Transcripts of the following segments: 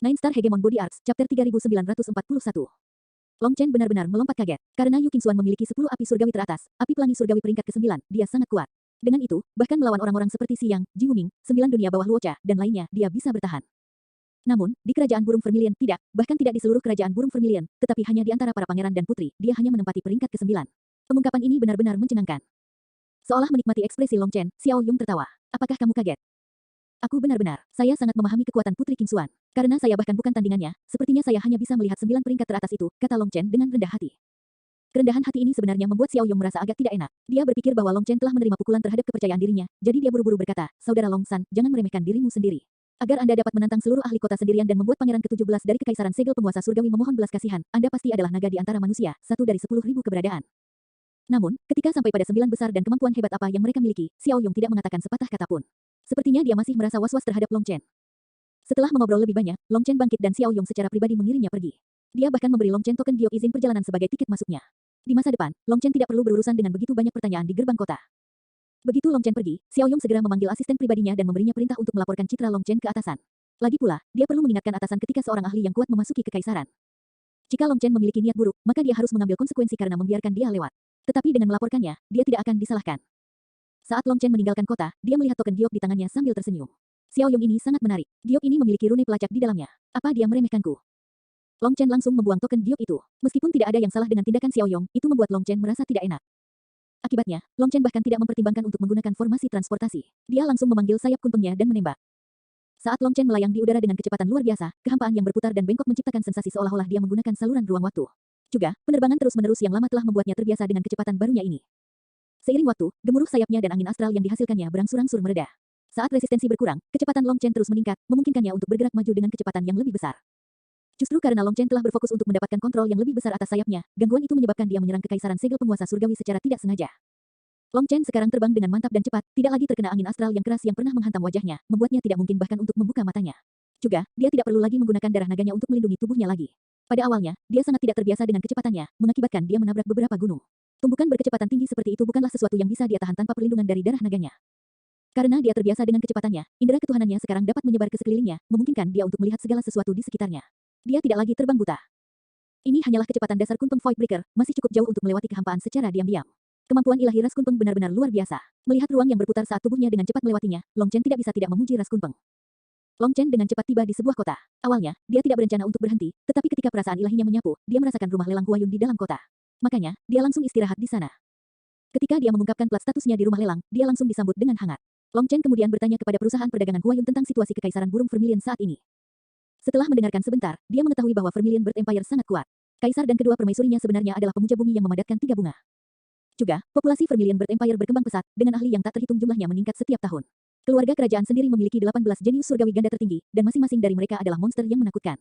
Nine Star Hegemon Body Arts, Chapter 3941. Long Chen benar-benar melompat kaget, karena Yu Qingxuan memiliki 10 api surgawi teratas, api pelangi surgawi peringkat ke-9, dia sangat kuat. Dengan itu, bahkan melawan orang-orang seperti Xi Yang, Ji Wuming, 9 dunia bawah Luocha, dan lainnya, dia bisa bertahan. Namun, di kerajaan burung vermilion tidak, bahkan tidak di seluruh kerajaan burung vermilion, tetapi hanya di antara para pangeran dan putri, dia hanya menempati peringkat ke-9. Pengungkapan ini benar-benar mencengangkan. Seolah menikmati ekspresi Long Chen, Xiao Yong tertawa. Apakah kamu kaget? Aku benar-benar, saya sangat memahami kekuatan Putri Qingxuan. Karena saya bahkan bukan tandingannya, sepertinya saya hanya bisa melihat 9 peringkat teratas itu, kata Long Chen dengan rendah hati. Kerendahan hati ini sebenarnya membuat Xiao Yong merasa agak tidak enak. Dia berpikir bahwa Long Chen telah menerima pukulan terhadap kepercayaan dirinya, jadi dia buru-buru berkata, Saudara Long San, jangan meremehkan dirimu sendiri. Agar Anda dapat menantang seluruh ahli kota sendirian dan membuat pangeran ke-17 dari Kekaisaran Segel Penguasa Surgawi memohon belas kasihan, Anda pasti adalah naga di antara manusia, satu dari 10.000 keberadaan. Namun, ketika sampai pada 9 besar dan kemampuan hebat apa yang mereka miliki, Xiao Yong tidak mengatakan sepatah kata pun. Sepertinya dia masih merasa was-was terhadap Long Chen. Setelah mengobrol lebih banyak, Long Chen bangkit dan Xiao Yong secara pribadi mengirimnya pergi. Dia bahkan memberi Long Chen token giok izin perjalanan sebagai tiket masuknya. Di masa depan, Long Chen tidak perlu berurusan dengan begitu banyak pertanyaan di gerbang kota. Begitu Long Chen pergi, Xiao Yong segera memanggil asisten pribadinya dan memberinya perintah untuk melaporkan citra Long Chen ke atasan. Lagi pula, dia perlu mengingatkan atasan ketika seorang ahli yang kuat memasuki kekaisaran. Jika Long Chen memiliki niat buruk, maka dia harus mengambil konsekuensi karena membiarkan dia lewat. Tetapi dengan melaporkannya, dia tidak akan disalahkan. Saat Long Chen meninggalkan kota, dia melihat token giok di tangannya sambil tersenyum. Xiao Yong ini sangat menarik. Giok ini memiliki rune pelacak di dalamnya. Apa dia meremehkanku? Long Chen langsung membuang token giok itu. Meskipun tidak ada yang salah dengan tindakan Xiao Yong, itu membuat Long Chen merasa tidak enak. Akibatnya, Long Chen bahkan tidak mempertimbangkan untuk menggunakan formasi transportasi. Dia langsung memanggil sayap kunpengnya dan menembak. Saat Long Chen melayang di udara dengan kecepatan luar biasa, kehampaan yang berputar dan bengkok menciptakan sensasi seolah-olah dia menggunakan saluran ruang waktu. Juga, penerbangan terus-menerus yang lama telah membuatnya terbiasa dengan kecepatan barunya ini. Seiring waktu, gemuruh sayapnya dan angin astral yang dihasilkannya berangsur-angsur mereda. Saat resistensi berkurang, kecepatan Long Chen terus meningkat, memungkinkannya untuk bergerak maju dengan kecepatan yang lebih besar. Justru karena Long Chen telah berfokus untuk mendapatkan kontrol yang lebih besar atas sayapnya, gangguan itu menyebabkan dia menyerang Kekaisaran Segel Penguasa Surgawi secara tidak sengaja. Long Chen sekarang terbang dengan mantap dan cepat, tidak lagi terkena angin astral yang keras yang pernah menghantam wajahnya, membuatnya tidak mungkin bahkan untuk membuka matanya. Juga, dia tidak perlu lagi menggunakan darah naganya untuk melindungi tubuhnya lagi. Pada awalnya, dia sangat tidak terbiasa dengan kecepatannya, mengakibatkan dia menabrak beberapa gunung. Tumbukan berkecepatan tinggi seperti itu bukanlah sesuatu yang bisa dia tahan tanpa perlindungan dari darah naganya. Karena dia terbiasa dengan kecepatannya, indera ketuhanannya sekarang dapat menyebar ke sekelilingnya, memungkinkan dia untuk melihat segala sesuatu di sekitarnya. Dia tidak lagi terbang buta. Ini hanyalah kecepatan dasar Kunpeng Void Breaker, masih cukup jauh untuk melewati kehampaan secara diam-diam. Kemampuan ilahi Ras Kunpeng benar-benar luar biasa. Melihat ruang yang berputar saat tubuhnya dengan cepat melewatinya, Long Chen tidak bisa tidak memuji Ras Kunpeng. Long Chen dengan cepat tiba di sebuah kota. Awalnya, dia tidak berencana untuk berhenti, tetapi ketika perasaan ilahinya menyapu, dia merasakan rumah lelang Huayun di dalam kota. Makanya, dia langsung istirahat di sana. Ketika dia mengungkapkan plat statusnya di rumah lelang, dia langsung disambut dengan hangat. Long Chen kemudian bertanya kepada perusahaan perdagangan Huayun tentang situasi Kekaisaran Burung Vermilion saat ini. Setelah mendengarkan sebentar, dia mengetahui bahwa Vermilion Bird Empire sangat kuat. Kaisar dan kedua permaisurinya sebenarnya adalah pemuja bumi yang memadatkan 3 bunga. Juga, populasi Vermilion Bird Empire berkembang pesat, dengan ahli yang tak terhitung jumlahnya meningkat setiap tahun. Keluarga kerajaan sendiri memiliki 18 jenius surgawi ganda tertinggi, dan masing-masing dari mereka adalah monster yang menakutkan.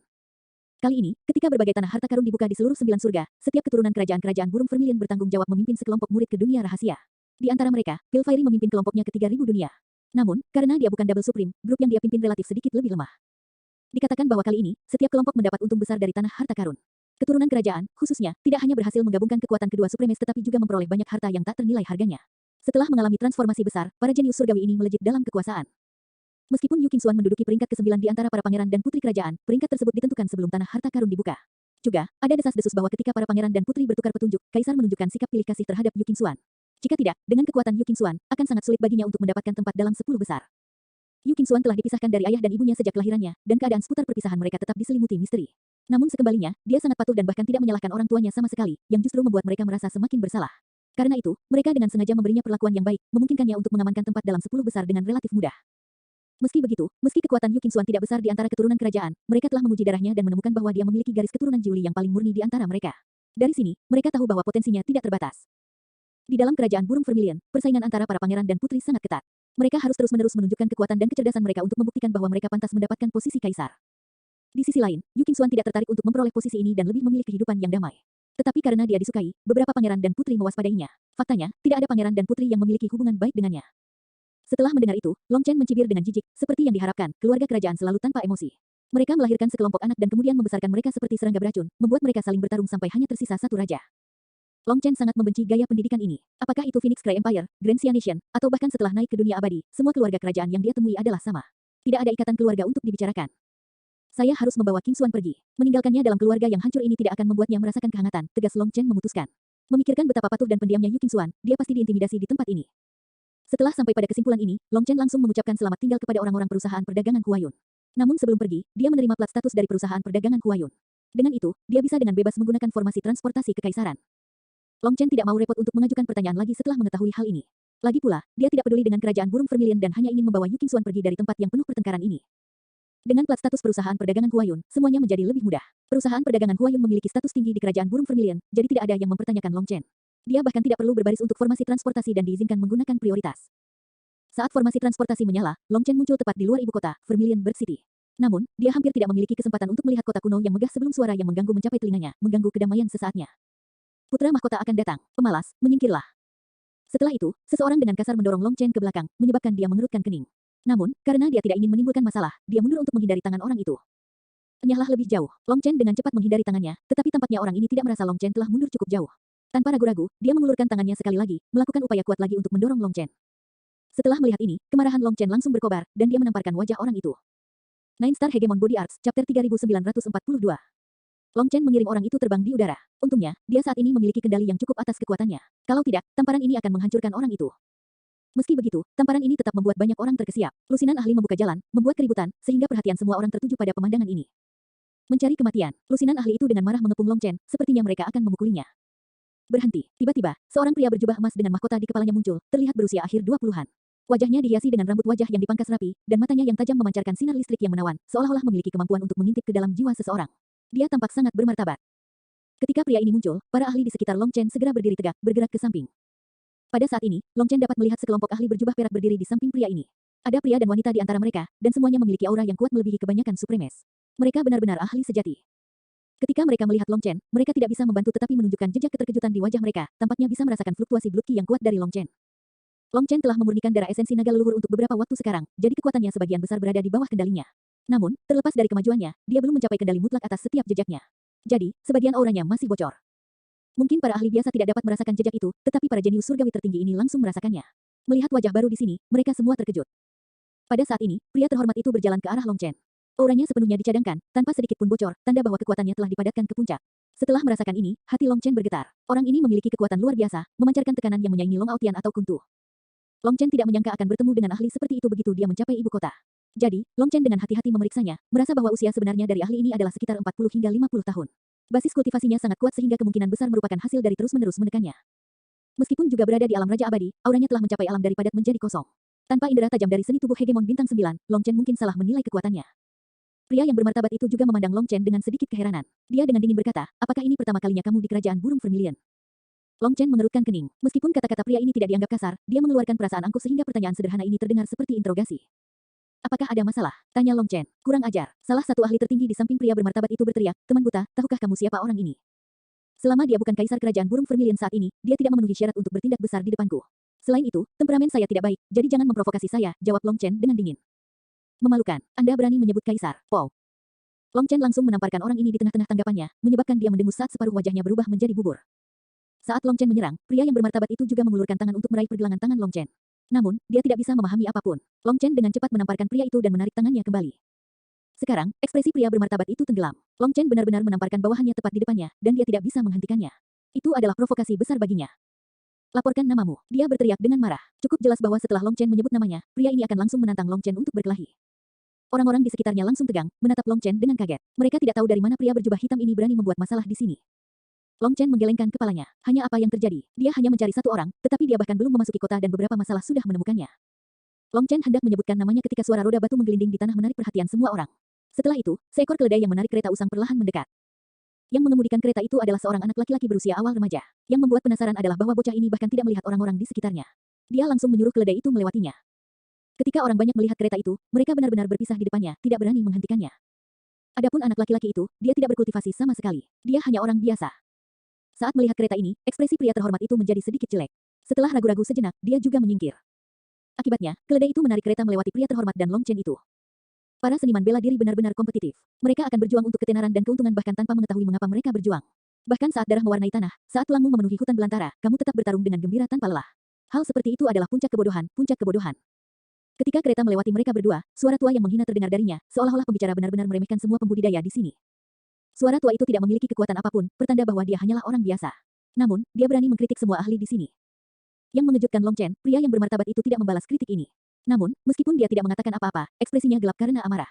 Kali ini, ketika berbagai tanah harta karun dibuka di seluruh 9 surga, setiap keturunan kerajaan-kerajaan burung Vermilion bertanggung jawab memimpin sekelompok murid ke dunia rahasia. Di antara mereka, Pilfairy memimpin kelompoknya ke 3.000 dunia. Namun, karena dia bukan Double Supreme, grup yang dia pimpin relatif sedikit lebih lemah. Dikatakan bahwa kali ini, setiap kelompok mendapat untung besar dari tanah harta karun. Keturunan kerajaan, khususnya, tidak hanya berhasil menggabungkan kekuatan kedua Supremes tetapi juga memperoleh banyak harta yang tak ternilai harganya. Setelah mengalami transformasi besar, para jenius surgawi ini melejit dalam kekuasaan. Meskipun Yu Qingxuan menduduki peringkat ke-9 di antara para pangeran dan putri kerajaan, peringkat tersebut ditentukan sebelum tanah harta karun dibuka. Juga, ada desas-desus bahwa ketika para pangeran dan putri bertukar petunjuk, kaisar menunjukkan sikap pilih kasih terhadap Yu Qingxuan. Jika tidak, dengan kekuatan Yu Qingxuan, akan sangat sulit baginya untuk mendapatkan tempat dalam 10 besar. Yu Qingxuan telah dipisahkan dari ayah dan ibunya sejak kelahirannya, dan keadaan seputar perpisahan mereka tetap diselimuti misteri. Namun sekembalinya, dia sangat patuh dan bahkan tidak menyalahkan orang tuanya sama sekali, yang justru membuat mereka merasa semakin bersalah. Karena itu, mereka dengan sengaja memberinya perlakuan yang baik, memungkinkannya untuk mengamankan tempat dalam 10 besar dengan relatif mudah. Meski begitu, meski kekuatan Yu Qingxuan tidak besar di antara keturunan kerajaan, mereka telah menguji darahnya dan menemukan bahwa dia memiliki garis keturunan Jiuli yang paling murni di antara mereka. Dari sini, mereka tahu bahwa potensinya tidak terbatas. Di dalam kerajaan burung Vermilion, persaingan antara para pangeran dan putri sangat ketat. Mereka harus terus-menerus menunjukkan kekuatan dan kecerdasan mereka untuk membuktikan bahwa mereka pantas mendapatkan posisi kaisar. Di sisi lain, Yu Qingxuan tidak tertarik untuk memperoleh posisi ini dan lebih memilih kehidupan yang damai. Tetapi karena dia disukai, beberapa pangeran dan putri mewaspadainya. Faktanya, tidak ada pangeran dan putri yang memiliki hubungan baik dengannya. Setelah mendengar itu, Long Chen mencibir dengan jijik, seperti yang diharapkan, keluarga kerajaan selalu tanpa emosi. Mereka melahirkan sekelompok anak dan kemudian membesarkan mereka seperti serangga beracun, membuat mereka saling bertarung sampai hanya tersisa satu raja. Long Chen sangat membenci gaya pendidikan ini. Apakah itu Phoenix Cry Empire, Grand Xia Nation, atau bahkan setelah naik ke dunia abadi, semua keluarga kerajaan yang dia temui adalah sama. Tidak ada ikatan keluarga untuk dibicarakan. Saya harus membawa King Xuan pergi. Meninggalkannya dalam keluarga yang hancur ini tidak akan membuatnya merasakan kehangatan, tegas Long Chen memutuskan. Memikirkan betapa patuh dan pendiamnya Yu King Xuan, dia pasti diintimidasi di tempat ini. Setelah sampai pada kesimpulan ini, Long Chen langsung mengucapkan selamat tinggal kepada orang-orang perusahaan perdagangan Huayun. Namun sebelum pergi, dia menerima plat status dari perusahaan perdagangan Huayun. Dengan itu, dia bisa dengan bebas menggunakan formasi transportasi kekaisaran. Long Chen tidak mau repot untuk mengajukan pertanyaan lagi setelah mengetahui hal ini. Lagi pula, dia tidak peduli dengan kerajaan burung vermilion dan hanya ingin membawa Yu King Xuan pergi dari tempat yang penuh pertengkaran ini. Dengan plat status perusahaan perdagangan Huayun, semuanya menjadi lebih mudah. Perusahaan perdagangan Huayun memiliki status tinggi di kerajaan burung vermilion, jadi tidak ada yang mempertanyakan Long Chen. Dia bahkan tidak perlu berbaris untuk formasi transportasi dan diizinkan menggunakan prioritas. Saat formasi transportasi menyala, Long Chen muncul tepat di luar ibu kota, Vermilion Bird City. Namun, dia hampir tidak memiliki kesempatan untuk melihat kota kuno yang megah sebelum suara yang mengganggu mencapai telinganya, mengganggu kedamaian sesaatnya. Putra mahkota akan datang, pemalas, menyingkirlah. Setelah itu, seseorang dengan kasar mendorong Long Chen ke belakang, menyebabkan dia mengerutkan kening. Namun, karena dia tidak ingin menimbulkan masalah, dia mundur untuk menghindari tangan orang itu. Enyahlah lebih jauh. Long Chen dengan cepat menghindari tangannya, tetapi tampaknya orang ini tidak merasa Long Chen telah mundur cukup jauh. Tanpa ragu-ragu, dia mengulurkan tangannya sekali lagi, melakukan upaya kuat lagi untuk mendorong Long Chen. Setelah melihat ini, kemarahan Long Chen langsung berkobar, dan dia menamparkan wajah orang itu. Nine Star Hegemon Body Arts, Chapter 3942. Long Chen mengiring orang itu terbang di udara. Untungnya, dia saat ini memiliki kendali yang cukup atas kekuatannya. Kalau tidak, tamparan ini akan menghancurkan orang itu. Meski begitu, tamparan ini tetap membuat banyak orang terkesiap. Lusinan ahli membuka jalan, membuat keributan, sehingga perhatian semua orang tertuju pada pemandangan ini. Mencari kematian, lusinan ahli itu dengan marah mengepung Long Chen, sepertinya mereka akan memukulinya. Berhenti. Tiba-tiba, seorang pria berjubah emas dengan mahkota di kepalanya muncul, terlihat berusia akhir 20-an. Wajahnya dihiasi dengan rambut wajah yang dipangkas rapi, dan matanya yang tajam memancarkan sinar listrik yang menawan, seolah-olah memiliki kemampuan untuk mengintip ke dalam jiwa seseorang. Dia tampak sangat bermartabat. Ketika pria ini muncul, para ahli di sekitar Long Chen segera berdiri tegak, bergerak ke samping. Pada saat ini, Long Chen dapat melihat sekelompok ahli berjubah perak berdiri di samping pria ini. Ada pria dan wanita di antara mereka, dan semuanya memiliki aura yang kuat melebihi kebanyakan Supremes. Mereka benar-benar ahli sejati. Ketika mereka melihat Long Chen, mereka tidak bisa membantu tetapi menunjukkan jejak keterkejutan di wajah mereka, tampaknya bisa merasakan fluktuasi blood qi yang kuat dari Long Chen. Long Chen telah memurnikan darah esensi naga leluhur untuk beberapa waktu sekarang, jadi kekuatannya sebagian besar berada di bawah kendalinya. Namun, terlepas dari kemajuannya, dia belum mencapai kendali mutlak atas setiap jejaknya. Jadi, sebagian auranya masih bocor. Mungkin para ahli biasa tidak dapat merasakan jejak itu, tetapi para jenius surgawi tertinggi ini langsung merasakannya. Melihat wajah baru di sini, mereka semua terkejut. Pada saat ini, pria terhormat itu berjalan ke arah Long Chen. Auranya sepenuhnya dicadangkan, tanpa sedikit pun bocor, tanda bahwa kekuatannya telah dipadatkan ke puncak. Setelah merasakan ini, hati Long Chen bergetar. Orang ini memiliki kekuatan luar biasa, memancarkan tekanan yang menyaingi Long Aotian atau Kuntu. Long Chen tidak menyangka akan bertemu dengan ahli seperti itu begitu dia mencapai ibu kota. Jadi, Long Chen dengan hati-hati memeriksanya, merasa bahwa usia sebenarnya dari ahli ini adalah sekitar 40 hingga 50 tahun. Basis kultivasinya sangat kuat sehingga kemungkinan besar merupakan hasil dari terus-menerus menekannya. Meskipun juga berada di alam raja abadi, auranya telah mencapai alam dari padat menjadi kosong. Tanpa indera tajam dari seni tubuh hegemon bintang 9, Long Chen mungkin salah menilai kekuatannya. Pria yang bermartabat itu juga memandang Long Chen dengan sedikit keheranan. Dia dengan dingin berkata, apakah ini pertama kalinya kamu di kerajaan burung vermilion? Long Chen mengerutkan kening. Meskipun kata-kata pria ini tidak dianggap kasar, dia mengeluarkan perasaan angkuh sehingga pertanyaan sederhana ini terdengar seperti interogasi. Apakah ada masalah? Tanya Long Chen. Kurang ajar. Salah satu ahli tertinggi di samping pria bermartabat itu berteriak, teman buta, tahukah kamu siapa orang ini? Selama dia bukan kaisar kerajaan burung vermilion saat ini, dia tidak memenuhi syarat untuk bertindak besar di depanku. Selain itu, temperamen saya tidak baik, jadi jangan memprovokasi saya, jawab Long Chen dengan dingin. Memalukan. Anda berani menyebut kaisar, Paul. Long Chen langsung menamparkan orang ini di tengah-tengah tanggapannya, menyebabkan dia mendengus saat separuh wajahnya berubah menjadi bubur. Saat Long Chen menyerang, pria yang bermartabat itu juga mengulurkan tangan untuk meraih pergelangan tangan Long Chen. Namun, dia tidak bisa memahami apapun. Long Chen dengan cepat menamparkan pria itu dan menarik tangannya kembali. Sekarang, ekspresi pria bermartabat itu tenggelam. Long Chen benar-benar menamparkan bawahannya tepat di depannya, dan dia tidak bisa menghentikannya. Itu adalah provokasi besar baginya. Laporkan namamu. Dia berteriak dengan marah. Cukup jelas bahwa setelah Long Chen menyebut namanya, pria ini akan langsung menantang Long Chen untuk berkelahi. Orang-orang di sekitarnya langsung tegang, menatap Long Chen dengan kaget. Mereka tidak tahu dari mana pria berjubah hitam ini berani membuat masalah di sini. Long Chen menggelengkan kepalanya. Hanya apa yang terjadi? Dia hanya mencari satu orang, tetapi dia bahkan belum memasuki kota dan beberapa masalah sudah menemukannya. Long Chen hendak menyebutkan namanya ketika suara roda batu menggelinding di tanah menarik perhatian semua orang. Setelah itu, seekor keledai yang menarik kereta usang perlahan mendekat. Yang mengemudikan kereta itu adalah seorang anak laki-laki berusia awal remaja. Yang membuat penasaran adalah bahwa bocah ini bahkan tidak melihat orang-orang di sekitarnya. Dia langsung menyuruh keledai itu melewatinya. Ketika orang banyak melihat kereta itu, mereka benar-benar berpisah di depannya, tidak berani menghentikannya. Adapun anak laki-laki itu, dia tidak berkultivasi sama sekali. Dia hanya orang biasa. Saat melihat kereta ini, ekspresi pria terhormat itu menjadi sedikit jelek. Setelah ragu-ragu sejenak, dia juga menyingkir. Akibatnya, keledai itu menarik kereta melewati pria terhormat dan Long Chen itu. Para seniman bela diri benar-benar kompetitif. Mereka akan berjuang untuk ketenaran dan keuntungan bahkan tanpa mengetahui mengapa mereka berjuang. Bahkan saat darah mewarnai tanah, saat tulangmu memenuhi hutan belantara, kamu tetap bertarung dengan gembira tanpa lelah. Hal seperti itu adalah puncak kebodohan, puncak kebodohan. Ketika kereta melewati mereka berdua, suara tua yang menghina terdengar darinya, seolah-olah pembicara benar-benar meremehkan semua pembudidaya di sini. Suara tua itu tidak memiliki kekuatan apapun, pertanda bahwa dia hanyalah orang biasa. Namun, dia berani mengkritik semua ahli di sini. Yang mengejutkan Long Chen, pria yang bermartabat itu tidak membalas kritik ini. Namun, meskipun dia tidak mengatakan apa-apa, ekspresinya gelap karena amarah.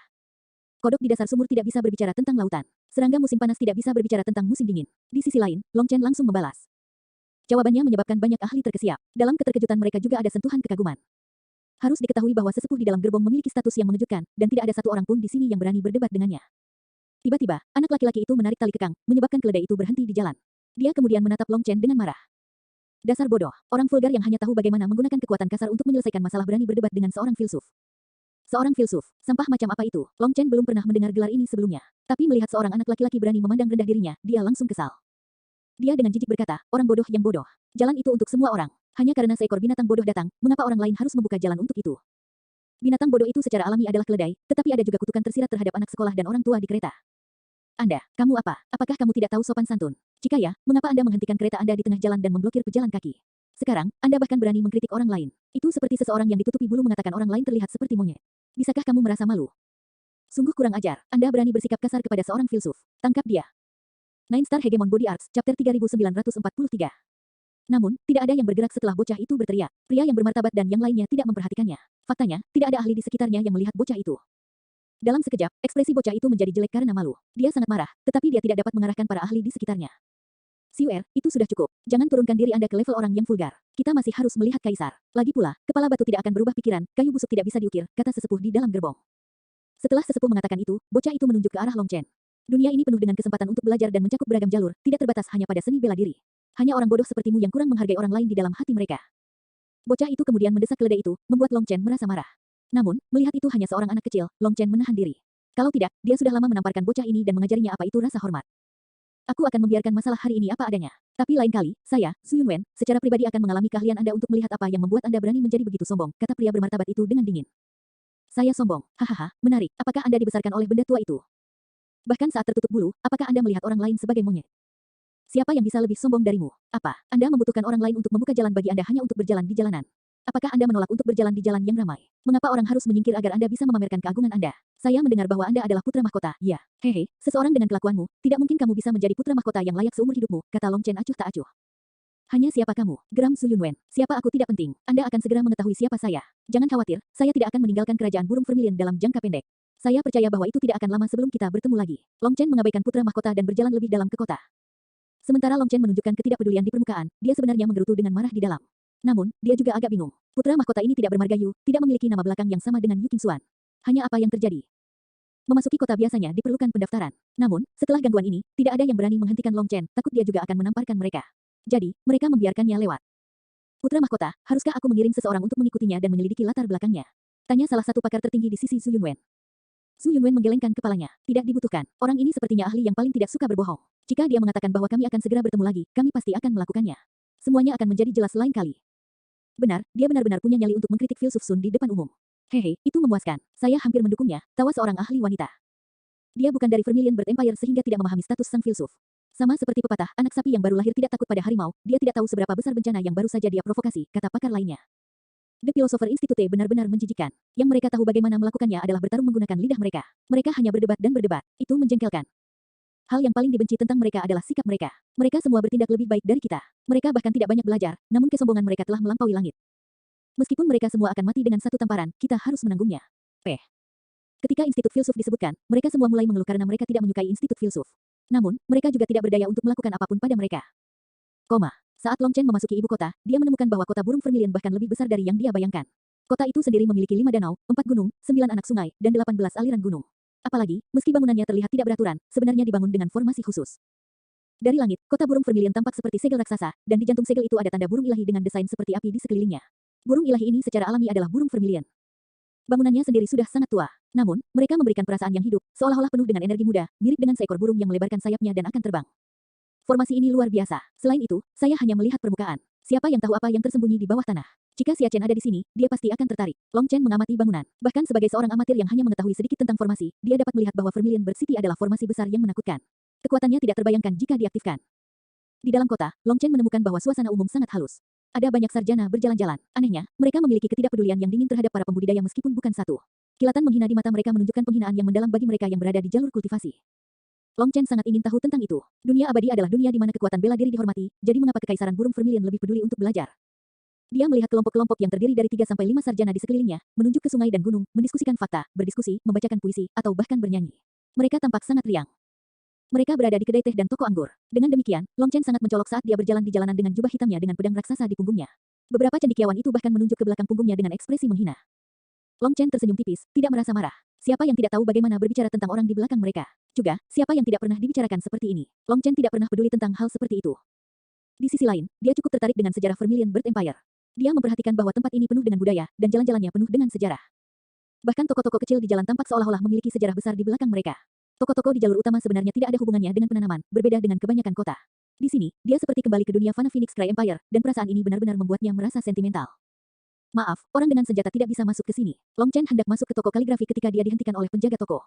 Kodok di dasar sumur tidak bisa berbicara tentang lautan. Serangga musim panas tidak bisa berbicara tentang musim dingin. Di sisi lain, Long Chen langsung membalas. Jawabannya menyebabkan banyak ahli terkesiap. Dalam keterkejutan mereka juga ada sentuhan kekaguman. Harus diketahui bahwa sesepuh di dalam gerbong memiliki status yang mengejutkan, dan tidak ada satu orang pun di sini yang berani berdebat dengannya. Tiba-tiba, anak laki-laki itu menarik tali kekang, menyebabkan keledai itu berhenti di jalan. Dia kemudian menatap Long Chen dengan marah. Dasar bodoh, orang vulgar yang hanya tahu bagaimana menggunakan kekuatan kasar untuk menyelesaikan masalah berani berdebat dengan seorang filsuf. Seorang filsuf, sampah macam apa itu? Long Chen belum pernah mendengar gelar ini sebelumnya. Tapi melihat seorang anak laki-laki berani memandang rendah dirinya, dia langsung kesal. Dia dengan jijik berkata, orang bodoh yang bodoh. Jalan itu untuk semua orang. Hanya karena seekor binatang bodoh datang, mengapa orang lain harus membuka jalan untuk itu? Binatang bodoh itu secara alami adalah keledai, tetapi ada juga kutukan tersirat terhadap anak sekolah dan orang tua di kereta. Anda, kamu apa? Apakah kamu tidak tahu sopan santun? Jika ya, mengapa Anda menghentikan kereta Anda di tengah jalan dan memblokir pejalan kaki? Sekarang, Anda bahkan berani mengkritik orang lain. Itu seperti seseorang yang ditutupi bulu mengatakan orang lain terlihat seperti monyet. Bisakah kamu merasa malu? Sungguh kurang ajar. Anda berani bersikap kasar kepada seorang filsuf. Tangkap dia. Nine Star Hegemon Body Arts, Chapter 3943. Namun, tidak ada yang bergerak setelah bocah itu berteriak. Pria yang bermartabat dan yang lainnya tidak memperhatikannya. Faktanya, tidak ada ahli di sekitarnya yang melihat bocah itu. Dalam sekejap, ekspresi bocah itu menjadi jelek karena malu. Dia sangat marah, tetapi dia tidak dapat mengarahkan para ahli di sekitarnya. Siuer, itu sudah cukup. Jangan turunkan diri Anda ke level orang yang vulgar. Kita masih harus melihat kaisar. Lagi pula, kepala batu tidak akan berubah pikiran, kayu busuk tidak bisa diukir, kata sesepuh di dalam gerbong. Setelah sesepuh mengatakan itu, bocah itu menunjuk ke arah Long Chen. Dunia ini penuh dengan kesempatan untuk belajar dan mencakup beragam jalur, tidak terbatas hanya pada seni bela diri. Hanya orang bodoh sepertimu yang kurang menghargai orang lain di dalam hati mereka. Bocah itu kemudian mendesak keledai itu, membuat Long Chen merasa marah. Namun, melihat itu hanya seorang anak kecil, Long Chen menahan diri. Kalau tidak, dia sudah lama menamparkan bocah ini dan mengajarinya apa itu rasa hormat. Aku akan membiarkan masalah hari ini apa adanya. Tapi lain kali, saya, Su Yunwen, secara pribadi akan mengalami keahlian Anda untuk melihat apa yang membuat Anda berani menjadi begitu sombong, kata pria bermartabat itu dengan dingin. Saya sombong, hahaha, menarik, apakah Anda dibesarkan oleh benda tua itu? Bahkan saat tertutup bulu, apakah Anda melihat orang lain sebagai monyet? Siapa yang bisa lebih sombong darimu? Apa, Anda membutuhkan orang lain untuk membuka jalan bagi Anda hanya untuk berjalan di jalanan? Apakah Anda menolak untuk berjalan di jalan yang ramai? Mengapa orang harus menyingkir agar Anda bisa memamerkan keagungan Anda? Saya mendengar bahwa Anda adalah putra mahkota. Ya, hehe, seseorang dengan kelakuanmu, tidak mungkin kamu bisa menjadi putra mahkota yang layak seumur hidupmu, kata Long Chen acuh tak acuh. Hanya siapa kamu? Geram Su Yunwen. Siapa aku tidak penting. Anda akan segera mengetahui siapa saya. Jangan khawatir, saya tidak akan meninggalkan kerajaan burung vermilion dalam jangka pendek. Saya percaya bahwa itu tidak akan lama sebelum kita bertemu lagi. Long Chen mengabaikan putra mahkota dan berjalan lebih dalam ke kota. Sementara Long Chen menunjukkan ketidakpedulian di permukaan, dia sebenarnya menggerutu dengan marah di dalam. Namun, dia juga agak bingung. Putra mahkota ini tidak bermargayu, tidak memiliki nama belakang yang sama dengan Yu Qingxuan. Hanya apa yang terjadi? Memasuki kota biasanya diperlukan pendaftaran. Namun, setelah gangguan ini, tidak ada yang berani menghentikan Long Chen, takut dia juga akan menamparkan mereka. Jadi, mereka membiarkannya lewat. Putra mahkota, haruskah aku mengiring seseorang untuk mengikutinya dan menyelidiki latar belakangnya? Tanya salah satu pakar tertinggi di sisi Su Yunwen. Su Yunwen menggelengkan kepalanya. Tidak dibutuhkan. Orang ini sepertinya ahli yang paling tidak suka berbohong. Jika dia mengatakan bahwa kami akan segera bertemu lagi, kami pasti akan melakukannya. Semuanya akan menjadi jelas lain kali. Benar, dia benar-benar punya nyali untuk mengkritik filsuf Sun di depan umum. Hehe, itu memuaskan. Saya hampir mendukungnya, tawa seorang ahli wanita. Dia bukan dari Vermilion Bird Empire sehingga tidak memahami status sang filsuf. Sama seperti pepatah, anak sapi yang baru lahir tidak takut pada harimau, dia tidak tahu seberapa besar bencana yang baru saja dia provokasi, kata pakar lainnya. The Philosopher Institute benar-benar menjijikan. Yang mereka tahu bagaimana melakukannya adalah bertarung menggunakan lidah mereka. Mereka hanya berdebat dan berdebat. Itu menjengkelkan. Hal yang paling dibenci tentang mereka adalah sikap mereka. Mereka semua bertindak lebih baik dari kita. Mereka bahkan tidak banyak belajar, namun kesombongan mereka telah melampaui langit. Meskipun mereka semua akan mati dengan satu tamparan, kita harus menanggungnya. Ketika Institut Filsuf disebutkan, mereka semua mulai mengeluh karena mereka tidak menyukai Institut Filsuf. Namun, mereka juga tidak berdaya untuk melakukan apapun pada mereka. Saat Long Chen memasuki ibu kota, dia menemukan bahwa kota burung vermilion bahkan lebih besar dari yang dia bayangkan. Kota itu sendiri memiliki 5 danau, 4 gunung, 9 anak sungai, dan 18 aliran gunung. Apalagi, meski bangunannya terlihat tidak beraturan, sebenarnya dibangun dengan formasi khusus. Dari langit, kota burung vermilion tampak seperti segel raksasa, dan di jantung segel itu ada tanda burung ilahi dengan desain seperti api di sekelilingnya. Burung ilahi ini secara alami adalah burung vermilion. Bangunannya sendiri sudah sangat tua. Namun, mereka memberikan perasaan yang hidup, seolah-olah penuh dengan energi muda, mirip dengan seekor burung yang melebarkan sayapnya dan akan terbang. Formasi ini luar biasa. Selain itu, saya hanya melihat permukaan. Siapa yang tahu apa yang tersembunyi di bawah tanah? Jika Xia Chen ada di sini, dia pasti akan tertarik. Long Chen mengamati bangunan. Bahkan sebagai seorang amatir yang hanya mengetahui sedikit tentang formasi, dia dapat melihat bahwa Vermilion Bird City adalah formasi besar yang menakutkan. Kekuatannya tidak terbayangkan jika diaktifkan. Di dalam kota, Long Chen menemukan bahwa suasana umum sangat halus. Ada banyak sarjana berjalan-jalan. Anehnya, mereka memiliki ketidakpedulian yang dingin terhadap para pembudidaya meskipun bukan satu. Kilatan menghina di mata mereka menunjukkan penghinaan yang mendalam bagi mereka yang berada di jalur kultivasi. Long Chen sangat ingin tahu tentang itu. Dunia abadi adalah dunia di mana kekuatan bela diri dihormati, jadi mengapa Kekaisaran Burung Vermilion lebih peduli untuk belajar? Dia melihat kelompok-kelompok yang terdiri dari 3 sampai 5 sarjana di sekelilingnya, menunjuk ke sungai dan gunung, mendiskusikan fakta, berdiskusi, membacakan puisi, atau bahkan bernyanyi. Mereka tampak sangat riang. Mereka berada di kedai teh dan toko anggur. Dengan demikian, Long Chen sangat mencolok saat dia berjalan di jalanan dengan jubah hitamnya dengan pedang raksasa di punggungnya. Beberapa cendekiawan itu bahkan menunjuk ke belakang punggungnya dengan ekspresi menghina. Long Chen tersenyum tipis, tidak merasa marah. Siapa yang tidak tahu bagaimana berbicara tentang orang di belakang mereka? Juga, siapa yang tidak pernah dibicarakan seperti ini? Long Chen tidak pernah peduli tentang hal seperti itu. Di sisi lain, dia cukup tertarik dengan sejarah Vermilion Bird Empire. Dia memperhatikan bahwa tempat ini penuh dengan budaya, dan jalan-jalannya penuh dengan sejarah. Bahkan toko-toko kecil di jalan tampak seolah-olah memiliki sejarah besar di belakang mereka. Toko-toko di jalur utama sebenarnya tidak ada hubungannya dengan penanaman, berbeda dengan kebanyakan kota. Di sini, dia seperti kembali ke dunia Fana Phoenix Cry Empire, dan perasaan ini benar-benar membuatnya merasa sentimental. Maaf, orang dengan senjata tidak bisa masuk ke sini. Long Chen hendak masuk ke toko kaligrafi ketika dia dihentikan oleh penjaga toko.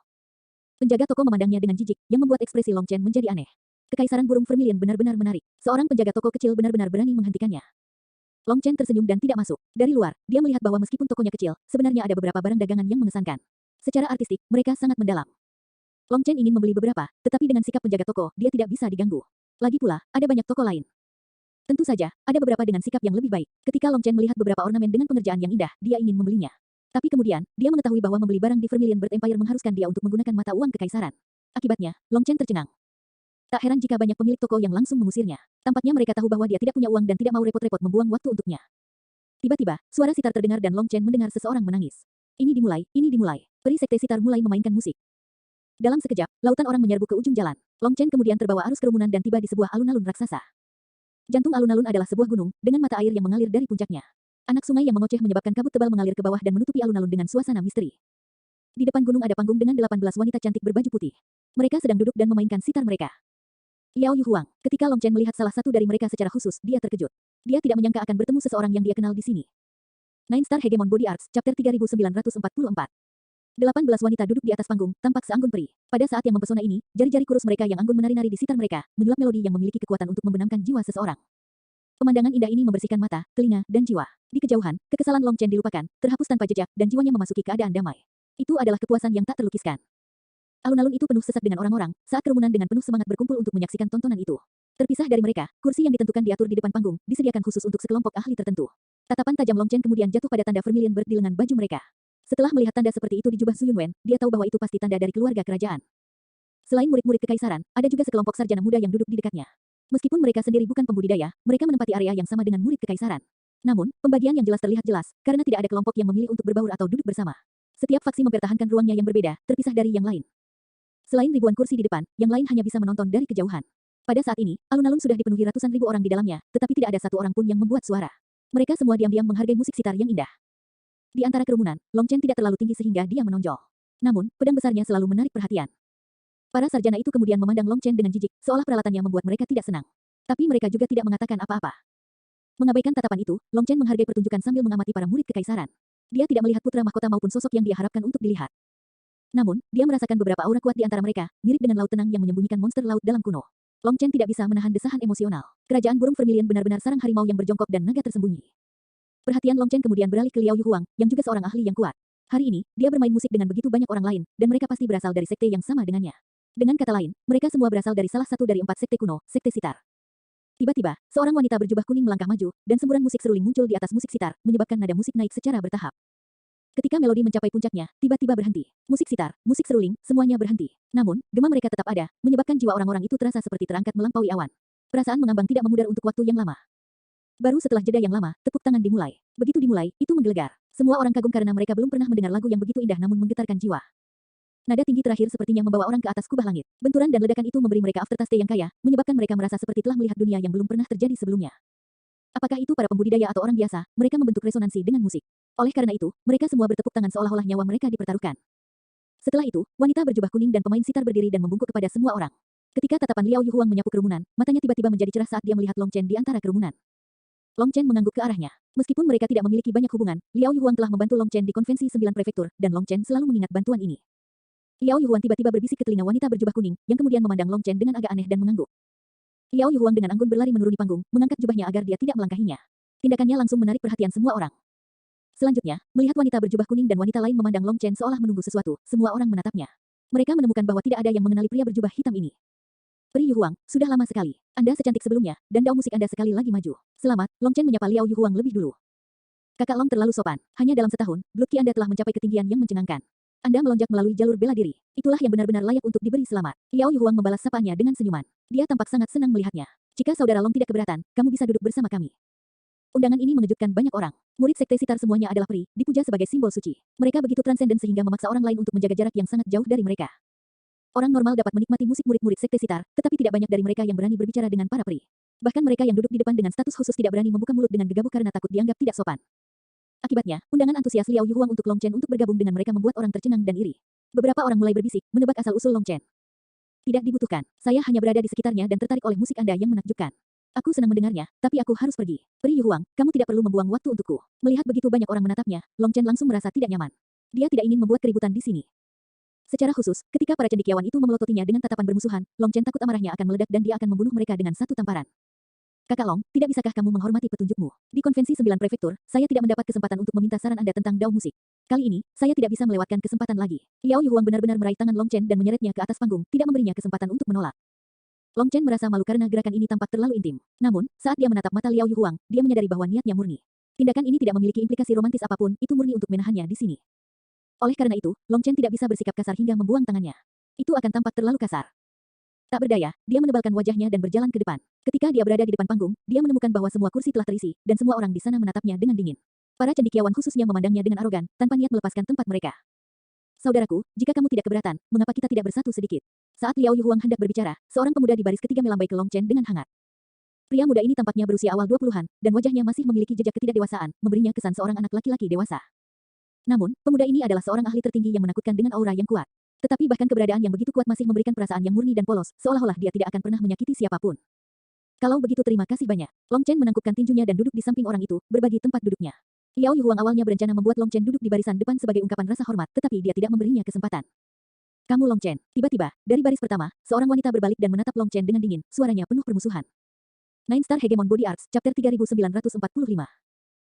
Penjaga toko memandangnya dengan jijik, yang membuat ekspresi Long Chen menjadi aneh. Kekaisaran burung Vermilion benar-benar menarik. Seorang penjaga toko kecil benar-benar berani menghentikannya. Long Chen tersenyum dan tidak masuk. Dari luar, dia melihat bahwa meskipun tokonya kecil, sebenarnya ada beberapa barang dagangan yang mengesankan. Secara artistik, mereka sangat mendalam. Long Chen ingin membeli beberapa, tetapi dengan sikap penjaga toko, dia tidak bisa diganggu. Lagi pula, ada banyak toko lain. Tentu saja, ada beberapa dengan sikap yang lebih baik. Ketika Long Chen melihat beberapa ornamen dengan pengerjaan yang indah, dia ingin membelinya. Tapi kemudian, dia mengetahui bahwa membeli barang di Vermilion Bird Empire mengharuskan dia untuk menggunakan mata uang kekaisaran. Akibatnya, Long Chen tercengang. Tak heran jika banyak pemilik toko yang langsung mengusirnya. Tampaknya mereka tahu bahwa dia tidak punya uang dan tidak mau repot-repot membuang waktu untuknya. Tiba-tiba, suara sitar terdengar dan Long Chen mendengar seseorang menangis. Ini dimulai, ini dimulai. Peri sekte sitar mulai memainkan musik. Dalam sekejap, lautan orang menyerbu ke ujung jalan. Long Chen kemudian terbawa arus kerumunan dan tiba di sebuah alun-alun raksasa. Jantung alun-alun adalah sebuah gunung, dengan mata air yang mengalir dari puncaknya. Anak sungai yang mengoceh menyebabkan kabut tebal mengalir ke bawah dan menutupi alun-alun dengan suasana misteri. Di depan gunung ada panggung dengan 18 wanita cantik berbaju putih. Mereka sedang duduk dan memainkan sitar mereka. Liao Yuhuang, ketika Long Chen melihat salah satu dari mereka secara khusus, dia terkejut. Dia tidak menyangka akan bertemu seseorang yang dia kenal di sini. Nine Star Hegemon Body Arts, Chapter 3944. 18 wanita duduk di atas panggung, tampak seanggun peri. Pada saat yang mempesona ini, jari-jari kurus mereka yang anggun menari-nari di sitar mereka, menyulap melodi yang memiliki kekuatan untuk membenamkan jiwa seseorang. Pemandangan indah ini membersihkan mata, telinga, dan jiwa. Di kejauhan, kekesalan Long Chen dilupakan, terhapus tanpa jejak, dan jiwanya memasuki keadaan damai. Itu adalah kepuasan yang tak terlukiskan. Alun-alun itu penuh sesak dengan orang-orang, saat kerumunan dengan penuh semangat berkumpul untuk menyaksikan tontonan itu. Terpisah dari mereka, kursi yang ditentukan diatur di depan panggung, disediakan khusus untuk sekelompok ahli tertentu. Tatapan tajam Long Chen kemudian jatuh pada tanda Vermilion Bird di lengan baju mereka. Setelah melihat tanda seperti itu di jubah Su Yunwen, dia tahu bahwa itu pasti tanda dari keluarga kerajaan. Selain murid-murid kekaisaran, ada juga sekelompok sarjana muda yang duduk di dekatnya. Meskipun mereka sendiri bukan pembudidaya, mereka menempati area yang sama dengan murid kekaisaran. Namun, pembagian yang jelas terlihat jelas, karena tidak ada kelompok yang memilih untuk berbaur atau duduk bersama. Setiap faksi mempertahankan ruangnya yang berbeda, terpisah dari yang lain. Selain ribuan kursi di depan, yang lain hanya bisa menonton dari kejauhan. Pada saat ini, alun-alun sudah dipenuhi ratusan ribu orang di dalamnya, tetapi tidak ada satu orang pun yang membuat suara. Mereka semua diam-diam menghargai musik sitar yang indah. Di antara kerumunan, Long Chen tidak terlalu tinggi sehingga dia menonjol. Namun, pedang besarnya selalu menarik perhatian. Para sarjana itu kemudian memandang Long Chen dengan jijik, seolah peralatannya membuat mereka tidak senang. Tapi mereka juga tidak mengatakan apa-apa. Mengabaikan tatapan itu, Long Chen menghargai pertunjukan sambil mengamati para murid kekaisaran. Dia tidak melihat putra mahkota maupun sosok yang dia harapkan untuk dilihat. Namun, dia merasakan beberapa aura kuat di antara mereka, mirip dengan laut tenang yang menyembunyikan monster laut dalam kuno. Long Chen tidak bisa menahan desahan emosional. Kerajaan burung Vermilion benar-benar sarang harimau yang berjongkok dan naga tersembunyi. Perhatian Long Chen kemudian beralih ke Liao Yuhuang, yang juga seorang ahli yang kuat. Hari ini, dia bermain musik dengan begitu banyak orang lain, dan mereka pasti berasal dari sekte yang sama dengannya. Dengan kata lain, mereka semua berasal dari salah satu dari 4 sekte kuno, sekte sitar. Tiba-tiba, seorang wanita berjubah kuning melangkah maju, dan semburan musik seruling muncul di atas musik sitar, menyebabkan nada musik naik secara bertahap. Ketika melodi mencapai puncaknya, tiba-tiba berhenti. Musik sitar, musik seruling, semuanya berhenti. Namun, gema mereka tetap ada, menyebabkan jiwa orang-orang itu terasa seperti terangkat melampaui awan. Perasaan mengambang tidak memudar untuk waktu yang lama. Baru setelah jeda yang lama, tepuk tangan dimulai. Begitu dimulai, itu menggelegar. Semua orang kagum karena mereka belum pernah mendengar lagu yang begitu indah namun menggetarkan jiwa. Nada tinggi terakhir sepertinya membawa orang ke atas kubah langit. Benturan dan ledakan itu memberi mereka aftertaste yang kaya, menyebabkan mereka merasa seperti telah melihat dunia yang belum pernah terjadi sebelumnya. Apakah itu para pembudidaya atau orang biasa, mereka membentuk resonansi dengan musik. Oleh karena itu, mereka semua bertepuk tangan seolah-olah nyawa mereka dipertaruhkan. Setelah itu, wanita berjubah kuning dan pemain sitar berdiri dan membungkuk kepada semua orang. Ketika tatapan Liao Yuhuang menyapu kerumunan, matanya tiba-tiba menjadi cerah saat dia melihat Long Chen di antara kerumunan. Long Chen mengangguk ke arahnya. Meskipun mereka tidak memiliki banyak hubungan, Liao Yuhuang telah membantu Long Chen di konvensi 9 prefektur, dan Long Chen selalu mengingat bantuan ini. Liao Yuhuang tiba-tiba berbisik ke telinga wanita berjubah kuning, yang kemudian memandang Long Chen dengan agak aneh dan mengangguk. Liao Yuhuang dengan anggun berlari menuruni panggung, mengangkat jubahnya agar dia tidak melangkahinya. Tindakannya langsung menarik perhatian semua orang. Selanjutnya, melihat wanita berjubah kuning dan wanita lain memandang Long Chen seolah menunggu sesuatu, semua orang menatapnya. Mereka menemukan bahwa tidak ada yang mengenali pria berjubah hitam ini. Pri Yu Huang, sudah lama sekali. Anda secantik sebelumnya, dan dao musik Anda sekali lagi maju. Selamat, Long Chen menyapa Liao Yu Huang lebih dulu. Kakak Long terlalu sopan. Hanya dalam setahun, Blood Qi Anda telah mencapai ketinggian yang mencengangkan. Anda melonjak melalui jalur bela diri. Itulah yang benar-benar layak untuk diberi selamat. Liao Yu Huang membalas sapaannya dengan senyuman. Dia tampak sangat senang melihatnya. Jika saudara Long tidak keberatan, kamu bisa duduk bersama kami. Undangan ini mengejutkan banyak orang. Murid sekte Sitar semuanya adalah pri, dipuja sebagai simbol suci. Mereka begitu transenden sehingga memaksa orang lain untuk menjaga jarak yang sangat jauh dari mereka. Orang normal dapat menikmati musik murid-murid sekte Sitar, tetapi tidak banyak dari mereka yang berani berbicara dengan para pri. Bahkan mereka yang duduk di depan dengan status khusus tidak berani membuka mulut dengan gegabah karena takut dianggap tidak sopan. Akibatnya, undangan antusias Liao Yu Huang untuk Long Chen untuk bergabung dengan mereka membuat orang tercengang dan iri. Beberapa orang mulai berbisik, menebak asal-usul Long Chen. Tidak dibutuhkan. Saya hanya berada di sekitarnya dan tertarik oleh musik Anda yang menakjubkan. Aku senang mendengarnya, tapi aku harus pergi. Pri Yu Huang, kamu tidak perlu membuang waktu untukku. Melihat begitu banyak orang menatapnya, Long Chen langsung merasa tidak nyaman. Dia tidak ingin membuat keributan di sini. Secara khusus, ketika para cendekiawan itu memelototinya dengan tatapan bermusuhan, Long Chen takut amarahnya akan meledak dan dia akan membunuh mereka dengan satu tamparan. Kakak Long, tidak bisakah kamu menghormati petunjukmu? Di konvensi 9 prefektur, saya tidak mendapat kesempatan untuk meminta saran Anda tentang dao musik. Kali ini, saya tidak bisa melewatkan kesempatan lagi. Liao Yu Huang benar-benar meraih tangan Long Chen dan menyeretnya ke atas panggung, tidak memberinya kesempatan untuk menolak. Long Chen merasa malu karena gerakan ini tampak terlalu intim. Namun, saat dia menatap mata Liao Yu Huang, dia menyadari bahwa niatnya murni. Tindakan ini tidak memiliki implikasi romantis apapun, itu murni untuk menahannya di sini. Oleh karena itu, Long Chen tidak bisa bersikap kasar hingga membuang tangannya. Itu akan tampak terlalu kasar. Tak berdaya, dia menebalkan wajahnya dan berjalan ke depan. Ketika dia berada di depan panggung, dia menemukan bahwa semua kursi telah terisi, dan semua orang di sana menatapnya dengan dingin. Para cendekiawan khususnya memandangnya dengan arogan, tanpa niat melepaskan tempat mereka. Saudaraku, jika kamu tidak keberatan, mengapa kita tidak bersatu sedikit? Saat Liao Yu Huang hendak berbicara, seorang pemuda di baris ketiga melambai ke Long Chen dengan hangat. Pria muda ini tampaknya berusia awal 20-an, dan wajahnya masih memiliki jejak ketidakdewasaan, memberinya kesan seorang anak laki-laki dewasa. Namun, pemuda ini adalah seorang ahli tertinggi yang menakutkan dengan aura yang kuat. Tetapi bahkan keberadaan yang begitu kuat masih memberikan perasaan yang murni dan polos, seolah-olah dia tidak akan pernah menyakiti siapapun. Kalau begitu terima kasih banyak. Long Chen menangkupkan tinjunya dan duduk di samping orang itu, berbagi tempat duduknya. Liao Yu Huang awalnya berencana membuat Long Chen duduk di barisan depan sebagai ungkapan rasa hormat, tetapi dia tidak memberinya kesempatan. Kamu Long Chen. Tiba-tiba, dari baris pertama, seorang wanita berbalik dan menatap Long Chen dengan dingin, suaranya penuh permusuhan. Nine Star Hegemon Body Arts, Chapter 3945.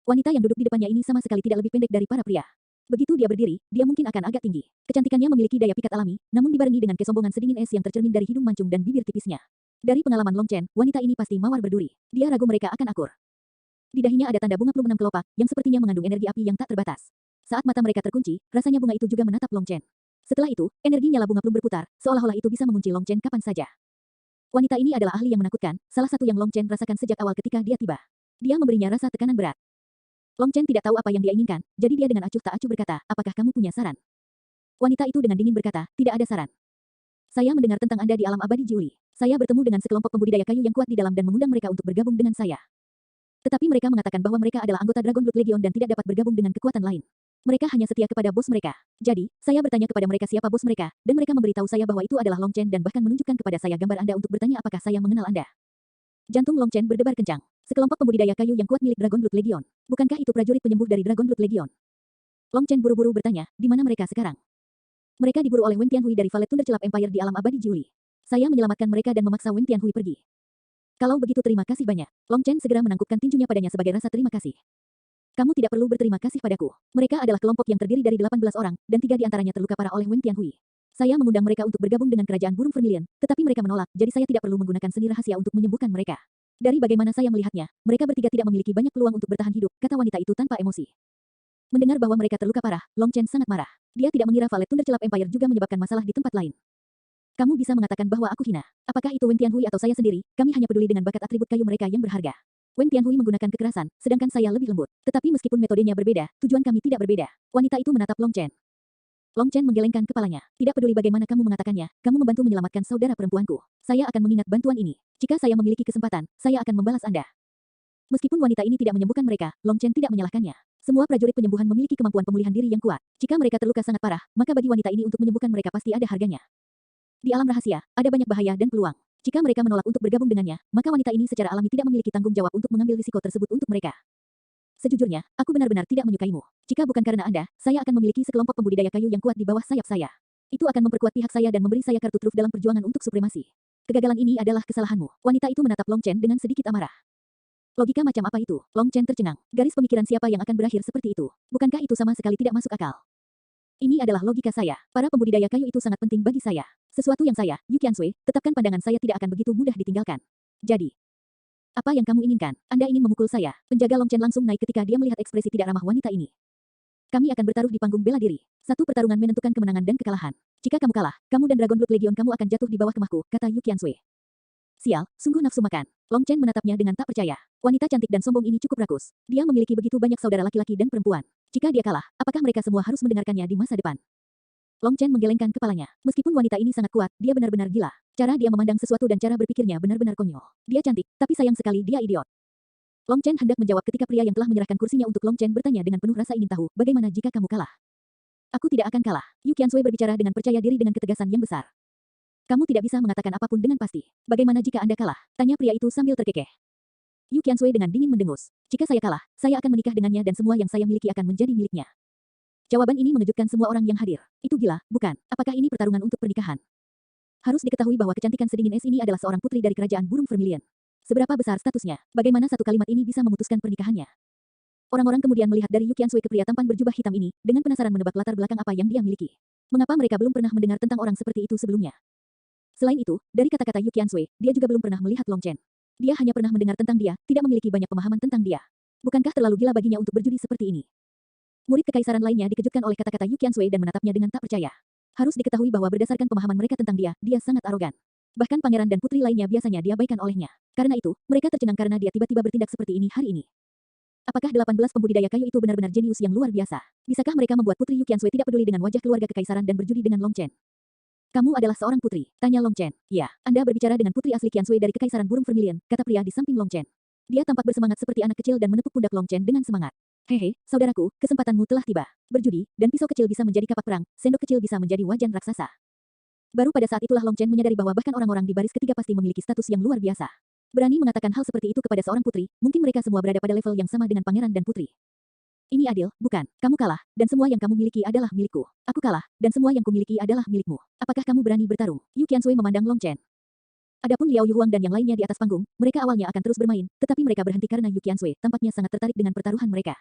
Wanita yang duduk di depannya ini sama sekali tidak lebih pendek dari para pria. Begitu dia berdiri, dia mungkin akan agak tinggi. Kecantikannya memiliki daya pikat alami, namun dibarengi dengan kesombongan sedingin es yang tercermin dari hidung mancung dan bibir tipisnya. Dari pengalaman Long Chen, wanita ini pasti mawar berduri. Dia ragu mereka akan akur. Di dahinya ada tanda bunga plum 6 kelopak, yang sepertinya mengandung energi api yang tak terbatas. Saat mata mereka terkunci, rasanya bunga itu juga menatap Long Chen. Setelah itu, energi nyala bunga plum berputar, seolah-olah itu bisa mengunci Long Chen kapan saja. Wanita ini adalah ahli yang menakutkan, salah satu yang Long Chen rasakan sejak awal ketika dia tiba. Dia memberinya rasa tekanan berat. Long Chen tidak tahu apa yang dia inginkan, jadi dia dengan acuh tak acuh berkata, apakah kamu punya saran? Wanita itu dengan dingin berkata, tidak ada saran. Saya mendengar tentang Anda di alam abadi Jiuli. Saya bertemu dengan sekelompok pembudidaya kayu yang kuat di dalam dan mengundang mereka untuk bergabung dengan saya. Tetapi mereka mengatakan bahwa mereka adalah anggota Dragon Blood Legion dan tidak dapat bergabung dengan kekuatan lain. Mereka hanya setia kepada bos mereka. Jadi, saya bertanya kepada mereka siapa bos mereka, dan mereka memberitahu saya bahwa itu adalah Long Chen dan bahkan menunjukkan kepada saya gambar Anda untuk bertanya apakah saya mengenal Anda. Jantung Long Chen berdebar kencang. Sekelompok pembudidaya kayu yang kuat milik Dragon Blood Legion. Bukankah itu prajurit penyembuh dari Dragon Blood Legion? Long Chen buru-buru bertanya, di mana mereka sekarang? Mereka diburu oleh Wen Tianhui dari Valet Thunderclap Empire di alam abadi Jiuli. Saya menyelamatkan mereka dan memaksa Wen Tianhui pergi. Kalau begitu terima kasih banyak. Long Chen segera menangkupkan tinjunya padanya sebagai rasa terima kasih. Kamu tidak perlu berterima kasih padaku. Mereka adalah kelompok yang terdiri dari 18 orang, dan 3 di antaranya terluka parah oleh Wen Tianhui. Saya mengundang mereka untuk bergabung dengan kerajaan burung vermilion, tetapi mereka menolak, jadi saya tidak perlu menggunakan seni rahasia untuk menyembuhkan mereka. Dari bagaimana saya melihatnya, mereka bertiga tidak memiliki banyak peluang untuk bertahan hidup, kata wanita itu tanpa emosi. Mendengar bahwa mereka terluka parah, Long Chen sangat marah. Dia tidak mengira Valet Thunderclap Empire juga menyebabkan masalah di tempat lain. Kamu bisa mengatakan bahwa aku hina. Apakah itu Wen Tianhui atau saya sendiri, kami hanya peduli dengan bakat atribut kayu mereka yang berharga. Wen Tianhui menggunakan kekerasan, sedangkan saya lebih lembut. Tetapi meskipun metodenya berbeda, tujuan kami tidak berbeda. Wanita itu menatap Long Chen. Long Chen menggelengkan kepalanya. Tidak peduli bagaimana kamu mengatakannya, kamu membantu menyelamatkan saudara perempuanku. Saya akan mengingat bantuan ini. Jika saya memiliki kesempatan, saya akan membalas Anda. Meskipun wanita ini tidak menyembuhkan mereka, Long Chen tidak menyalahkannya. Semua prajurit penyembuhan memiliki kemampuan pemulihan diri yang kuat. Jika mereka terluka sangat parah, maka bagi wanita ini untuk menyembuhkan mereka pasti ada harganya. Di alam rahasia, ada banyak bahaya dan peluang. Jika mereka menolak untuk bergabung dengannya, maka wanita ini secara alami tidak memiliki tanggung jawab untuk mengambil risiko tersebut untuk mereka. Sejujurnya, aku benar-benar tidak menyukaimu. Jika bukan karena Anda, saya akan memiliki sekelompok pembudidaya kayu yang kuat di bawah sayap saya. Itu akan memperkuat pihak saya dan memberi saya kartu truf dalam perjuangan untuk supremasi. Kegagalan ini adalah kesalahanmu. Wanita itu menatap Long Chen dengan sedikit amarah. Logika macam apa itu? Long Chen tercengang. Garis pemikiran siapa yang akan berakhir seperti itu? Bukankah itu sama sekali tidak masuk akal? Ini adalah logika saya. Para pembudidaya kayu itu sangat penting bagi saya. Sesuatu yang saya, Yu Qiansui, tetapkan pandangan saya tidak akan begitu mudah ditinggalkan. Jadi, apa yang kamu inginkan? Anda ingin memukul saya? Penjaga Long Chen langsung naik ketika dia melihat ekspresi tidak ramah wanita ini. Kami akan bertaruh di panggung bela diri. Satu pertarungan menentukan kemenangan dan kekalahan. Jika kamu kalah, kamu dan Dragon Blood Legion kamu akan jatuh di bawah kemahku, kata Yu Qiansui. Sial, sungguh nafsu makan. Long Chen menatapnya dengan tak percaya. Wanita cantik dan sombong ini cukup rakus. Dia memiliki begitu banyak saudara laki-laki dan perempuan. Jika dia kalah, apakah mereka semua harus mendengarkannya di masa depan? Long Chen menggelengkan kepalanya. Meskipun wanita ini sangat kuat, dia benar-benar gila. Cara dia memandang sesuatu dan cara berpikirnya benar-benar konyol. Dia cantik, tapi sayang sekali dia idiot. Long Chen hendak menjawab ketika pria yang telah menyerahkan kursinya untuk Long Chen bertanya dengan penuh rasa ingin tahu, bagaimana jika kamu kalah? Aku tidak akan kalah. Yu Qiansui berbicara dengan percaya diri dengan ketegasan yang besar. Kamu tidak bisa mengatakan apapun dengan pasti. Bagaimana jika Anda kalah? Tanya pria itu sambil terkekeh. Yu Qiansui dengan dingin mendengus. Jika saya kalah, saya akan menikah dengannya dan semua yang saya miliki akan menjadi miliknya. Jawaban ini mengejutkan semua orang yang hadir. Itu gila, bukan? Apakah ini pertarungan untuk pernikahan? Harus diketahui bahwa kecantikan sedingin es ini adalah seorang putri dari kerajaan burung vermilion. Seberapa besar statusnya? Bagaimana satu kalimat ini bisa memutuskan pernikahannya? Orang-orang kemudian melihat dari Yu Qiansui ke pria tampan berjubah hitam ini, dengan penasaran menebak latar belakang apa yang dia miliki. Mengapa mereka belum pernah mendengar tentang orang seperti itu sebelumnya? Selain itu, dari kata-kata Yu Qiansui, dia juga belum pernah melihat Long Chen. Dia hanya pernah mendengar tentang dia, tidak memiliki banyak pemahaman tentang dia. Bukankah terlalu gila baginya untuk berjudi seperti ini? Murid kekaisaran lainnya dikejutkan oleh kata-kata Yu Qiansui dan menatapnya dengan tak percaya. Harus diketahui bahwa berdasarkan pemahaman mereka tentang dia, dia sangat arogan. Bahkan pangeran dan putri lainnya biasanya diabaikan olehnya. Karena itu, mereka tercengang karena dia tiba-tiba bertindak seperti ini hari ini. Apakah 18 pembudidaya kayu itu benar-benar jenius yang luar biasa? Bisakah mereka membuat putri Yu Qiansui tidak peduli dengan wajah keluarga kekaisaran dan berjudi dengan Long Chen? Kamu adalah seorang putri, tanya Long Chen. Ya, Anda berbicara dengan putri asli Qiansui dari kekaisaran burung vermilion, kata pria di samping Long Chen. Dia tampak bersemangat seperti anak kecil dan menepuk pundak Long Chen dengan semangat. Hehe, saudaraku, kesempatanmu telah tiba. Berjudi, dan pisau kecil bisa menjadi kapak perang, sendok kecil bisa menjadi wajan raksasa. Baru pada saat itulah Long Chen menyadari bahwa bahkan orang-orang di baris ketiga pasti memiliki status yang luar biasa. Berani mengatakan hal seperti itu kepada seorang putri, mungkin mereka semua berada pada level yang sama dengan pangeran dan putri. Ini adil, bukan? Kamu kalah, dan semua yang kamu miliki adalah milikku. Aku kalah, dan semua yang kumiliki adalah milikmu. Apakah kamu berani bertarung? Yu Qiansui memandang Long Chen. Adapun Liao Yuhuang dan yang lainnya di atas panggung, mereka awalnya akan terus bermain, tetapi mereka berhenti karena Yu Qiansui tampaknya sangat tertarik dengan pertaruhan mereka.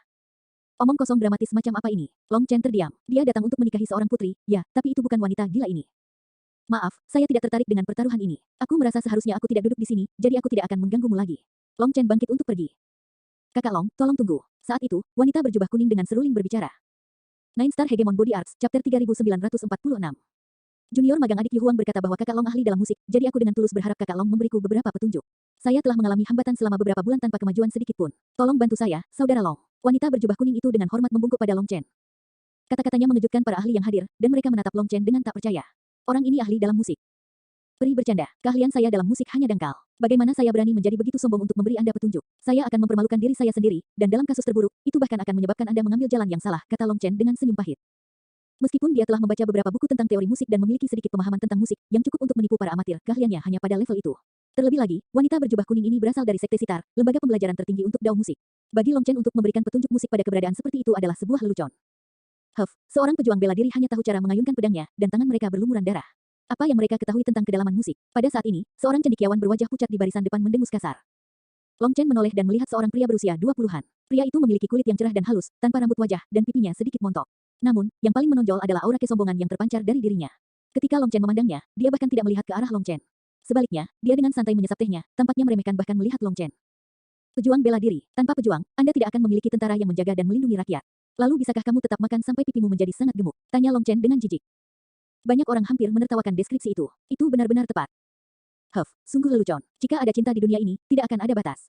Omong kosong dramatis macam apa ini? Long Chen terdiam. Dia datang untuk menikahi seorang putri, ya, tapi itu bukan wanita gila ini. Maaf, saya tidak tertarik dengan pertaruhan ini. Aku merasa seharusnya aku tidak duduk di sini, jadi aku tidak akan mengganggumu lagi. Long Chen bangkit untuk pergi. Kakak Long, tolong tunggu. Saat itu, wanita berjubah kuning dengan seruling berbicara. Nine Star Hegemon Body Arts, Chapter 3946. Junior magang adik Yu Huang berkata bahwa kakak Long ahli dalam musik, jadi aku dengan tulus berharap kakak Long memberiku beberapa petunjuk. Saya telah mengalami hambatan selama beberapa bulan tanpa kemajuan sedikit pun. Tolong bantu saya, saudara Long. Wanita berjubah kuning itu dengan hormat membungkuk pada Long Chen. Kata-katanya mengejutkan para ahli yang hadir, dan mereka menatap Long Chen dengan tak percaya. Orang ini ahli dalam musik. Peri bercanda, keahlian saya dalam musik hanya dangkal. Bagaimana saya berani menjadi begitu sombong untuk memberi Anda petunjuk? Saya akan mempermalukan diri saya sendiri, dan dalam kasus terburuk, itu bahkan akan menyebabkan Anda mengambil jalan yang salah, kata Long Chen dengan senyum pahit. Meskipun dia telah membaca beberapa buku tentang teori musik dan memiliki sedikit pemahaman tentang musik, yang cukup untuk menipu para amatir, keahliannya hanya pada level itu. Terlebih lagi, wanita berjubah kuning ini berasal dari sekte sitar, lembaga pembelajaran tertinggi untuk dao musik. Bagi Long Chen untuk memberikan petunjuk musik pada keberadaan seperti itu adalah sebuah lelucon. Seorang pejuang bela diri hanya tahu cara mengayunkan pedangnya, dan tangan mereka berlumuran darah. Apa yang mereka ketahui tentang kedalaman musik? Pada saat ini, seorang cendekiawan berwajah pucat di barisan depan mendengus kasar. Long Chen menoleh dan melihat seorang pria berusia 20-an. Pria itu memiliki kulit yang cerah dan halus, tanpa rambut wajah, dan pipinya sedikit montok. Namun, yang paling menonjol adalah aura kesombongan yang terpancar dari dirinya. Ketika Long Chen memandangnya, dia bahkan tidak melihat ke arah Long Chen. Sebaliknya, dia dengan santai menyesap tehnya, tampaknya meremehkan bahkan melihat Long Chen. Pejuang bela diri. Tanpa pejuang, Anda tidak akan memiliki tentara yang menjaga dan melindungi rakyat. Lalu bisakah kamu tetap makan sampai pipimu menjadi sangat gemuk? Tanya Long Chen dengan jijik. Banyak orang hampir menertawakan deskripsi itu. Itu benar-benar tepat. Sungguh lelucon. Jika ada cinta di dunia ini, tidak akan ada batas.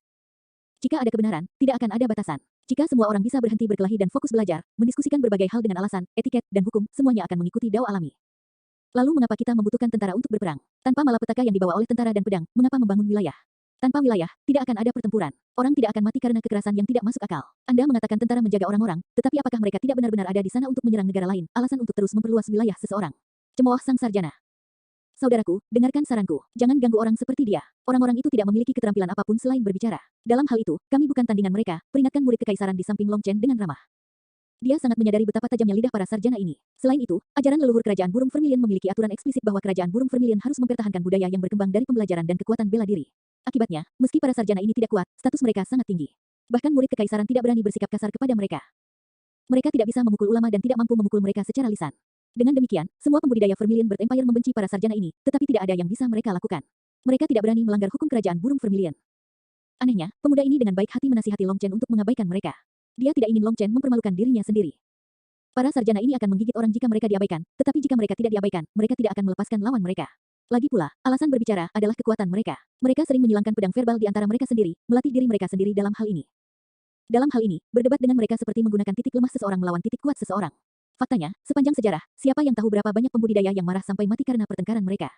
Jika ada kebenaran, tidak akan ada batasan. Jika semua orang bisa berhenti berkelahi dan fokus belajar, mendiskusikan berbagai hal dengan alasan, etiket, dan hukum, semuanya akan mengikuti dao alami. Lalu mengapa kita membutuhkan tentara untuk berperang? Tanpa malapetaka yang dibawa oleh tentara dan pedang, mengapa membangun wilayah? Tanpa wilayah, tidak akan ada pertempuran. Orang tidak akan mati karena kekerasan yang tidak masuk akal. Anda mengatakan tentara menjaga orang-orang, tetapi apakah mereka tidak benar-benar ada di sana untuk menyerang negara lain, alasan untuk terus memperluas wilayah seseorang? Cemooh sang sarjana. Saudaraku, dengarkan saranku. Jangan ganggu orang seperti dia. Orang-orang itu tidak memiliki keterampilan apapun selain berbicara. Dalam hal itu, kami bukan tandingan mereka, peringatkan murid kekaisaran di samping Long Chen dengan ramah. Dia sangat menyadari betapa tajamnya lidah para sarjana ini. Selain itu, ajaran leluhur kerajaan burung vermilion memiliki aturan eksplisit bahwa kerajaan burung vermilion harus mempertahankan budaya yang berkembang dari pembelajaran dan kekuatan bela diri. Akibatnya, meski para sarjana ini tidak kuat, status mereka sangat tinggi. Bahkan murid kekaisaran tidak berani bersikap kasar kepada mereka. Mereka tidak bisa memukul ulama dan tidak mampu memukul mereka secara lisan. Dengan demikian, semua pembudidaya Vermilion Bird Empire membenci para sarjana ini, tetapi tidak ada yang bisa mereka lakukan. Mereka tidak berani melanggar hukum kerajaan burung Vermilion. Anehnya, pemuda ini dengan baik hati menasihati Long Chen untuk mengabaikan mereka. Dia tidak ingin Long Chen mempermalukan dirinya sendiri. Para sarjana ini akan menggigit orang jika mereka diabaikan, tetapi jika mereka tidak diabaikan, mereka tidak akan melepaskan lawan mereka. Lagi pula, alasan berbicara adalah kekuatan mereka. Mereka sering menyilangkan pedang verbal di antara mereka sendiri, melatih diri mereka sendiri dalam hal ini. Dalam hal ini, berdebat dengan mereka seperti menggunakan titik lemah seseorang melawan titik kuat seseorang. Faktanya, sepanjang sejarah, siapa yang tahu berapa banyak pembudidaya yang marah sampai mati karena pertengkaran mereka?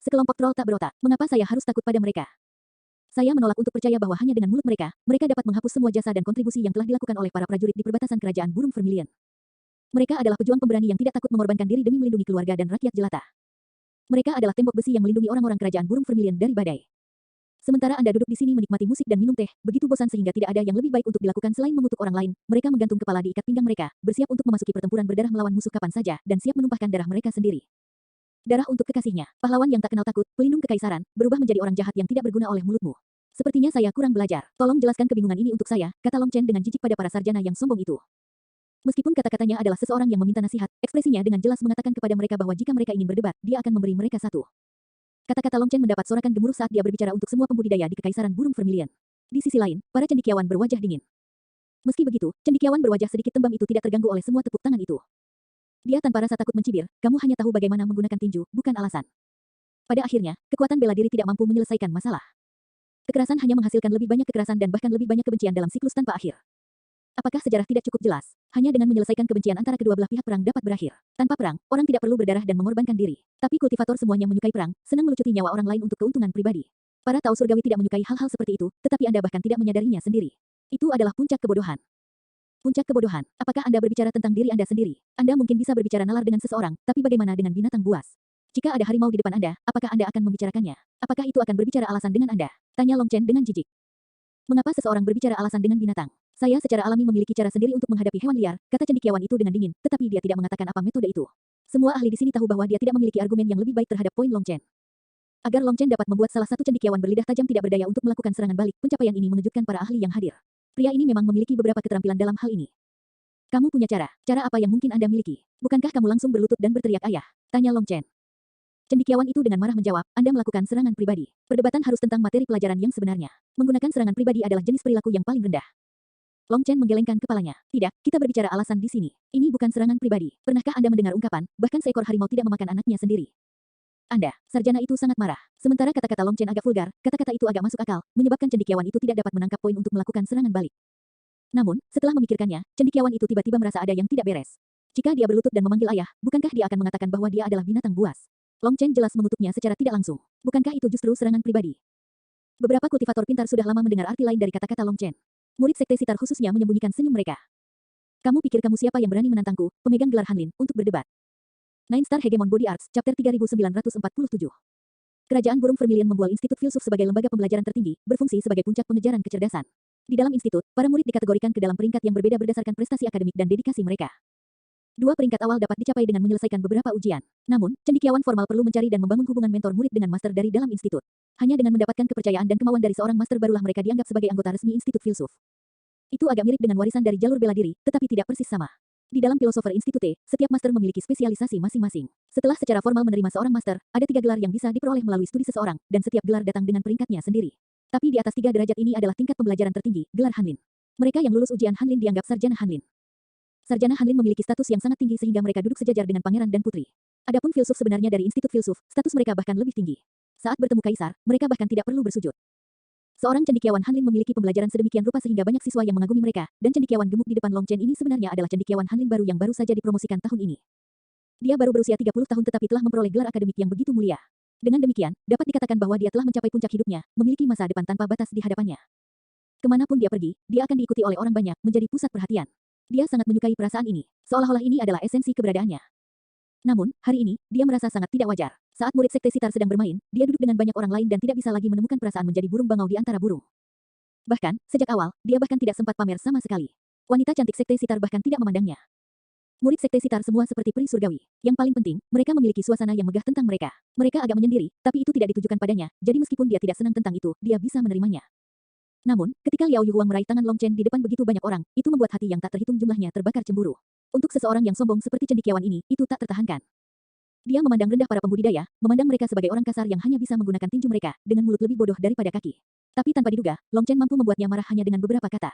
Sekelompok troll tak berotak, mengapa saya harus takut pada mereka? Saya menolak untuk percaya bahwa hanya dengan mulut mereka, mereka dapat menghapus semua jasa dan kontribusi yang telah dilakukan oleh para prajurit di perbatasan kerajaan burung Vermilion. Mereka adalah pejuang pemberani yang tidak takut mengorbankan diri demi melindungi keluarga dan rakyat jelata. Mereka adalah tembok besi yang melindungi orang-orang kerajaan burung Vermilion dari badai. Sementara Anda duduk di sini menikmati musik dan minum teh, begitu bosan sehingga tidak ada yang lebih baik untuk dilakukan selain mengutuk orang lain, mereka menggantung kepala di ikat pinggang mereka, bersiap untuk memasuki pertempuran berdarah melawan musuh kapan saja, dan siap menumpahkan darah mereka sendiri. Darah untuk kekasihnya, pahlawan yang tak kenal takut, pelindung kekaisaran, berubah menjadi orang jahat yang tidak berguna oleh mulutmu. Sepertinya saya kurang belajar, tolong jelaskan kebingungan ini untuk saya, kata Long Chen dengan jijik pada para sarjana yang sombong itu. Meskipun kata-katanya adalah seseorang yang meminta nasihat, ekspresinya dengan jelas mengatakan kepada mereka bahwa jika mereka ingin berdebat, dia akan memberi mereka satu. Kata-kata Long Chen mendapat sorakan gemuruh saat dia berbicara untuk semua pembudidaya di kekaisaran burung Vermilion. Di sisi lain, para cendekiawan berwajah dingin. Meski begitu, cendekiawan berwajah sedikit tembam itu tidak terganggu oleh semua tepuk tangan itu. Dia tanpa rasa takut mencibir, kamu hanya tahu bagaimana menggunakan tinju, bukan alasan. Pada akhirnya, kekuatan bela diri tidak mampu menyelesaikan masalah. Kekerasan hanya menghasilkan lebih banyak kekerasan dan bahkan lebih banyak kebencian dalam siklus tanpa akhir. Apakah sejarah tidak cukup jelas? Hanya dengan menyelesaikan kebencian antara kedua belah pihak perang dapat berakhir. Tanpa perang, orang tidak perlu berdarah dan mengorbankan diri. Tapi kultivator semuanya menyukai perang, senang melucuti nyawa orang lain untuk keuntungan pribadi. Para tahu surgawi tidak menyukai hal-hal seperti itu, tetapi Anda bahkan tidak menyadarinya sendiri. Itu adalah puncak kebodohan. Puncak kebodohan. Apakah Anda berbicara tentang diri Anda sendiri? Anda mungkin bisa berbicara nalar dengan seseorang, tapi bagaimana dengan binatang buas? Jika ada harimau di depan Anda, apakah Anda akan membicarakannya? Apakah itu akan berbicara alasan dengan Anda? Tanya Long Chen dengan jijik. Mengapa seseorang berbicara alasan dengan binatang? Saya secara alami memiliki cara sendiri untuk menghadapi hewan liar, kata cendekiawan itu dengan dingin, tetapi dia tidak mengatakan apa metode itu. Semua ahli di sini tahu bahwa dia tidak memiliki argumen yang lebih baik terhadap poin Long Chen. Agar Long Chen dapat membuat salah satu cendekiawan berlidah tajam tidak berdaya untuk melakukan serangan balik, pencapaian ini mengejutkan para ahli yang hadir. Pria ini memang memiliki beberapa keterampilan dalam hal ini. Kamu punya cara apa yang mungkin Anda miliki? Bukankah kamu langsung berlutut dan berteriak ayah? Tanya Long Chen. Cendekiawan itu dengan marah menjawab, Anda melakukan serangan pribadi. Perdebatan harus tentang materi pelajaran yang sebenarnya. Menggunakan serangan pribadi adalah jenis perilaku yang paling rendah. Long Chen menggelengkan kepalanya. Tidak, kita berbicara alasan di sini. Ini bukan serangan pribadi. Pernahkah Anda mendengar ungkapan, bahkan seekor harimau tidak memakan anaknya sendiri? Anda, sarjana itu sangat marah. Sementara kata-kata Long Chen agak vulgar, kata-kata itu agak masuk akal, menyebabkan cendekiawan itu tidak dapat menangkap poin untuk melakukan serangan balik. Namun, setelah memikirkannya, cendekiawan itu tiba-tiba merasa ada yang tidak beres. Jika dia berlutut dan memanggil ayah, bukankah dia akan mengatakan bahwa dia adalah binatang buas? Long Chen jelas mengutuknya secara tidak langsung. Bukankah itu justru serangan pribadi? Beberapa kultivator pintar sudah lama mendengar arti lain dari kata-kata Long Chen. Murid sekte sitar khususnya menyembunyikan senyum mereka. Kamu pikir kamu siapa yang berani menantangku, pemegang gelar Hanlin, untuk berdebat? Nine Star Hegemon Body Arts, Chapter 3947. Kerajaan burung Vermilion membual Institut Filsuf sebagai lembaga pembelajaran tertinggi, berfungsi sebagai puncak pengejaran kecerdasan. Di dalam institut, para murid dikategorikan ke dalam peringkat yang berbeda berdasarkan prestasi akademik dan dedikasi mereka. Dua peringkat awal dapat dicapai dengan menyelesaikan beberapa ujian. Namun, cendekiawan formal perlu mencari dan membangun hubungan mentor murid dengan master dari dalam institut. Hanya dengan mendapatkan kepercayaan dan kemauan dari seorang master barulah mereka dianggap sebagai anggota resmi Institut Filsuf. Itu agak mirip dengan warisan dari jalur bela diri, tetapi tidak persis sama. Di dalam Philosopher Institute, setiap master memiliki spesialisasi masing-masing. Setelah secara formal menerima seorang master, ada 3 gelar yang bisa diperoleh melalui studi seseorang, dan setiap gelar datang dengan peringkatnya sendiri. Tapi di atas 3 derajat ini adalah tingkat pembelajaran tertinggi, gelar Hanlin. Mereka yang lulus ujian Hanlin dianggap sarjana Hanlin. Sarjana Hanlin memiliki status yang sangat tinggi sehingga mereka duduk sejajar dengan pangeran dan putri. Adapun filsuf sebenarnya dari Institut Filsuf, status mereka bahkan lebih tinggi. Saat bertemu kaisar, mereka bahkan tidak perlu bersujud. Seorang cendekiawan Hanlin memiliki pembelajaran sedemikian rupa sehingga banyak siswa yang mengagumi mereka, dan cendekiawan gemuk di depan Long Chen ini sebenarnya adalah cendekiawan Hanlin baru yang baru saja dipromosikan tahun ini. Dia baru berusia 30 tahun tetapi telah memperoleh gelar akademik yang begitu mulia. Dengan demikian, dapat dikatakan bahwa dia telah mencapai puncak hidupnya, memiliki masa depan tanpa batas di hadapannya. Kemanapun dia pergi, dia akan diikuti oleh orang banyak, menjadi pusat perhatian. Dia sangat menyukai perasaan ini, seolah-olah ini adalah esensi keberadaannya. Namun, hari ini, dia merasa sangat tidak wajar. Saat murid sekte sitar sedang bermain, dia duduk dengan banyak orang lain dan tidak bisa lagi menemukan perasaan menjadi burung bangau di antara burung. Bahkan, sejak awal, dia bahkan tidak sempat pamer sama sekali. Wanita cantik sekte sitar bahkan tidak memandangnya. Murid Sekte Sitar semua seperti peri surgawi. Yang paling penting, mereka memiliki suasana yang megah tentang mereka. Mereka agak menyendiri, tapi itu tidak ditujukan padanya, jadi meskipun dia tidak senang tentang itu, dia bisa menerimanya. Namun, ketika Liao Yuhuang meraih tangan Long Chen di depan begitu banyak orang, itu membuat hati yang tak terhitung jumlahnya terbakar cemburu. Untuk seseorang yang sombong seperti cendekiawan ini, itu tak tertahankan. Dia memandang rendah para pembudidaya, memandang mereka sebagai orang kasar yang hanya bisa menggunakan tinju mereka, dengan mulut lebih bodoh daripada kaki. Tapi tanpa diduga, Long Chen mampu membuatnya marah hanya dengan beberapa kata.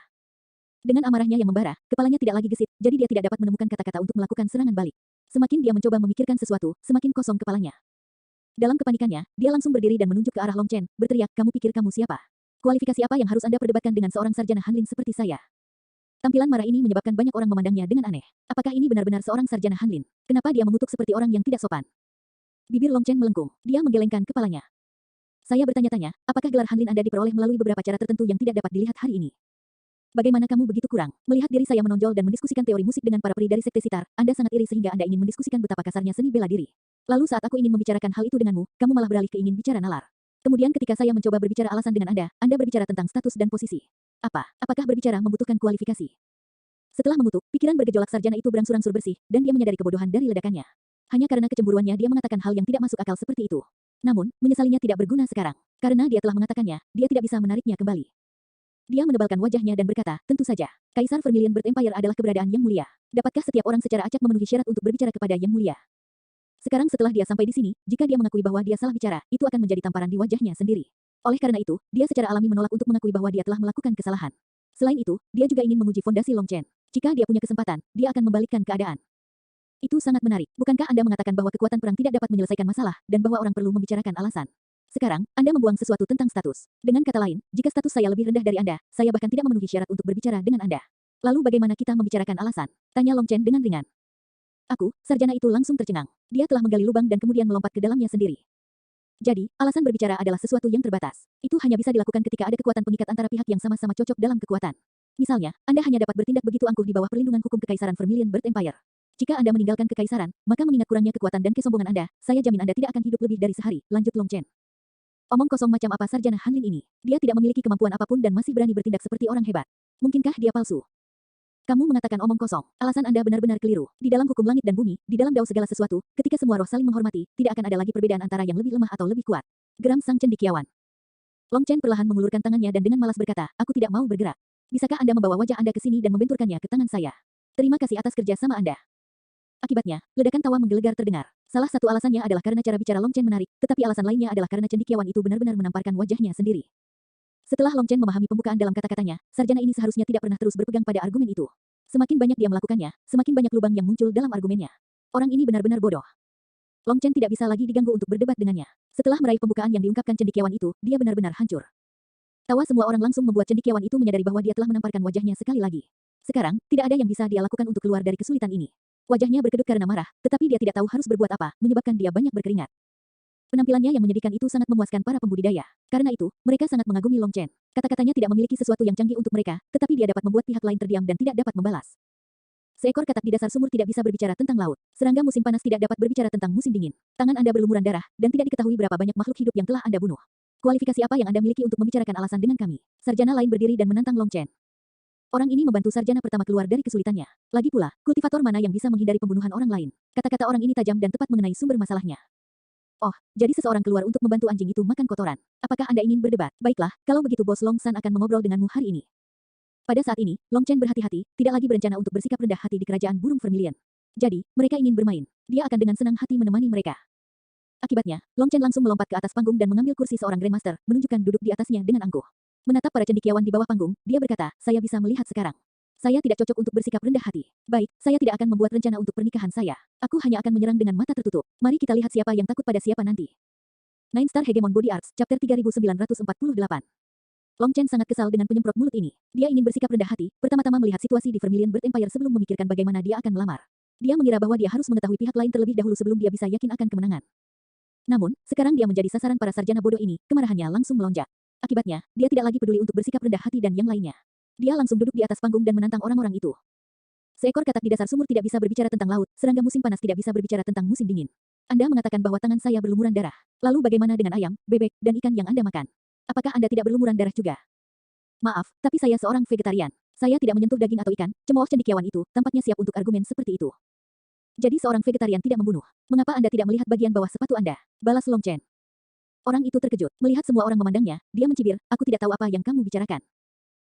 Dengan amarahnya yang membara, kepalanya tidak lagi gesit, jadi dia tidak dapat menemukan kata-kata untuk melakukan serangan balik. Semakin dia mencoba memikirkan sesuatu, semakin kosong kepalanya. Dalam kepanikannya, dia langsung berdiri dan menunjuk ke arah Long Chen, berteriak, "Kamu pikir kamu siapa? Kualifikasi apa yang harus Anda perdebatkan dengan seorang sarjana Hanlin seperti saya?" Tampilan marah ini menyebabkan banyak orang memandangnya dengan aneh. Apakah ini benar-benar seorang sarjana Hanlin? Kenapa dia mengutuk seperti orang yang tidak sopan? Bibir Long Chen melengkung. Dia menggelengkan kepalanya. "Saya bertanya-tanya, apakah gelar Hanlin Anda diperoleh melalui beberapa cara tertentu yang tidak dapat dilihat hari ini? Bagaimana kamu begitu kurang? Melihat diri saya menonjol dan mendiskusikan teori musik dengan para peri dari Sekte Sitar, Anda sangat iri sehingga Anda ingin mendiskusikan betapa kasarnya seni bela diri. Lalu saat aku ingin membicarakan hal itu denganmu, kamu malah beralih ke ingin bicara nalar. Kemudian ketika saya mencoba berbicara alasan dengan Anda berbicara tentang status dan posisi. Apakah berbicara membutuhkan kualifikasi?" Setelah mengutuk, pikiran bergejolak sarjana itu berangsur-angsur bersih, dan dia menyadari kebodohan dari ledakannya. Hanya karena kecemburuannya dia mengatakan hal yang tidak masuk akal seperti itu. Namun, menyesalinya tidak berguna sekarang. Karena dia telah mengatakannya, dia tidak bisa menariknya kembali. Dia menebalkan wajahnya dan berkata, "Tentu saja. Kaisar Vermilion Bird Empire adalah keberadaan yang mulia. Dapatkah setiap orang secara acak memenuhi syarat untuk berbicara kepada yang mulia?" Sekarang setelah dia sampai di sini, jika dia mengakui bahwa dia salah bicara, itu akan menjadi tamparan di wajahnya sendiri. Oleh karena itu, dia secara alami menolak untuk mengakui bahwa dia telah melakukan kesalahan. Selain itu, dia juga ingin menguji fondasi Long Chen. Jika dia punya kesempatan, dia akan membalikkan keadaan. Itu sangat menarik. Bukankah Anda mengatakan bahwa kekuatan perang tidak dapat menyelesaikan masalah, dan bahwa orang perlu membicarakan alasan? Sekarang, Anda membuang sesuatu tentang status. Dengan kata lain, jika status saya lebih rendah dari Anda, saya bahkan tidak memenuhi syarat untuk berbicara dengan Anda. Lalu bagaimana kita membicarakan alasan? Tanya Long Chen dengan ringan. Sarjana itu langsung tercengang. Dia telah menggali lubang dan kemudian melompat ke dalamnya sendiri. Jadi, alasan berbicara adalah sesuatu yang terbatas. Itu hanya bisa dilakukan ketika ada kekuatan pengikat antara pihak yang sama-sama cocok dalam kekuatan. Misalnya, Anda hanya dapat bertindak begitu angkuh di bawah perlindungan hukum Kekaisaran Vermilion Bird Empire. Jika Anda meninggalkan kekaisaran, maka mengingat kurangnya kekuatan dan kesombongan Anda, saya jamin Anda tidak akan hidup lebih dari sehari, lanjut Long Chen. Omong kosong macam apa sarjana Hanlin ini? Dia tidak memiliki kemampuan apapun dan masih berani bertindak seperti orang hebat. Mungkinkah dia palsu? Kamu mengatakan omong kosong. Alasan Anda benar-benar keliru. Di dalam hukum langit dan bumi, di dalam dao segala sesuatu, ketika semua roh saling menghormati, tidak akan ada lagi perbedaan antara yang lebih lemah atau lebih kuat. Geram sang cendekiawan. Long Chen perlahan mengulurkan tangannya dan dengan malas berkata, "Aku tidak mau bergerak. Bisakah Anda membawa wajah Anda ke sini dan membenturkannya ke tangan saya? Terima kasih atas kerja sama Anda." Akibatnya, ledakan tawa menggelegar terdengar. Salah satu alasannya adalah karena cara bicara Long Chen menarik, tetapi alasan lainnya adalah karena cendekiawan itu benar-benar menamparkan wajahnya sendiri. Setelah Long Chen memahami pembukaan dalam kata-katanya, sarjana ini seharusnya tidak pernah terus berpegang pada argumen itu. Semakin banyak dia melakukannya, semakin banyak lubang yang muncul dalam argumennya. Orang ini benar-benar bodoh. Long Chen tidak bisa lagi diganggu untuk berdebat dengannya. Setelah meraih pembukaan yang diungkapkan cendekiawan itu, dia benar-benar hancur. Tawa semua orang langsung membuat cendekiawan itu menyadari bahwa dia telah menamparkan wajahnya sekali lagi. Sekarang, tidak ada yang bisa dia lakukan untuk keluar dari kesulitan ini. Wajahnya berkedut karena marah, tetapi dia tidak tahu harus berbuat apa, menyebabkan dia banyak berkeringat. Penampilannya yang menyedihkan itu sangat memuaskan para pembudidaya. Karena itu, mereka sangat mengagumi Long Chen. Kata-katanya tidak memiliki sesuatu yang canggih untuk mereka, tetapi dia dapat membuat pihak lain terdiam dan tidak dapat membalas. Seekor katak di dasar sumur tidak bisa berbicara tentang laut. Serangga musim panas tidak dapat berbicara tentang musim dingin. Tangan Anda berlumuran darah, dan tidak diketahui berapa banyak makhluk hidup yang telah Anda bunuh. Kualifikasi apa yang Anda miliki untuk membicarakan alasan dengan kami? Sarjana lain berdiri dan menantang Long Chen. Orang ini membantu sarjana pertama keluar dari kesulitannya. Lagi pula, kultivator mana yang bisa menghindari pembunuhan orang lain? Kata-kata orang ini tajam dan tepat mengenai sumber masalahnya. Oh, jadi seseorang keluar untuk membantu anjing itu makan kotoran. Apakah Anda ingin berdebat? Baiklah, kalau begitu Bos Long San akan mengobrol denganmu hari ini. Pada saat ini, Long Chen berhati-hati, tidak lagi berencana untuk bersikap rendah hati di kerajaan burung Vermilion. Jadi, mereka ingin bermain. Dia akan dengan senang hati menemani mereka. Akibatnya, Long Chen langsung melompat ke atas panggung dan mengambil kursi seorang Grandmaster, menunjukkan duduk di atasnya dengan angkuh. Menatap para cendekiawan di bawah panggung, dia berkata, "Saya bisa melihat sekarang. Saya tidak cocok untuk bersikap rendah hati. Baik, saya tidak akan membuat rencana untuk pernikahan saya. Aku hanya akan menyerang dengan mata tertutup. Mari kita lihat siapa yang takut pada siapa nanti." Nine Star Hegemon Body Arts, Chapter 3948. Long Chen sangat kesal dengan penyemprot mulut ini. Dia ingin bersikap rendah hati, pertama-tama melihat situasi di Vermilion Bird Empire sebelum memikirkan bagaimana dia akan melamar. Dia mengira bahwa dia harus mengetahui pihak lain terlebih dahulu sebelum dia bisa yakin akan kemenangan. Namun, sekarang dia menjadi sasaran para sarjana bodoh ini, kemarahannya langsung melonjak. Akibatnya, dia tidak lagi peduli untuk bersikap rendah hati dan yang lainnya. Dia langsung duduk di atas panggung dan menantang orang-orang itu. Seekor katak di dasar sumur tidak bisa berbicara tentang laut, serangga musim panas tidak bisa berbicara tentang musim dingin. Anda mengatakan bahwa tangan saya berlumuran darah. Lalu bagaimana dengan ayam, bebek, dan ikan yang Anda makan? Apakah Anda tidak berlumuran darah juga? Maaf, tapi saya seorang vegetarian. Saya tidak menyentuh daging atau ikan, cemooh cendekiawan itu, tampaknya siap untuk argumen seperti itu. Jadi seorang vegetarian tidak membunuh. Mengapa Anda tidak melihat bagian bawah sepatu Anda? Balas Long Chen. Orang itu terkejut. Melihat semua orang memandangnya, dia mencibir, aku tidak tahu apa yang kamu bicarakan.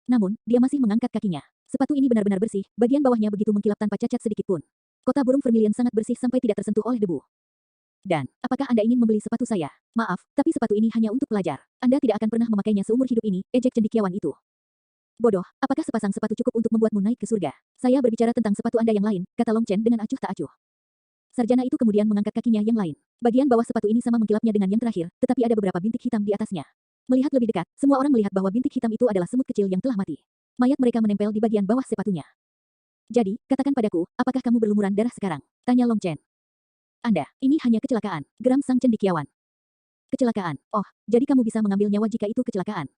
Namun, dia masih mengangkat kakinya. Sepatu ini benar-benar bersih, bagian bawahnya begitu mengkilap tanpa cacat sedikit pun. Kota burung Vermilion sangat bersih sampai tidak tersentuh oleh debu. Dan, apakah Anda ingin membeli sepatu saya? Maaf, tapi sepatu ini hanya untuk pelajar. Anda tidak akan pernah memakainya seumur hidup ini, ejek cendekiawan itu. Bodoh, apakah sepasang sepatu cukup untuk membuatmu naik ke surga? Saya berbicara tentang sepatu Anda yang lain, kata Long Chen dengan acuh tak acuh. Sarjana itu kemudian mengangkat kakinya yang lain. Bagian bawah sepatu ini sama mengkilapnya dengan yang terakhir, tetapi ada beberapa bintik hitam di atasnya. Melihat lebih dekat, semua orang melihat bahwa bintik hitam itu adalah semut kecil yang telah mati. Mayat mereka menempel di bagian bawah sepatunya. Jadi, katakan padaku, apakah kamu berlumuran darah sekarang? Tanya Long Chen. Anda, ini hanya kecelakaan, geram sang cendekiawan. Kecelakaan, oh, jadi kamu bisa mengambil nyawa jika itu kecelakaan.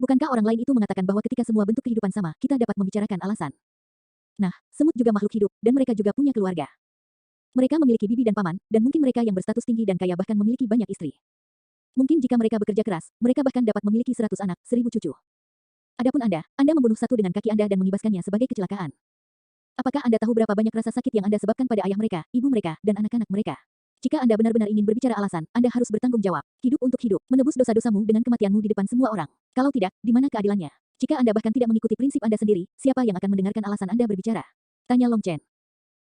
Bukankah orang lain itu mengatakan bahwa ketika semua bentuk kehidupan sama, kita dapat membicarakan alasan? Nah, semut juga makhluk hidup, dan mereka juga punya keluarga. Mereka memiliki bibi dan paman, dan mungkin mereka yang berstatus tinggi dan kaya bahkan memiliki banyak istri. Mungkin jika mereka bekerja keras, mereka bahkan dapat memiliki 100 anak, 1000 cucu. Adapun Anda membunuh satu dengan kaki Anda dan mengibaskannya sebagai kecelakaan. Apakah Anda tahu berapa banyak rasa sakit yang Anda sebabkan pada ayah mereka, ibu mereka, dan anak-anak mereka? Jika Anda benar-benar ingin berbicara alasan, Anda harus bertanggung jawab. Hidup untuk hidup, menebus dosa-dosamu dengan kematianmu di depan semua orang. Kalau tidak, di mana keadilannya? Jika Anda bahkan tidak mengikuti prinsip Anda sendiri, siapa yang akan mendengarkan alasan Anda berbicara? Tanya Long Chen.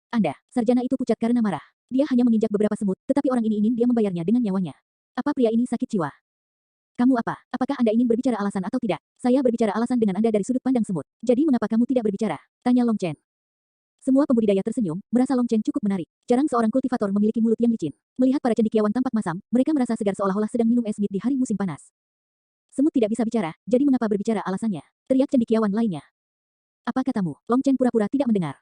Anda, sarjana itu pucat karena marah. Dia hanya menginjak beberapa semut, tetapi orang ini ingin dia membayarnya dengan nyawanya. Apa pria ini sakit jiwa? Kamu apa? Apakah Anda ingin berbicara alasan atau tidak? Saya berbicara alasan dengan Anda dari sudut pandang semut. Jadi mengapa kamu tidak berbicara? Tanya Long Chen. Semua pembudidaya tersenyum, merasa Long Chen cukup menarik. Jarang seorang kultivator memiliki mulut yang licin. Melihat para cendekiawan tampak masam, mereka merasa segar seolah-olah sedang minum es mit di hari musim panas. Semut tidak bisa bicara, jadi mengapa berbicara alasannya? Teriak cendekiawan lainnya. Apa katamu? Long Chen pura-pura tidak mendengar.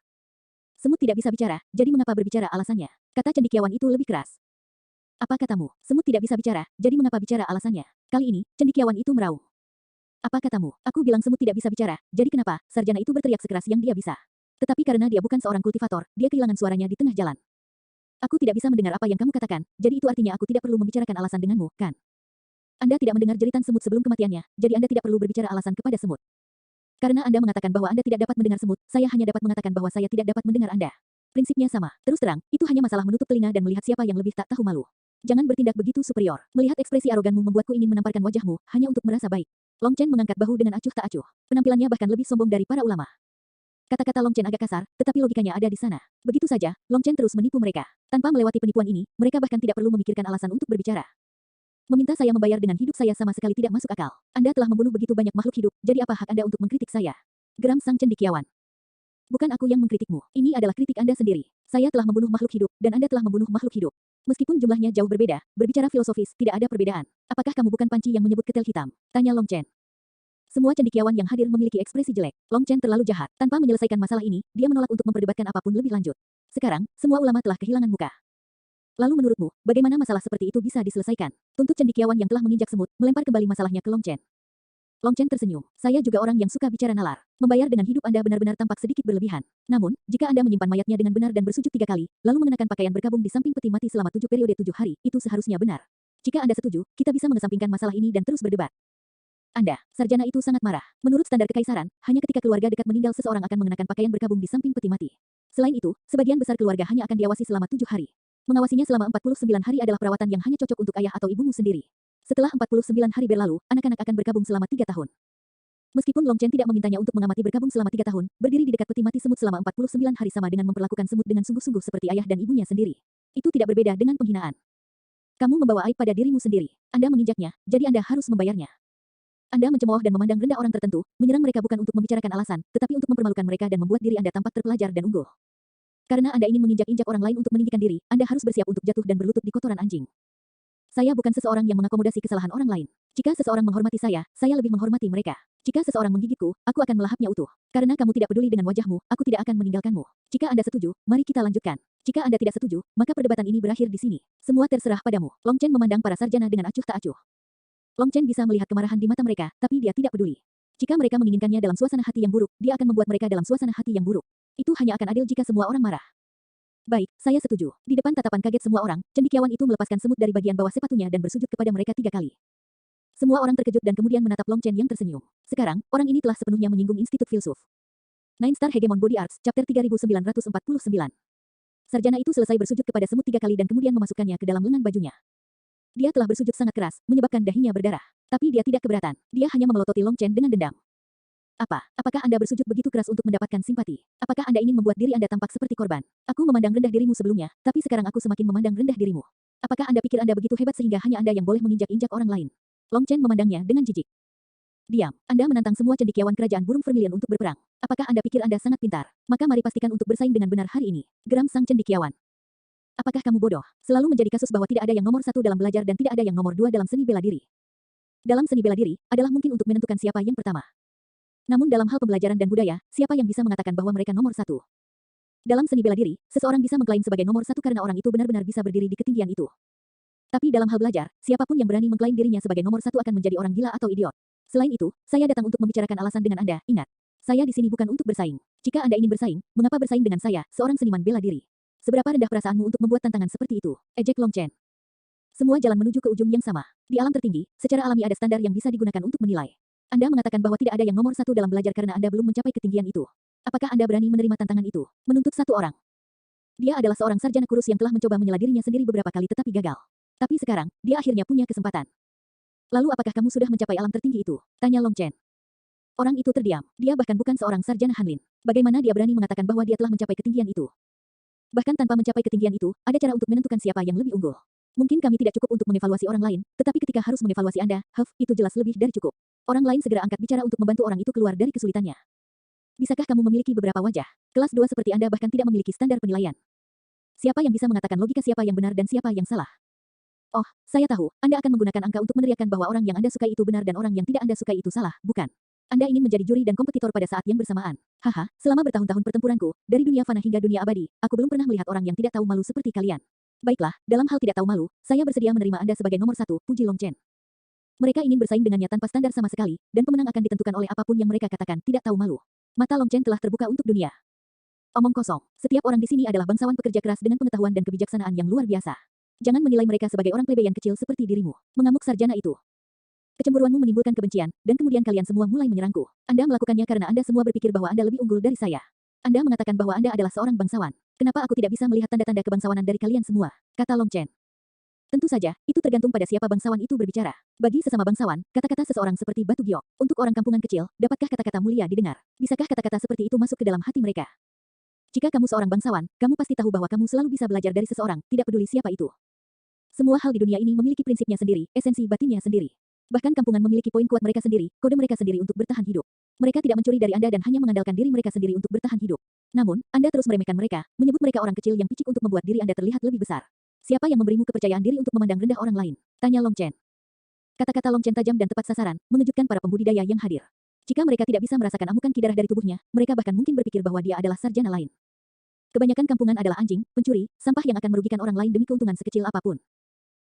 Semut tidak bisa bicara, jadi mengapa berbicara alasannya? Kata cendekiawan itu lebih keras. Apa katamu? Semut tidak bisa bicara, jadi mengapa bicara alasannya? Kali ini, cendekiawan itu meraung. Apa katamu? Aku bilang semut tidak bisa bicara, jadi kenapa? Sarjana itu berteriak sekeras yang dia bisa. Tetapi karena dia bukan seorang kultivator, dia kehilangan suaranya di tengah jalan. Aku tidak bisa mendengar apa yang kamu katakan, jadi itu artinya aku tidak perlu membicarakan alasan denganmu, kan? Anda tidak mendengar jeritan semut sebelum kematiannya, jadi Anda tidak perlu berbicara alasan kepada semut. Karena Anda mengatakan bahwa Anda tidak dapat mendengar semut, saya hanya dapat mengatakan bahwa saya tidak dapat mendengar Anda. Prinsipnya sama. Terus terang, itu hanya masalah menutup telinga dan melihat siapa yang lebih tak tahu malu. Jangan bertindak begitu superior. Melihat ekspresi aroganmu membuatku ingin menamparkan wajahmu, hanya untuk merasa baik. Long Chen mengangkat bahu dengan acuh tak acuh. Penampilannya bahkan lebih sombong dari para ulama. Kata-kata Long Chen agak kasar, tetapi logikanya ada di sana. Begitu saja, Long Chen terus menipu mereka. Tanpa melewati penipuan ini, mereka bahkan tidak perlu memikirkan alasan untuk berbicara. Meminta saya membayar dengan hidup saya sama sekali tidak masuk akal. Anda telah membunuh begitu banyak makhluk hidup, jadi apa hak Anda untuk mengkritik saya? Geram sang cendekiawan. Bukan aku yang mengkritikmu, ini adalah kritik Anda sendiri. Saya telah membunuh makhluk hidup, dan Anda telah membunuh makhluk hidup. Meskipun jumlahnya jauh berbeda, berbicara filosofis, tidak ada perbedaan. Apakah kamu bukan panci yang menyebut ketel hitam? Tanya Long Chen. Semua cendekiawan yang hadir memiliki ekspresi jelek. Long Chen terlalu jahat. Tanpa menyelesaikan masalah ini, dia menolak untuk memperdebatkan apapun lebih lanjut. Sekarang, semua ulama telah kehilangan muka. Lalu menurutmu, bagaimana masalah seperti itu bisa diselesaikan? Tuntut cendekiawan yang telah menginjak semut, melempar kembali masalahnya ke Long Chen. Long Chen tersenyum. Saya juga orang yang suka bicara nalar. Membayar dengan hidup Anda benar-benar tampak sedikit berlebihan. Namun, jika Anda menyimpan mayatnya dengan benar dan bersujud 3 kali, lalu mengenakan pakaian berkabung di samping peti mati selama 7 periode 7 hari, itu seharusnya benar. Jika Anda setuju, kita bisa mengesampingkan masalah ini dan terus berdebat. Anda, sarjana itu sangat marah. Menurut standar kekaisaran, hanya ketika keluarga dekat meninggal seseorang akan mengenakan pakaian berkabung di samping peti mati. Selain itu, sebagian besar keluarga hanya akan diawasi selama 7 hari. Mengawasinya selama 49 hari adalah perawatan yang hanya cocok untuk ayah atau ibumu sendiri. Setelah 49 hari berlalu, anak-anak akan berkabung selama 3 tahun. Meskipun Long Chen tidak memintanya untuk mengamati berkabung selama 3 tahun, berdiri di dekat peti mati semut selama 49 hari sama dengan memperlakukan semut dengan sungguh-sungguh seperti ayah dan ibunya sendiri. Itu tidak berbeda dengan penghinaan. Kamu membawa aib pada dirimu sendiri. Anda menginjaknya, jadi Anda harus membayarnya. Anda mencemooh dan memandang rendah orang tertentu, menyerang mereka bukan untuk membicarakan alasan, tetapi untuk mempermalukan mereka dan membuat diri Anda tampak terpelajar dan unggul. Karena Anda ingin menginjak-injak orang lain untuk meninggikan diri, Anda harus bersiap untuk jatuh dan berlutut di kotoran anjing. Saya bukan seseorang yang mengakomodasi kesalahan orang lain. Jika seseorang menghormati saya lebih menghormati mereka. Jika seseorang menggigitku, aku akan melahapnya utuh. Karena kamu tidak peduli dengan wajahmu, aku tidak akan meninggalkanmu. Jika Anda setuju, mari kita lanjutkan. Jika Anda tidak setuju, maka perdebatan ini berakhir di sini. Semua terserah padamu. Long Chen memandang para sarjana dengan acuh tak acuh. Long Chen bisa melihat kemarahan di mata mereka, tapi dia tidak peduli. Jika mereka menginginkannya dalam suasana hati yang buruk, dia akan membuat mereka dalam suasana hati yang buruk. Itu hanya akan adil jika semua orang marah. Baik, saya setuju. Di depan tatapan kaget semua orang, cendekiawan itu melepaskan semut dari bagian bawah sepatunya dan bersujud kepada mereka 3 kali. Semua orang terkejut dan kemudian menatap Long Chen yang tersenyum. Sekarang, orang ini telah sepenuhnya menyinggung Institut Filsuf. Nine Star Hegemon Body Arts, Chapter 3949. Sarjana itu selesai bersujud kepada semut 3 kali dan kemudian memasukkannya ke dalam lengan bajunya. Dia telah bersujud sangat keras, menyebabkan dahinya berdarah. Tapi dia tidak keberatan. Dia hanya memelototi Long Chen dengan dendam. Apakah Anda bersujud begitu keras untuk mendapatkan simpati? Apakah Anda ingin membuat diri Anda tampak seperti korban? Aku memandang rendah dirimu sebelumnya, tapi sekarang aku semakin memandang rendah dirimu. Apakah Anda pikir Anda begitu hebat sehingga hanya Anda yang boleh menginjak-injak orang lain? Long Chen memandangnya dengan jijik. Diam. Anda menantang semua cendekiawan kerajaan burung vermilion untuk berperang. Apakah Anda pikir Anda sangat pintar? Maka mari pastikan untuk bersaing dengan benar hari ini. Geram sang cendekiawan. Apakah kamu bodoh? Selalu menjadi kasus bahwa tidak ada yang nomor 1 dalam belajar dan tidak ada yang nomor 2 dalam seni bela diri. Dalam seni bela diri, adalah mungkin untuk menentukan siapa yang pertama. Namun dalam hal pembelajaran dan budaya, siapa yang bisa mengatakan bahwa mereka nomor 1? Dalam seni bela diri, seseorang bisa mengklaim sebagai nomor 1 karena orang itu benar-benar bisa berdiri di ketinggian itu. Tapi dalam hal belajar, siapapun yang berani mengklaim dirinya sebagai nomor 1 akan menjadi orang gila atau idiot. Selain itu, saya datang untuk membicarakan alasan dengan Anda. Ingat, saya di sini bukan untuk bersaing. Jika Anda ingin bersaing, mengapa bersaing dengan saya, seorang seniman bela diri? Seberapa rendah perasaanmu untuk membuat tantangan seperti itu? Ejek Long Chen. Semua jalan menuju ke ujung yang sama. Di alam tertinggi, secara alami ada standar yang bisa digunakan untuk menilai. Anda mengatakan bahwa tidak ada yang nomor 1 dalam belajar karena Anda belum mencapai ketinggian itu. Apakah Anda berani menerima tantangan itu? Menuntut satu orang. Dia adalah seorang sarjana kurus yang telah mencoba menyela dirinya sendiri beberapa kali tetapi gagal. Tapi sekarang, dia akhirnya punya kesempatan. Lalu apakah kamu sudah mencapai alam tertinggi itu? Tanya Long Chen. Orang itu terdiam. Dia bahkan bukan seorang sarjana Hanlin. Bagaimana dia berani mengatakan bahwa dia telah mencapai ketinggian itu? Bahkan tanpa mencapai ketinggian itu, ada cara untuk menentukan siapa yang lebih unggul. Mungkin kami tidak cukup untuk mengevaluasi orang lain, tetapi ketika harus mengevaluasi Anda, itu jelas lebih dari cukup. Orang lain segera angkat bicara untuk membantu orang itu keluar dari kesulitannya. Bisakah kamu memiliki beberapa wajah? Kelas 2 seperti Anda bahkan tidak memiliki standar penilaian. Siapa yang bisa mengatakan logika siapa yang benar dan siapa yang salah? Oh, saya tahu, Anda akan menggunakan angka untuk meneriakkan bahwa orang yang Anda sukai itu benar dan orang yang tidak Anda sukai itu salah, bukan? Anda ingin menjadi juri dan kompetitor pada saat yang bersamaan. Haha, selama bertahun-tahun pertempuranku, dari dunia fana hingga dunia abadi, aku belum pernah melihat orang yang tidak tahu malu seperti kalian. Baiklah, dalam hal tidak tahu malu, saya bersedia menerima Anda sebagai nomor 1, puji Long Chen. Mereka ingin bersaing dengannya tanpa standar sama sekali, dan pemenang akan ditentukan oleh apapun yang mereka katakan tidak tahu malu. Mata Long Chen telah terbuka untuk dunia. Omong kosong, setiap orang di sini adalah bangsawan pekerja keras dengan pengetahuan dan kebijaksanaan yang luar biasa. Jangan menilai mereka sebagai orang plebeian kecil seperti dirimu. Mengamuk sarjana itu. Kecemburuanmu menimbulkan kebencian, dan kemudian kalian semua mulai menyerangku. Anda melakukannya karena Anda semua berpikir bahwa Anda lebih unggul dari saya. Anda mengatakan bahwa Anda adalah seorang bangsawan. Kenapa aku tidak bisa melihat tanda-tanda kebangsawanan dari kalian semua? Kata Long Chen. Tentu saja, itu tergantung pada siapa bangsawan itu berbicara. Bagi sesama bangsawan, kata-kata seseorang seperti batu giok. Untuk orang kampungan kecil, dapatkah kata-kata mulia didengar? Bisakah kata-kata seperti itu masuk ke dalam hati mereka? Jika kamu seorang bangsawan, kamu pasti tahu bahwa kamu selalu bisa belajar dari seseorang, tidak peduli siapa itu. Semua hal di dunia ini memiliki prinsipnya sendiri, esensi batinnya sendiri. Bahkan kampungan memiliki poin kuat mereka sendiri, kode mereka sendiri untuk bertahan hidup. Mereka tidak mencuri dari Anda dan hanya mengandalkan diri mereka sendiri untuk bertahan hidup. Namun, Anda terus meremehkan mereka, menyebut mereka orang kecil yang picik untuk membuat diri Anda terlihat lebih besar. Siapa yang memberimu kepercayaan diri untuk memandang rendah orang lain? Tanya Long Chen. Kata-kata Long Chen tajam dan tepat sasaran, mengejutkan para pembudidaya yang hadir. Jika mereka tidak bisa merasakan amukan ki darah dari tubuhnya, mereka bahkan mungkin berpikir bahwa dia adalah sarjana lain. Kebanyakan kampungan adalah anjing, pencuri, sampah yang akan merugikan orang lain demi keuntungan sekecil apapun.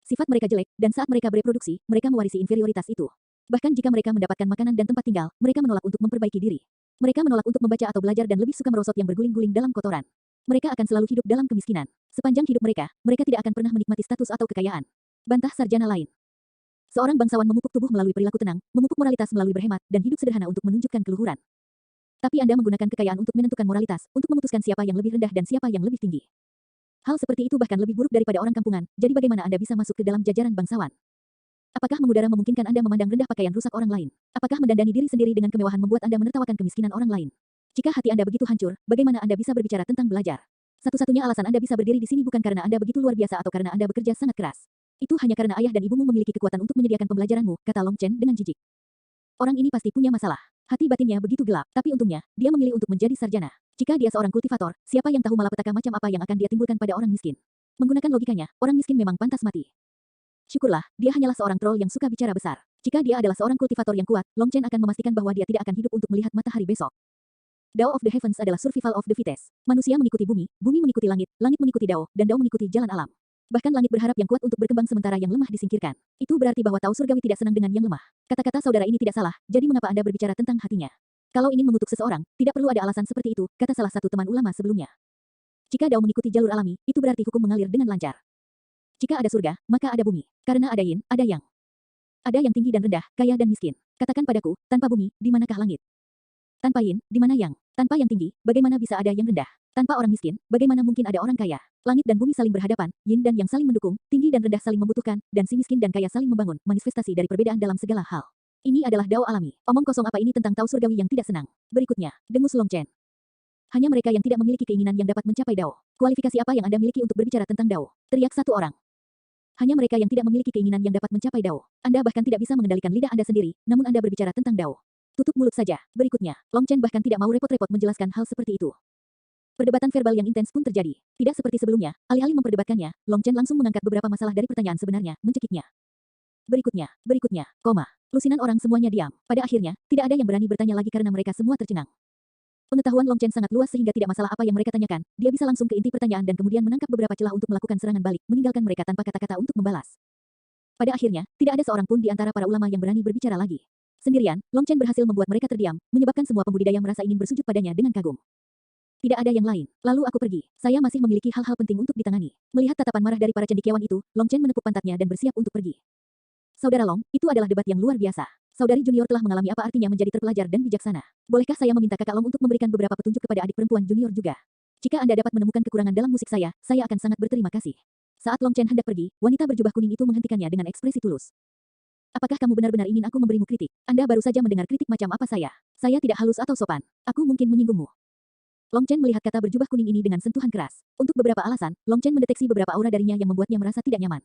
Sifat mereka jelek, dan saat mereka bereproduksi, mereka mewarisi inferioritas itu. Bahkan jika mereka mendapatkan makanan dan tempat tinggal, mereka menolak untuk memperbaiki diri. Mereka menolak untuk membaca atau belajar dan lebih suka merosot yang berguling-guling dalam kotoran. Mereka akan selalu hidup dalam kemiskinan. Sepanjang hidup mereka, mereka tidak akan pernah menikmati status atau kekayaan. Bantah sarjana lain. Seorang bangsawan memupuk tubuh melalui perilaku tenang, memupuk moralitas melalui berhemat, dan hidup sederhana untuk menunjukkan keluhuran. Tapi Anda menggunakan kekayaan untuk menentukan moralitas, untuk memutuskan siapa yang lebih rendah dan siapa yang lebih tinggi. Hal seperti itu bahkan lebih buruk daripada orang kampungan, jadi bagaimana Anda bisa masuk ke dalam jajaran bangsawan? Apakah mengudara memungkinkan Anda memandang rendah pakaian rusak orang lain? Apakah mendandani diri sendiri dengan kemewahan membuat Anda menertawakan kemiskinan orang lain? Jika hati Anda begitu hancur, bagaimana Anda bisa berbicara tentang belajar? Satu-satunya alasan Anda bisa berdiri di sini bukan karena Anda begitu luar biasa atau karena Anda bekerja sangat keras. Itu hanya karena ayah dan ibumu memiliki kekuatan untuk menyediakan pembelajaranmu, kata Long Chen dengan jijik. Orang ini pasti punya masalah. Hati batinnya begitu gelap, tapi untungnya, dia memilih untuk menjadi sarjana. Jika dia seorang kultivator, siapa yang tahu malapetaka macam apa yang akan dia timbulkan pada orang miskin? Menggunakan logikanya, orang miskin memang pantas mati. Syukurlah, dia hanyalah seorang troll yang suka bicara besar. Jika dia adalah seorang kultivator yang kuat, Long Chen akan memastikan bahwa dia tidak akan hidup untuk melihat matahari besok. Dao of the Heavens adalah survival of the fittest. Manusia mengikuti bumi, bumi mengikuti langit, langit mengikuti Dao, dan Dao mengikuti jalan alam. Bahkan langit berharap yang kuat untuk berkembang sementara yang lemah disingkirkan. Itu berarti bahwa Tao surgawi tidak senang dengan yang lemah. Kata-kata saudara ini tidak salah, jadi mengapa Anda berbicara tentang hatinya? Kalau ingin mengutuk seseorang, tidak perlu ada alasan seperti itu, kata salah satu teman ulama sebelumnya. Jika Dao mengikuti jalur alami, itu berarti hukum mengalir dengan lancar. Jika ada surga, maka ada bumi. Karena ada yin, ada yang. Ada yang tinggi dan rendah, kaya dan miskin. Katakan padaku, tanpa bumi, di manakah langit? Tanpa yin, di mana yang? Tanpa yang tinggi, bagaimana bisa ada yang rendah? Tanpa orang miskin, bagaimana mungkin ada orang kaya? Langit dan bumi saling berhadapan, yin dan yang saling mendukung, tinggi dan rendah saling membutuhkan, dan si miskin dan kaya saling membangun, manifestasi dari perbedaan dalam segala hal. Ini adalah dao alami. Omong kosong apa ini tentang Tao surgawi yang tidak senang. Berikutnya, dengus Long Chen. Hanya mereka yang tidak memiliki keinginan yang dapat mencapai dao. Kualifikasi apa yang Anda miliki untuk berbicara tentang dao? Teriak satu orang. Hanya mereka yang tidak memiliki keinginan yang dapat mencapai dao. Anda bahkan tidak bisa mengendalikan lidah Anda sendiri, namun Anda berbicara tentang dao. Tutup mulut saja. Berikutnya, Long Chen bahkan tidak mau repot-repot menjelaskan hal seperti itu. Perdebatan verbal yang intens pun terjadi. Tidak seperti sebelumnya, alih-alih memperdebatkannya, Long Chen langsung mengangkat beberapa masalah dari pertanyaan sebenarnya, mencekiknya. Berikutnya, koma. Lusinan orang semuanya diam. Pada akhirnya, tidak ada yang berani bertanya lagi karena mereka semua tercengang. Pengetahuan Long Chen sangat luas sehingga tidak masalah apa yang mereka tanyakan, dia bisa langsung ke inti pertanyaan dan kemudian menangkap beberapa celah untuk melakukan serangan balik, meninggalkan mereka tanpa kata-kata untuk membalas. Pada akhirnya, tidak ada seorang pun di antara para ulama yang berani berbicara lagi. Sendirian, Long Chen berhasil membuat mereka terdiam, menyebabkan semua pembudidaya merasa ingin bersujud padanya dengan kagum. Tidak ada yang lain. Lalu aku pergi. Saya masih memiliki hal-hal penting untuk ditangani. Melihat tatapan marah dari para cendekiawan itu, Long Chen menepuk pantatnya dan bersiap untuk pergi. Saudara Long, itu adalah debat yang luar biasa. Saudari junior telah mengalami apa artinya menjadi terpelajar dan bijaksana. Bolehkah saya meminta kakak Long untuk memberikan beberapa petunjuk kepada adik perempuan junior juga? Jika Anda dapat menemukan kekurangan dalam musik saya akan sangat berterima kasih. Saat Long Chen hendak pergi, wanita berjubah kuning itu menghentikannya dengan ekspresi tulus. Apakah kamu benar-benar ingin aku memberimu kritik? Anda baru saja mendengar kritik macam apa saya? Saya tidak halus atau sopan. Aku mungkin menyinggungmu. Long Chen melihat kata berjubah kuning ini dengan sentuhan keras. Untuk beberapa alasan, Long Chen mendeteksi beberapa aura darinya yang membuatnya merasa tidak nyaman.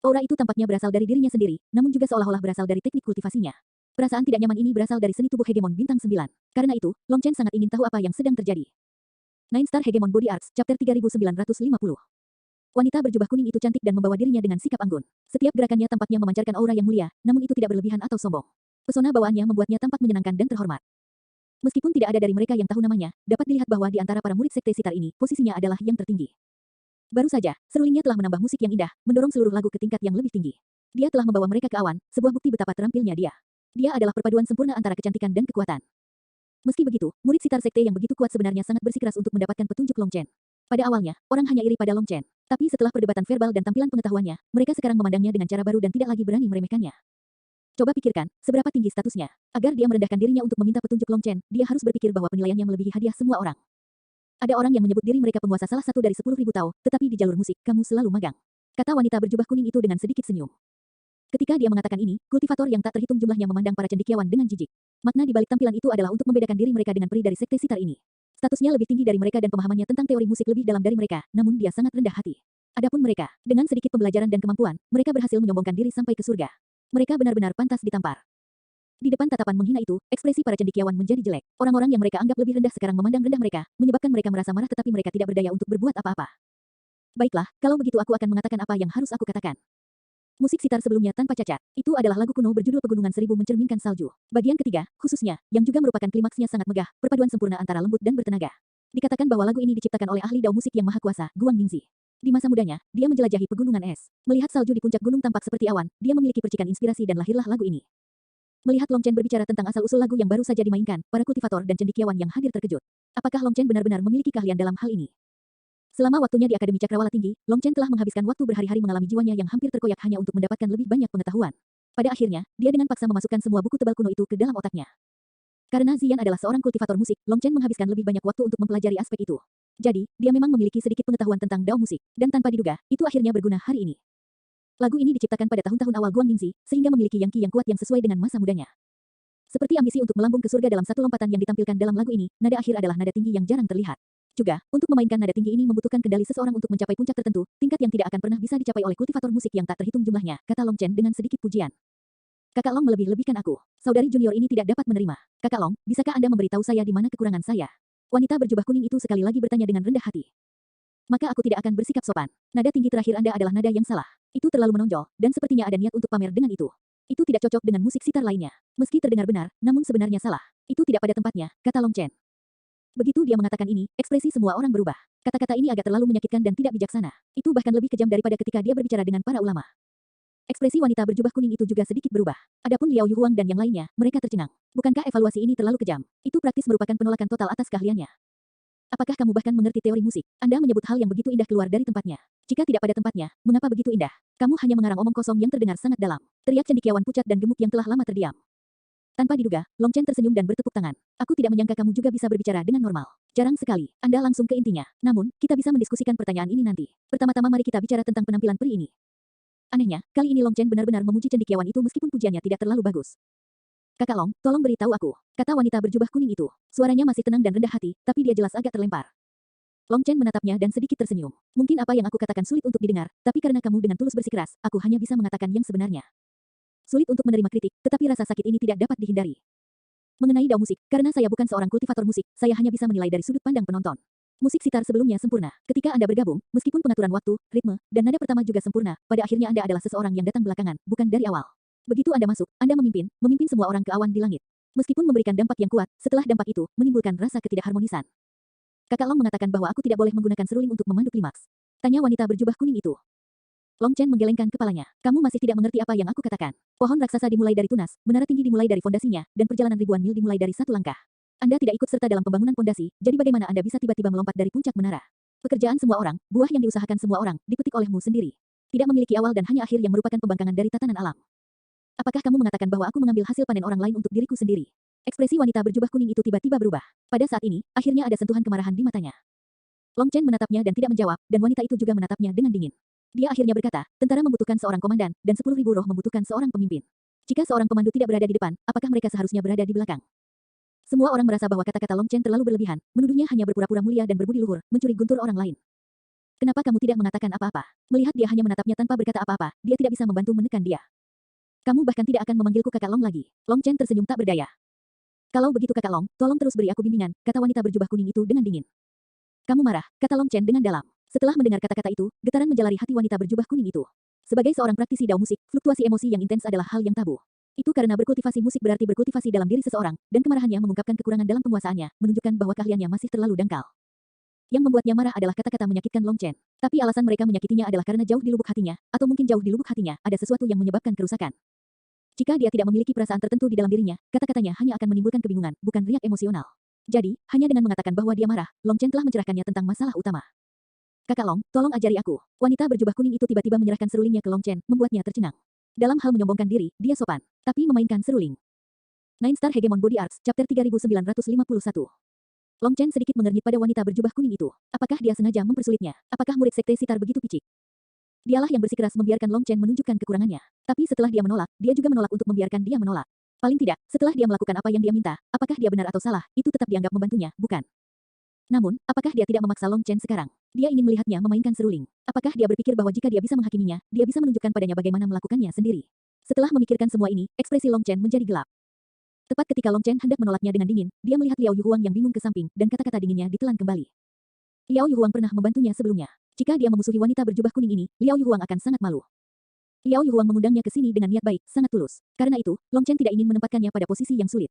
Aura itu tampaknya berasal dari dirinya sendiri, namun juga seolah-olah berasal dari teknik kultivasinya. Perasaan tidak nyaman ini berasal dari seni tubuh hegemon bintang 9. Karena itu, Long Chen sangat ingin tahu apa yang sedang terjadi. Nine Star Hegemon Body Arts, Chapter 3950. Wanita berjubah kuning itu cantik dan membawa dirinya dengan sikap anggun. Setiap gerakannya tampaknya memancarkan aura yang mulia, namun itu tidak berlebihan atau sombong. Pesona bawaannya membuatnya tampak menyenangkan dan terhormat. Meskipun tidak ada dari mereka yang tahu namanya, dapat dilihat bahwa di antara para murid sekte sitar ini, posisinya adalah yang tertinggi. Baru saja, serulingnya telah menambah musik yang indah, mendorong seluruh lagu ke tingkat yang lebih tinggi. Dia telah membawa mereka ke awan, sebuah bukti betapa terampilnya dia. Dia adalah perpaduan sempurna antara kecantikan dan kekuatan. Meski begitu, murid sitar sekte yang begitu kuat sebenarnya sangat bersikeras untuk mendapatkan petunjuk Long Chen. Pada awalnya, orang hanya iri pada Long Chen. Tapi setelah perdebatan verbal dan tampilan pengetahuannya, mereka sekarang memandangnya dengan cara baru dan tidak lagi berani meremehkannya. Coba pikirkan, seberapa tinggi statusnya. Agar dia merendahkan dirinya untuk meminta petunjuk Long Chen, dia harus berpikir bahwa penilaiannya melebihi hadiah semua orang. Ada orang yang menyebut diri mereka penguasa salah satu dari 10.000 Tao, tetapi di jalur musik, kamu selalu magang. Kata wanita berjubah kuning itu dengan sedikit senyum. Ketika dia mengatakan ini, kultivator yang tak terhitung jumlahnya memandang para cendekiawan dengan jijik. Makna di balik tampilan itu adalah untuk membedakan diri mereka dengan peri dari sekte sitar ini. Statusnya lebih tinggi dari mereka dan pemahamannya tentang teori musik lebih dalam dari mereka, namun dia sangat rendah hati. Adapun mereka, dengan sedikit pembelajaran dan kemampuan, mereka berhasil menyombongkan diri sampai ke surga. Mereka benar-benar pantas ditampar. Di depan tatapan menghina itu, ekspresi para cendekiawan menjadi jelek. Orang-orang yang mereka anggap lebih rendah sekarang memandang rendah mereka, menyebabkan mereka merasa marah tetapi mereka tidak berdaya untuk berbuat apa-apa. Baiklah, kalau begitu aku akan mengatakan apa yang harus aku katakan. Musik sitar sebelumnya tanpa cacat. Itu adalah lagu kuno berjudul Pegunungan Seribu Mencerminkan Salju. Bagian ketiga, khususnya, yang juga merupakan klimaksnya sangat megah, perpaduan sempurna antara lembut dan bertenaga. Dikatakan bahwa lagu ini diciptakan oleh ahli dao musik yang maha kuasa, Guang Ningzi. Di masa mudanya, dia menjelajahi pegunungan es. Melihat salju di puncak gunung tampak seperti awan, dia memiliki percikan inspirasi dan lahirlah lagu ini. Melihat Long Chen berbicara tentang asal-usul lagu yang baru saja dimainkan, para kultivator dan cendekiawan yang hadir terkejut. Apakah Long Chen benar-benar memiliki keahlian dalam hal ini? Selama waktunya di Akademi Cakrawala Tinggi, Long Chen telah menghabiskan waktu berhari-hari mengalami jiwanya yang hampir terkoyak hanya untuk mendapatkan lebih banyak pengetahuan. Pada akhirnya, dia dengan paksa memasukkan semua buku tebal kuno itu ke dalam otaknya. Karena Ziyan adalah seorang kultivator musik, Long Chen menghabiskan lebih banyak waktu untuk mempelajari aspek itu. Jadi, dia memang memiliki sedikit pengetahuan tentang dao musik, dan tanpa diduga, itu akhirnya berguna hari ini. Lagu ini diciptakan pada tahun-tahun awal Guang Ningzi, sehingga memiliki yang kuat yang sesuai dengan masa mudanya. Seperti ambisi untuk melambung ke surga dalam satu lompatan yang ditampilkan dalam lagu ini, nada akhir adalah nada tinggi yang jarang terlihat. Juga, untuk memainkan nada tinggi ini membutuhkan kendali seseorang untuk mencapai puncak tertentu, tingkat yang tidak akan pernah bisa dicapai oleh kultivator musik yang tak terhitung jumlahnya, kata Long Chen dengan sedikit pujian. Kakak Long melebih-lebihkan aku. Saudari junior ini tidak dapat menerima. Kakak Long, bisakah Anda memberitahu saya di mana kekurangan saya? Wanita berjubah kuning itu sekali lagi bertanya dengan rendah hati. Maka aku tidak akan bersikap sopan. Nada tinggi terakhir Anda adalah nada yang salah. Itu terlalu menonjol, dan sepertinya ada niat untuk pamer dengan itu. Itu tidak cocok dengan musik sitar lainnya. Meski terdengar benar, namun sebenarnya salah. Itu tidak pada tempatnya, kata Long Chen. Begitu dia mengatakan ini, ekspresi semua orang berubah. Kata-kata ini agak terlalu menyakitkan dan tidak bijaksana. Itu bahkan lebih kejam daripada ketika dia berbicara dengan para ulama. Ekspresi wanita berjubah kuning itu juga sedikit berubah. Adapun Liao Yuhuang dan yang lainnya, mereka tercengang. Bukankah evaluasi ini terlalu kejam? Itu praktis merupakan penolakan total atas keahliannya. Apakah kamu bahkan mengerti teori musik? Anda menyebut hal yang begitu indah keluar dari tempatnya. Jika tidak pada tempatnya, mengapa begitu indah? Kamu hanya mengarang omong kosong yang terdengar sangat dalam. Teriak cendekiawan pucat dan gemuk yang telah lama terdiam. Tanpa diduga, Long Chen tersenyum dan bertepuk tangan. Aku tidak menyangka kamu juga bisa berbicara dengan normal. Jarang sekali. Anda langsung ke intinya. Namun, kita bisa mendiskusikan pertanyaan ini nanti. Pertama-tama mari kita bicara tentang penampilan peri ini. Anehnya, kali ini Long Chen benar-benar memuji cendekiawan itu meskipun pujiannya tidak terlalu bagus. Kakak Long, tolong beritahu aku, kata wanita berjubah kuning itu. Suaranya masih tenang dan rendah hati, tapi dia jelas agak terlempar. Long Chen menatapnya dan sedikit tersenyum. Mungkin apa yang aku katakan sulit untuk didengar, tapi karena kamu dengan tulus bersikeras, aku hanya bisa mengatakan yang sebenarnya. Sulit untuk menerima kritik, tetapi rasa sakit ini tidak dapat dihindari. Mengenai dao musik, karena saya bukan seorang kultivator musik, saya hanya bisa menilai dari sudut pandang penonton. Musik sitar sebelumnya sempurna. Ketika Anda bergabung, meskipun pengaturan waktu, ritme, dan nada pertama juga sempurna, pada akhirnya Anda adalah seseorang yang datang belakangan, bukan dari awal. Begitu Anda masuk, Anda memimpin semua orang ke awan di langit. Meskipun memberikan dampak yang kuat, setelah dampak itu, menimbulkan rasa ketidakharmonisan. Kakak Long mengatakan bahwa aku tidak boleh menggunakan seruling untuk memandu klimaks. Tanya wanita berjubah kuning itu. Long Chen menggelengkan kepalanya. Kamu masih tidak mengerti apa yang aku katakan. Pohon raksasa dimulai dari tunas, menara tinggi dimulai dari fondasinya, dan perjalanan ribuan mil dimulai dari satu langkah. Anda tidak ikut serta dalam pembangunan fondasi, jadi bagaimana Anda bisa tiba-tiba melompat dari puncak menara? Pekerjaan semua orang, buah yang diusahakan semua orang, dipetik olehmu sendiri. Tidak memiliki awal dan hanya akhir yang merupakan pembangkangan dari tatanan alam. Apakah kamu mengatakan bahwa aku mengambil hasil panen orang lain untuk diriku sendiri? Ekspresi wanita berjubah kuning itu tiba-tiba berubah. Pada saat ini, akhirnya ada sentuhan kemarahan di matanya. Long Chen menatapnya dan tidak menjawab, dan wanita itu juga menatapnya dengan dingin. Dia akhirnya berkata, tentara membutuhkan seorang komandan, dan 10.000 roh membutuhkan seorang pemimpin. Jika seorang pemandu tidak berada di depan, apakah mereka seharusnya berada di belakang? Semua orang merasa bahwa kata-kata Long Chen terlalu berlebihan, menuduhnya hanya berpura-pura mulia dan berbudi luhur, mencuri guntur orang lain. Kenapa kamu tidak mengatakan apa-apa? Melihat dia hanya menatapnya tanpa berkata apa-apa, dia tidak bisa membantu menekan dia. Kamu bahkan tidak akan memanggilku kakak Long lagi. Long Chen tersenyum tak berdaya. Kalau begitu kakak Long, tolong terus beri aku bimbingan, kata wanita berjubah kuning itu dengan dingin. Kamu marah, kata Long Chen dengan dalam. Setelah mendengar kata-kata itu, getaran menjalari hati wanita berjubah kuning itu. Sebagai seorang praktisi dao musik, fluktuasi emosi yang intens adalah hal yang tabu. Itu karena berkultivasi musik berarti berkultivasi dalam diri seseorang, dan kemarahannya mengungkapkan kekurangan dalam penguasaannya, menunjukkan bahwa keahliannya masih terlalu dangkal. Yang membuatnya marah adalah kata-kata menyakitkan Long Chen. Tapi alasan mereka menyakitinya adalah karena jauh di lubuk hatinya, atau mungkin jauh di lubuk hatinya, ada sesuatu yang menyebabkan kerusakan. Jika dia tidak memiliki perasaan tertentu di dalam dirinya, kata-katanya hanya akan menimbulkan kebingungan, bukan riak emosional. Jadi, hanya dengan mengatakan bahwa dia marah, Long Chen telah mencerahkannya tentang masalah utama. Kakak Long, tolong ajari aku. Wanita berjubah kuning itu tiba-tiba menyerahkan serulingnya ke Long Chen, membuatnya tercengang. Dalam hal menyombongkan diri, dia sopan. Tapi memainkan seruling. Nine Star Hegemon Body Arts, Chapter 3951. Long Chen sedikit mengernyit pada wanita berjubah kuning itu. Apakah dia sengaja mempersulitnya? Apakah murid sekte sitar begitu picik? Dialah yang bersikeras membiarkan Long Chen menunjukkan kekurangannya. Tapi setelah dia menolak, dia juga menolak untuk membiarkan dia menolak. Paling tidak, setelah dia melakukan apa yang dia minta, apakah dia benar atau salah, itu tetap dianggap membantunya, bukan? Namun, apakah dia tidak memaksa Long Chen sekarang? Dia ingin melihatnya memainkan seruling. Apakah dia berpikir bahwa jika dia bisa menghakiminya, dia bisa menunjukkan padanya bagaimana melakukannya sendiri? Setelah memikirkan semua ini, ekspresi Long Chen menjadi gelap. Tepat ketika Long Chen hendak menolaknya dengan dingin, dia melihat Liao Yuhuang yang bingung ke samping, dan kata-kata dinginnya ditelan kembali. Liao Yuhuang pernah membantunya sebelumnya. Jika dia memusuhi wanita berjubah kuning ini, Liao Yuhuang akan sangat malu. Liao Yuhuang mengundangnya ke sini dengan niat baik, sangat tulus. Karena itu, Long Chen tidak ingin menempatkannya pada posisi yang sulit.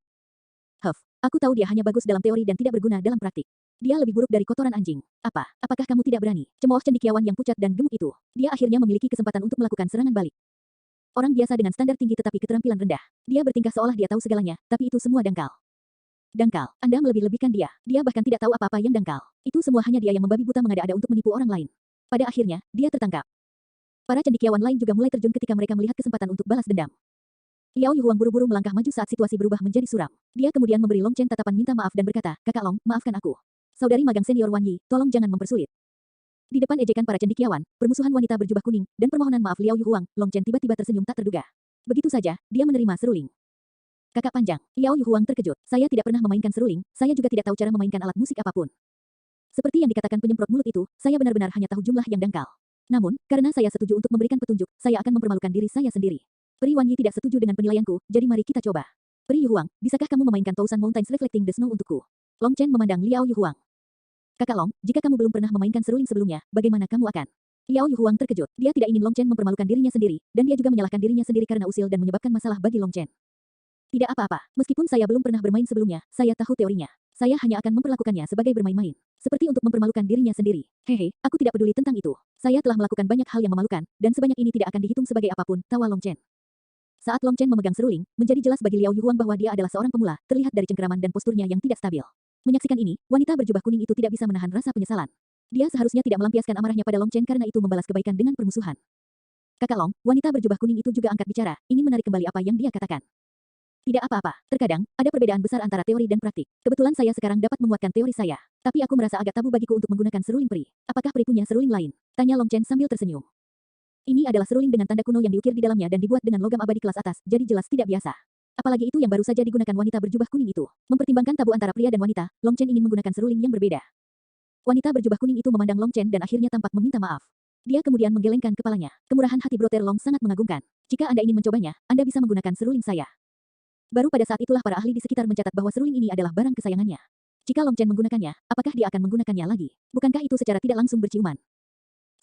Aku tahu dia hanya bagus dalam teori dan tidak berguna dalam praktik. Dia lebih buruk dari kotoran anjing. Apakah kamu tidak berani? Cemooh cendekiawan yang pucat dan gemuk itu. Dia akhirnya memiliki kesempatan untuk melakukan serangan balik. Orang biasa dengan standar tinggi tetapi keterampilan rendah. Dia bertingkah seolah dia tahu segalanya, tapi itu semua dangkal. Dangkal, Anda melebih-lebihkan dia. Dia bahkan tidak tahu apa-apa yang dangkal. Itu semua hanya dia yang membabi buta mengada-ada untuk menipu orang lain. Pada akhirnya, dia tertangkap. Para cendekiawan lain juga mulai terjun ketika mereka melihat kesempatan untuk balas dendam. Liao Yuhuang buru-buru melangkah maju saat situasi berubah menjadi suram. Dia kemudian memberi Long Chen tatapan minta maaf dan berkata, Kakak Long, maafkan aku. Saudari magang senior Wan Yi, tolong jangan mempersulit. Di depan ejekan para cendekiawan, permusuhan wanita berjubah kuning, dan permohonan maaf Liao Yuhuang, Long Chen tiba-tiba tersenyum tak terduga. Begitu saja, dia menerima seruling. Kakak panjang, Liao Yuhuang terkejut. Saya tidak pernah memainkan seruling, saya juga tidak tahu cara memainkan alat musik apapun. Seperti yang dikatakan penyemprot mulut itu, saya benar-benar hanya tahu jumlah yang dangkal. Namun, karena saya setuju untuk memberikan petunjuk, saya akan mempermalukan diri saya sendiri. Peri Wan Yi tidak setuju dengan penilaianku, jadi mari kita coba. Peri Yuhuang, bisakah kamu memainkan Thousand Mountains Reflecting the Snow untukku? Long Chen memandang Liao Yuhuang. Kakak Long, jika kamu belum pernah memainkan seruling sebelumnya, bagaimana kamu akan? Liao Yuhuang terkejut. Dia tidak ingin Long Chen mempermalukan dirinya sendiri, dan dia juga menyalahkan dirinya sendiri karena usil dan menyebabkan masalah bagi Long Chen. Tidak apa-apa, meskipun saya belum pernah bermain sebelumnya, saya tahu teorinya. Saya hanya akan memperlakukannya sebagai bermain-main. Seperti untuk mempermalukan dirinya sendiri. Hehe, aku tidak peduli tentang itu. Saya telah melakukan banyak hal yang memalukan, dan sebanyak ini tidak akan dihitung sebagai apapun, tawa Long Chen. Saat Long Chen memegang seruling, menjadi jelas bagi Liao Yuhuang bahwa dia adalah seorang pemula, terlihat dari cengkeraman dan posturnya yang tidak stabil. Menyaksikan ini, wanita berjubah kuning itu tidak bisa menahan rasa penyesalan. Dia seharusnya tidak melampiaskan amarahnya pada Long Chen karena itu membalas kebaikan dengan permusuhan. Kakak Long, wanita berjubah kuning itu juga angkat bicara, ingin menarik kembali apa yang dia katakan. Tidak apa-apa. Terkadang, ada perbedaan besar antara teori dan praktik. Kebetulan saya sekarang dapat menguatkan teori saya. Tapi aku merasa agak tabu bagiku untuk menggunakan seruling peri. Apakah peri punya seruling lain? Tanya Long Chen sambil tersenyum. Ini adalah seruling dengan tanda kuno yang diukir di dalamnya dan dibuat dengan logam abadi kelas atas, jadi jelas tidak biasa. Apalagi itu yang baru saja digunakan wanita berjubah kuning itu. Mempertimbangkan tabu antara pria dan wanita, Long Chen ingin menggunakan seruling yang berbeda. Wanita berjubah kuning itu memandang Long Chen dan akhirnya tampak meminta maaf. Dia kemudian menggelengkan kepalanya. Kemurahan hati Brother Long sangat mengagumkan. Jika Anda ingin mencobanya, Anda bisa menggunakan seruling saya. Baru pada saat itulah para ahli di sekitar mencatat bahwa seruling ini adalah barang kesayangannya. Jika Long Chen menggunakannya, apakah dia akan menggunakannya lagi? Bukankah itu secara tidak langsung berciuman?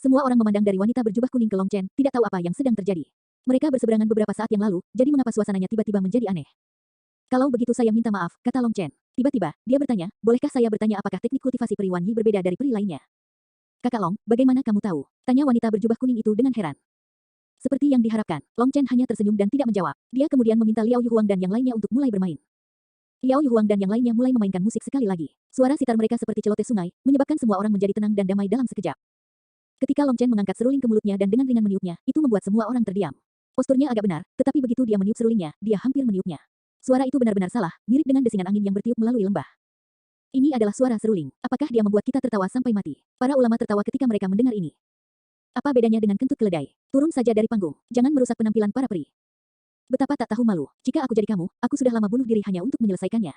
Semua orang memandang dari wanita berjubah kuning ke Long Chen, tidak tahu apa yang sedang terjadi. Mereka berseberangan beberapa saat yang lalu, jadi mengapa suasananya tiba-tiba menjadi aneh? Kalau begitu saya minta maaf, kata Long Chen. Tiba-tiba, dia bertanya, bolehkah saya bertanya apakah teknik kultivasi peri Wan Yi berbeda dari peri lainnya? Kakak Long, bagaimana kamu tahu? Tanya wanita berjubah kuning itu dengan heran. Seperti yang diharapkan, Long Chen hanya tersenyum dan tidak menjawab. Dia kemudian meminta Liao Yuhuang dan yang lainnya untuk mulai bermain. Liao Yuhuang dan yang lainnya mulai memainkan musik sekali lagi. Suara sitar mereka seperti celoteh sungai, menyebabkan semua orang menjadi tenang dan damai dalam sekejap. Ketika Long Chen mengangkat seruling ke mulutnya dan dengan ringan meniupnya, itu membuat semua orang terdiam. Posturnya agak benar, tetapi begitu dia meniup serulingnya, dia hampir meniupnya. Suara itu benar-benar salah, mirip dengan desingan angin yang bertiup melalui lembah. Ini adalah suara seruling. Apakah dia membuat kita tertawa sampai mati? Para ulama tertawa ketika mereka mendengar ini. Apa bedanya dengan kentut keledai? Turun saja dari panggung. Jangan merusak penampilan para peri. Betapa tak tahu malu. Jika aku jadi kamu, aku sudah lama bunuh diri hanya untuk menyelesaikannya.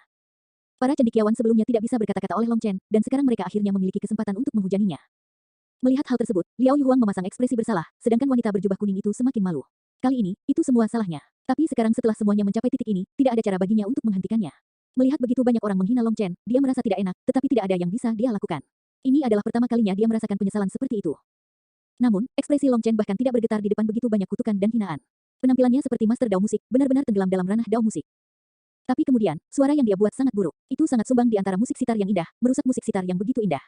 Para cendekiawan sebelumnya tidak bisa berkata-kata oleh Long Chen, dan sekarang mereka akhirnya memiliki kesempatan untuk menghujaninya. Melihat hal tersebut, Liao Yuhuang memasang ekspresi bersalah, sedangkan wanita berjubah kuning itu semakin malu. Kali ini, itu semua salahnya. Tapi sekarang setelah semuanya mencapai titik ini, tidak ada cara baginya untuk menghentikannya. Melihat begitu banyak orang menghina Long Chen, dia merasa tidak enak, tetapi tidak ada yang bisa dia lakukan. Ini adalah pertama kalinya dia merasakan penyesalan seperti itu. Namun, ekspresi Long Chen bahkan tidak bergetar di depan begitu banyak kutukan dan hinaan. Penampilannya seperti master dao musik, benar-benar tenggelam dalam ranah dao musik. Tapi kemudian, suara yang dia buat sangat buruk. Itu sangat sumbang di antara musik sitar yang indah, merusak musik sitar yang begitu indah.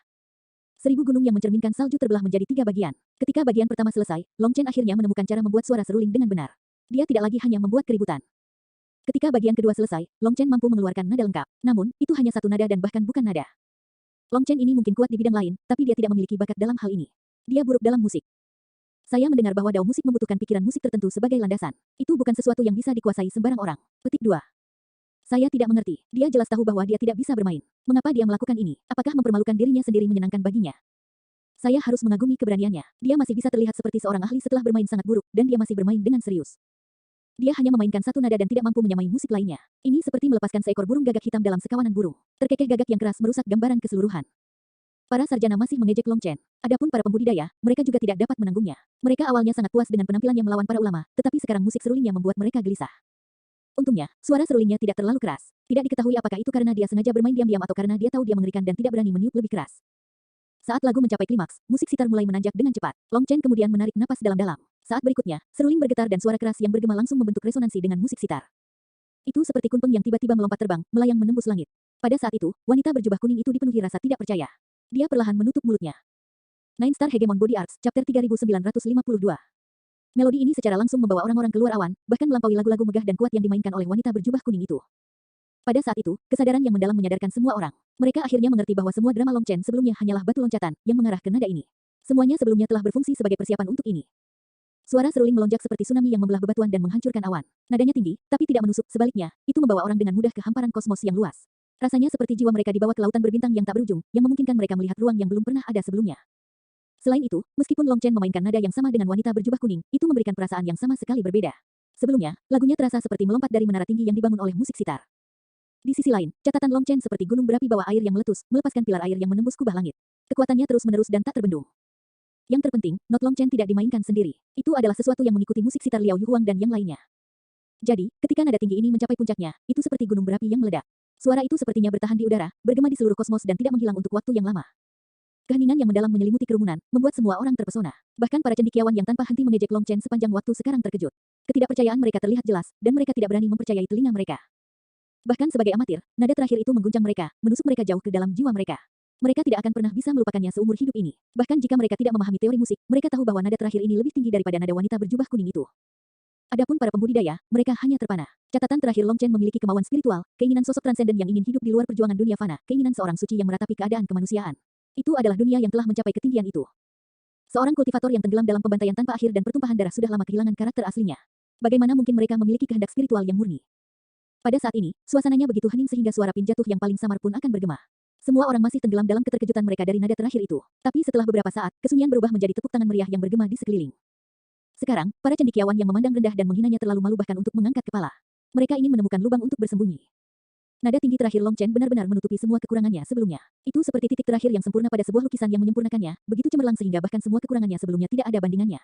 1000 gunung yang mencerminkan salju terbelah menjadi 3 bagian. Ketika bagian pertama selesai, Long Chen akhirnya menemukan cara membuat suara seruling dengan benar. Dia tidak lagi hanya membuat keributan. Ketika bagian kedua selesai, Long Chen mampu mengeluarkan nada lengkap. Namun, itu hanya satu nada dan bahkan bukan nada. Long Chen ini mungkin kuat di bidang lain, tapi dia tidak memiliki bakat dalam hal ini. Dia buruk dalam musik. Saya mendengar bahwa dao musik membutuhkan pikiran musik tertentu sebagai landasan. Itu bukan sesuatu yang bisa dikuasai sembarang orang. Petik 2. Saya tidak mengerti. Dia jelas tahu bahwa dia tidak bisa bermain. Mengapa dia melakukan ini? Apakah mempermalukan dirinya sendiri menyenangkan baginya? Saya harus mengagumi keberaniannya. Dia masih bisa terlihat seperti seorang ahli setelah bermain sangat buruk, dan dia masih bermain dengan serius. Dia hanya memainkan satu nada dan tidak mampu menyamai musik lainnya. Ini seperti melepaskan seekor burung gagak hitam dalam sekawanan burung. Terkekeh gagak yang keras merusak gambaran keseluruhan. Para sarjana masih mengejek Long Chen. Adapun para pembudidaya, mereka juga tidak dapat menanggungnya. Mereka awalnya sangat puas dengan penampilannya melawan para ulama, tetapi sekarang musik serulingnya membuat mereka gelisah. Untungnya, suara serulingnya tidak terlalu keras. Tidak diketahui apakah itu karena dia sengaja bermain diam-diam atau karena dia tahu dia mengerikan dan tidak berani meniup lebih keras. Saat lagu mencapai klimaks, musik sitar mulai menanjak dengan cepat. Long Chen kemudian menarik napas dalam-dalam. Saat berikutnya, seruling bergetar dan suara keras yang bergema langsung membentuk resonansi dengan musik sitar. Itu seperti kunpeng yang tiba-tiba melompat terbang, melayang menembus langit. Pada saat itu, wanita berjubah kuning itu dipenuhi rasa tidak percaya. Dia perlahan menutup mulutnya. Nine Star Hegemon Body Arts, Chapter 3952. Melodi ini secara langsung membawa orang-orang keluar awan, bahkan melampaui lagu-lagu megah dan kuat yang dimainkan oleh wanita berjubah kuning itu. Pada saat itu, kesadaran yang mendalam menyadarkan semua orang. Mereka akhirnya mengerti bahwa semua drama Long Chen sebelumnya hanyalah batu loncatan yang mengarah ke nada ini. Semuanya sebelumnya telah berfungsi sebagai persiapan untuk ini. Suara seruling melonjak seperti tsunami yang membelah bebatuan dan menghancurkan awan. Nadanya tinggi, tapi tidak menusuk, sebaliknya, itu membawa orang dengan mudah ke hamparan kosmos yang luas. Rasanya seperti jiwa mereka dibawa ke lautan berbintang yang tak berujung, yang memungkinkan mereka melihat ruang yang belum pernah ada sebelumnya. Selain itu, meskipun Long Chen memainkan nada yang sama dengan wanita berjubah kuning, itu memberikan perasaan yang sama sekali berbeda. Sebelumnya, lagunya terasa seperti melompat dari menara tinggi yang dibangun oleh musik sitar. Di sisi lain, catatan Long Chen seperti gunung berapi bawah air yang meletus, melepaskan pilar air yang menembus kubah langit. Kekuatannya terus-menerus dan tak terbendung. Yang terpenting, not Long Chen tidak dimainkan sendiri. Itu adalah sesuatu yang mengikuti musik sitar Liao Yuhuang dan yang lainnya. Jadi, ketika nada tinggi ini mencapai puncaknya, itu seperti gunung berapi yang meledak. Suara itu sepertinya bertahan di udara, bergema di seluruh kosmos dan tidak menghilang untuk waktu yang lama. Keheningan yang mendalam menyelimuti kerumunan, membuat semua orang terpesona. Bahkan para cendekiawan yang tanpa henti mengejek Long Chen sepanjang waktu sekarang terkejut. Ketidakpercayaan mereka terlihat jelas, dan mereka tidak berani mempercayai telinga mereka. Bahkan sebagai amatir, nada terakhir itu mengguncang mereka, menusuk mereka jauh ke dalam jiwa mereka. Mereka tidak akan pernah bisa melupakannya seumur hidup ini. Bahkan jika mereka tidak memahami teori musik, mereka tahu bahwa nada terakhir ini lebih tinggi daripada nada wanita berjubah kuning itu. Adapun para pembudidaya, mereka hanya terpana. Catatan terakhir Long Chen memiliki kemauan spiritual, keinginan sosok transenden yang ingin hidup di luar perjuangan dunia fana, keinginan seorang suci yang meratapi keadaan kemanusiaan. Itu adalah dunia yang telah mencapai ketinggian itu. Seorang kultivator yang tenggelam dalam pembantaian tanpa akhir dan pertumpahan darah sudah lama kehilangan karakter aslinya. Bagaimana mungkin mereka memiliki kehendak spiritual yang murni? Pada saat ini, suasananya begitu hening sehingga suara pin jatuh yang paling samar pun akan bergema. Semua orang masih tenggelam dalam keterkejutan mereka dari nada terakhir itu. Tapi setelah beberapa saat, kesunyian berubah menjadi tepuk tangan meriah yang bergema di sekeliling. Sekarang, para cendekiawan yang memandang rendah dan menghinanya terlalu malu bahkan untuk mengangkat kepala. Mereka ingin menemukan lubang untuk bersembunyi. Nada tinggi terakhir Long Chen benar-benar menutupi semua kekurangannya sebelumnya. Itu seperti titik terakhir yang sempurna pada sebuah lukisan yang menyempurnakannya, begitu cemerlang sehingga bahkan semua kekurangannya sebelumnya tidak ada bandingannya.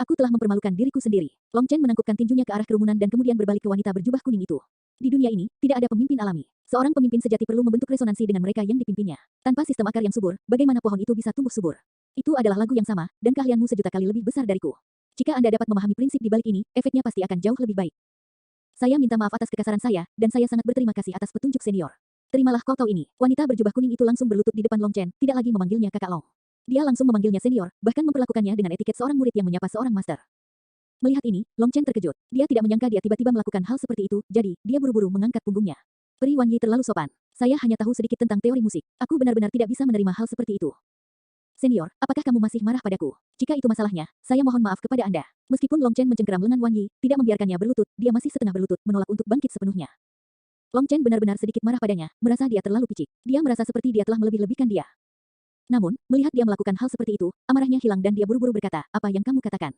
Aku telah mempermalukan diriku sendiri. Long Chen menangkupkan tinjunya ke arah kerumunan dan kemudian berbalik ke wanita berjubah kuning itu. Di dunia ini, tidak ada pemimpin alami. Seorang pemimpin sejati perlu membentuk resonansi dengan mereka yang dipimpinnya. Tanpa sistem akar yang subur, bagaimana pohon itu bisa tumbuh subur? Itu adalah lagu yang sama, dan keahlianmu sejuta kali lebih besar dariku. Jika Anda dapat memahami prinsip di balik ini, efeknya pasti akan jauh lebih baik. Saya minta maaf atas kekasaran saya, dan saya sangat berterima kasih atas petunjuk senior. Terimalah kau tahu ini. Wanita berjubah kuning itu langsung berlutut di depan Long Chen, tidak lagi memanggilnya kakak Long. Dia langsung memanggilnya senior, bahkan memperlakukannya dengan etiket seorang murid yang menyapa seorang master. Melihat ini, Long Chen terkejut. Dia tidak menyangka dia tiba-tiba melakukan hal seperti itu, jadi, dia buru-buru mengangkat punggungnya. Peri Wan Yi terlalu sopan. Saya hanya tahu sedikit tentang teori musik. Aku benar-benar tidak bisa menerima hal seperti itu. Senior, apakah kamu masih marah padaku? Jika itu masalahnya, saya mohon maaf kepada Anda. Meskipun Long Chen mencengkeram lengan Wan Yi, tidak membiarkannya berlutut, dia masih setengah berlutut, menolak untuk bangkit sepenuhnya. Long Chen benar-benar sedikit marah padanya, merasa dia terlalu picik. Dia merasa seperti dia telah melebih-lebihkan dia. Namun, melihat dia melakukan hal seperti itu, amarahnya hilang dan dia buru-buru berkata, apa yang kamu katakan?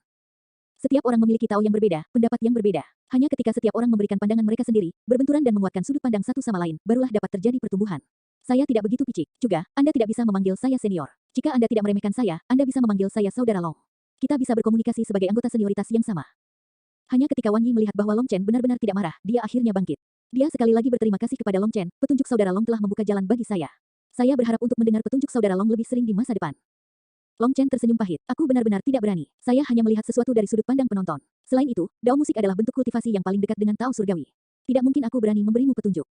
Setiap orang memiliki tahu yang berbeda, pendapat yang berbeda. Hanya ketika setiap orang memberikan pandangan mereka sendiri, berbenturan dan menguatkan sudut pandang satu sama lain, barulah dapat terjadi pertumbuhan. Saya tidak begitu picik. Juga, Anda tidak bisa memanggil saya senior. Jika Anda tidak meremehkan saya, Anda bisa memanggil saya saudara Long. Kita bisa berkomunikasi sebagai anggota senioritas yang sama. Hanya ketika Wan Yi melihat bahwa Long Chen benar-benar tidak marah, dia akhirnya bangkit. Dia sekali lagi berterima kasih kepada Long Chen, petunjuk saudara Long telah membuka jalan bagi saya. Saya berharap untuk mendengar petunjuk saudara Long lebih sering di masa depan. Long Chen tersenyum pahit. Aku benar-benar tidak berani. Saya hanya melihat sesuatu dari sudut pandang penonton. Selain itu, dao musik adalah bentuk kultivasi yang paling dekat dengan tao surgawi. Tidak mungkin aku berani memberimu petunjuk.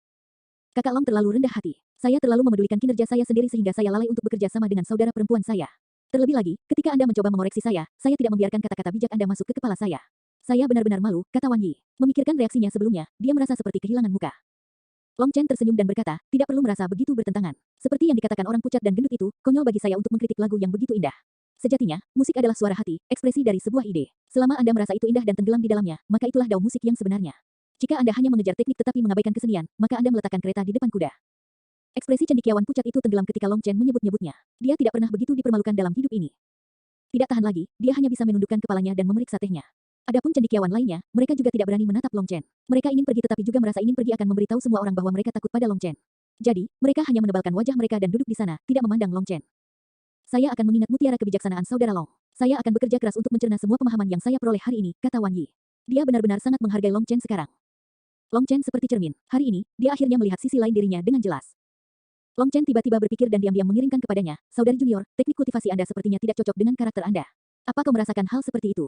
Kakak Long terlalu rendah hati. Saya terlalu memedulikan kinerja saya sendiri sehingga saya lalai untuk bekerja sama dengan saudara perempuan saya. Terlebih lagi, ketika Anda mencoba mengoreksi saya tidak membiarkan kata-kata bijak Anda masuk ke kepala saya. Saya benar-benar malu, kata Wan Yi. Memikirkan reaksinya sebelumnya, dia merasa seperti kehilangan muka. Long Chen tersenyum dan berkata, tidak perlu merasa begitu bertentangan. Seperti yang dikatakan orang pucat dan gendut itu, konyol bagi saya untuk mengkritik lagu yang begitu indah. Sejatinya, musik adalah suara hati, ekspresi dari sebuah ide. Selama Anda merasa itu indah dan tenggelam di dalamnya, maka itulah dao musik yang sebenarnya. Jika Anda hanya mengejar teknik tetapi mengabaikan kesenian, maka Anda meletakkan kereta di depan kuda. Ekspresi cendekiawan pucat itu tenggelam ketika Long Chen menyebut-nyebutnya. Dia tidak pernah begitu dipermalukan dalam hidup ini. Tidak tahan lagi, dia hanya bisa menundukkan kepalanya dan memeriksa tehnya. Adapun cendekiawan lainnya, mereka juga tidak berani menatap Long Chen. Mereka ingin pergi tetapi juga merasa ingin pergi akan memberitahu semua orang bahwa mereka takut pada Long Chen. Jadi, mereka hanya menebalkan wajah mereka dan duduk di sana, tidak memandang Long Chen. Saya akan mengingat mutiara kebijaksanaan saudara Long. Saya akan bekerja keras untuk mencerna semua pemahaman yang saya peroleh hari ini, kata Wan Yi. Dia benar-benar sangat menghargai Long Chen sekarang. Long Chen seperti cermin. Hari ini, dia akhirnya melihat sisi lain dirinya dengan jelas. Long Chen tiba-tiba berpikir dan diam-diam mengirimkan kepadanya, saudari junior, teknik kultivasi Anda sepertinya tidak cocok dengan karakter Anda. Apa kau merasakan hal seperti itu?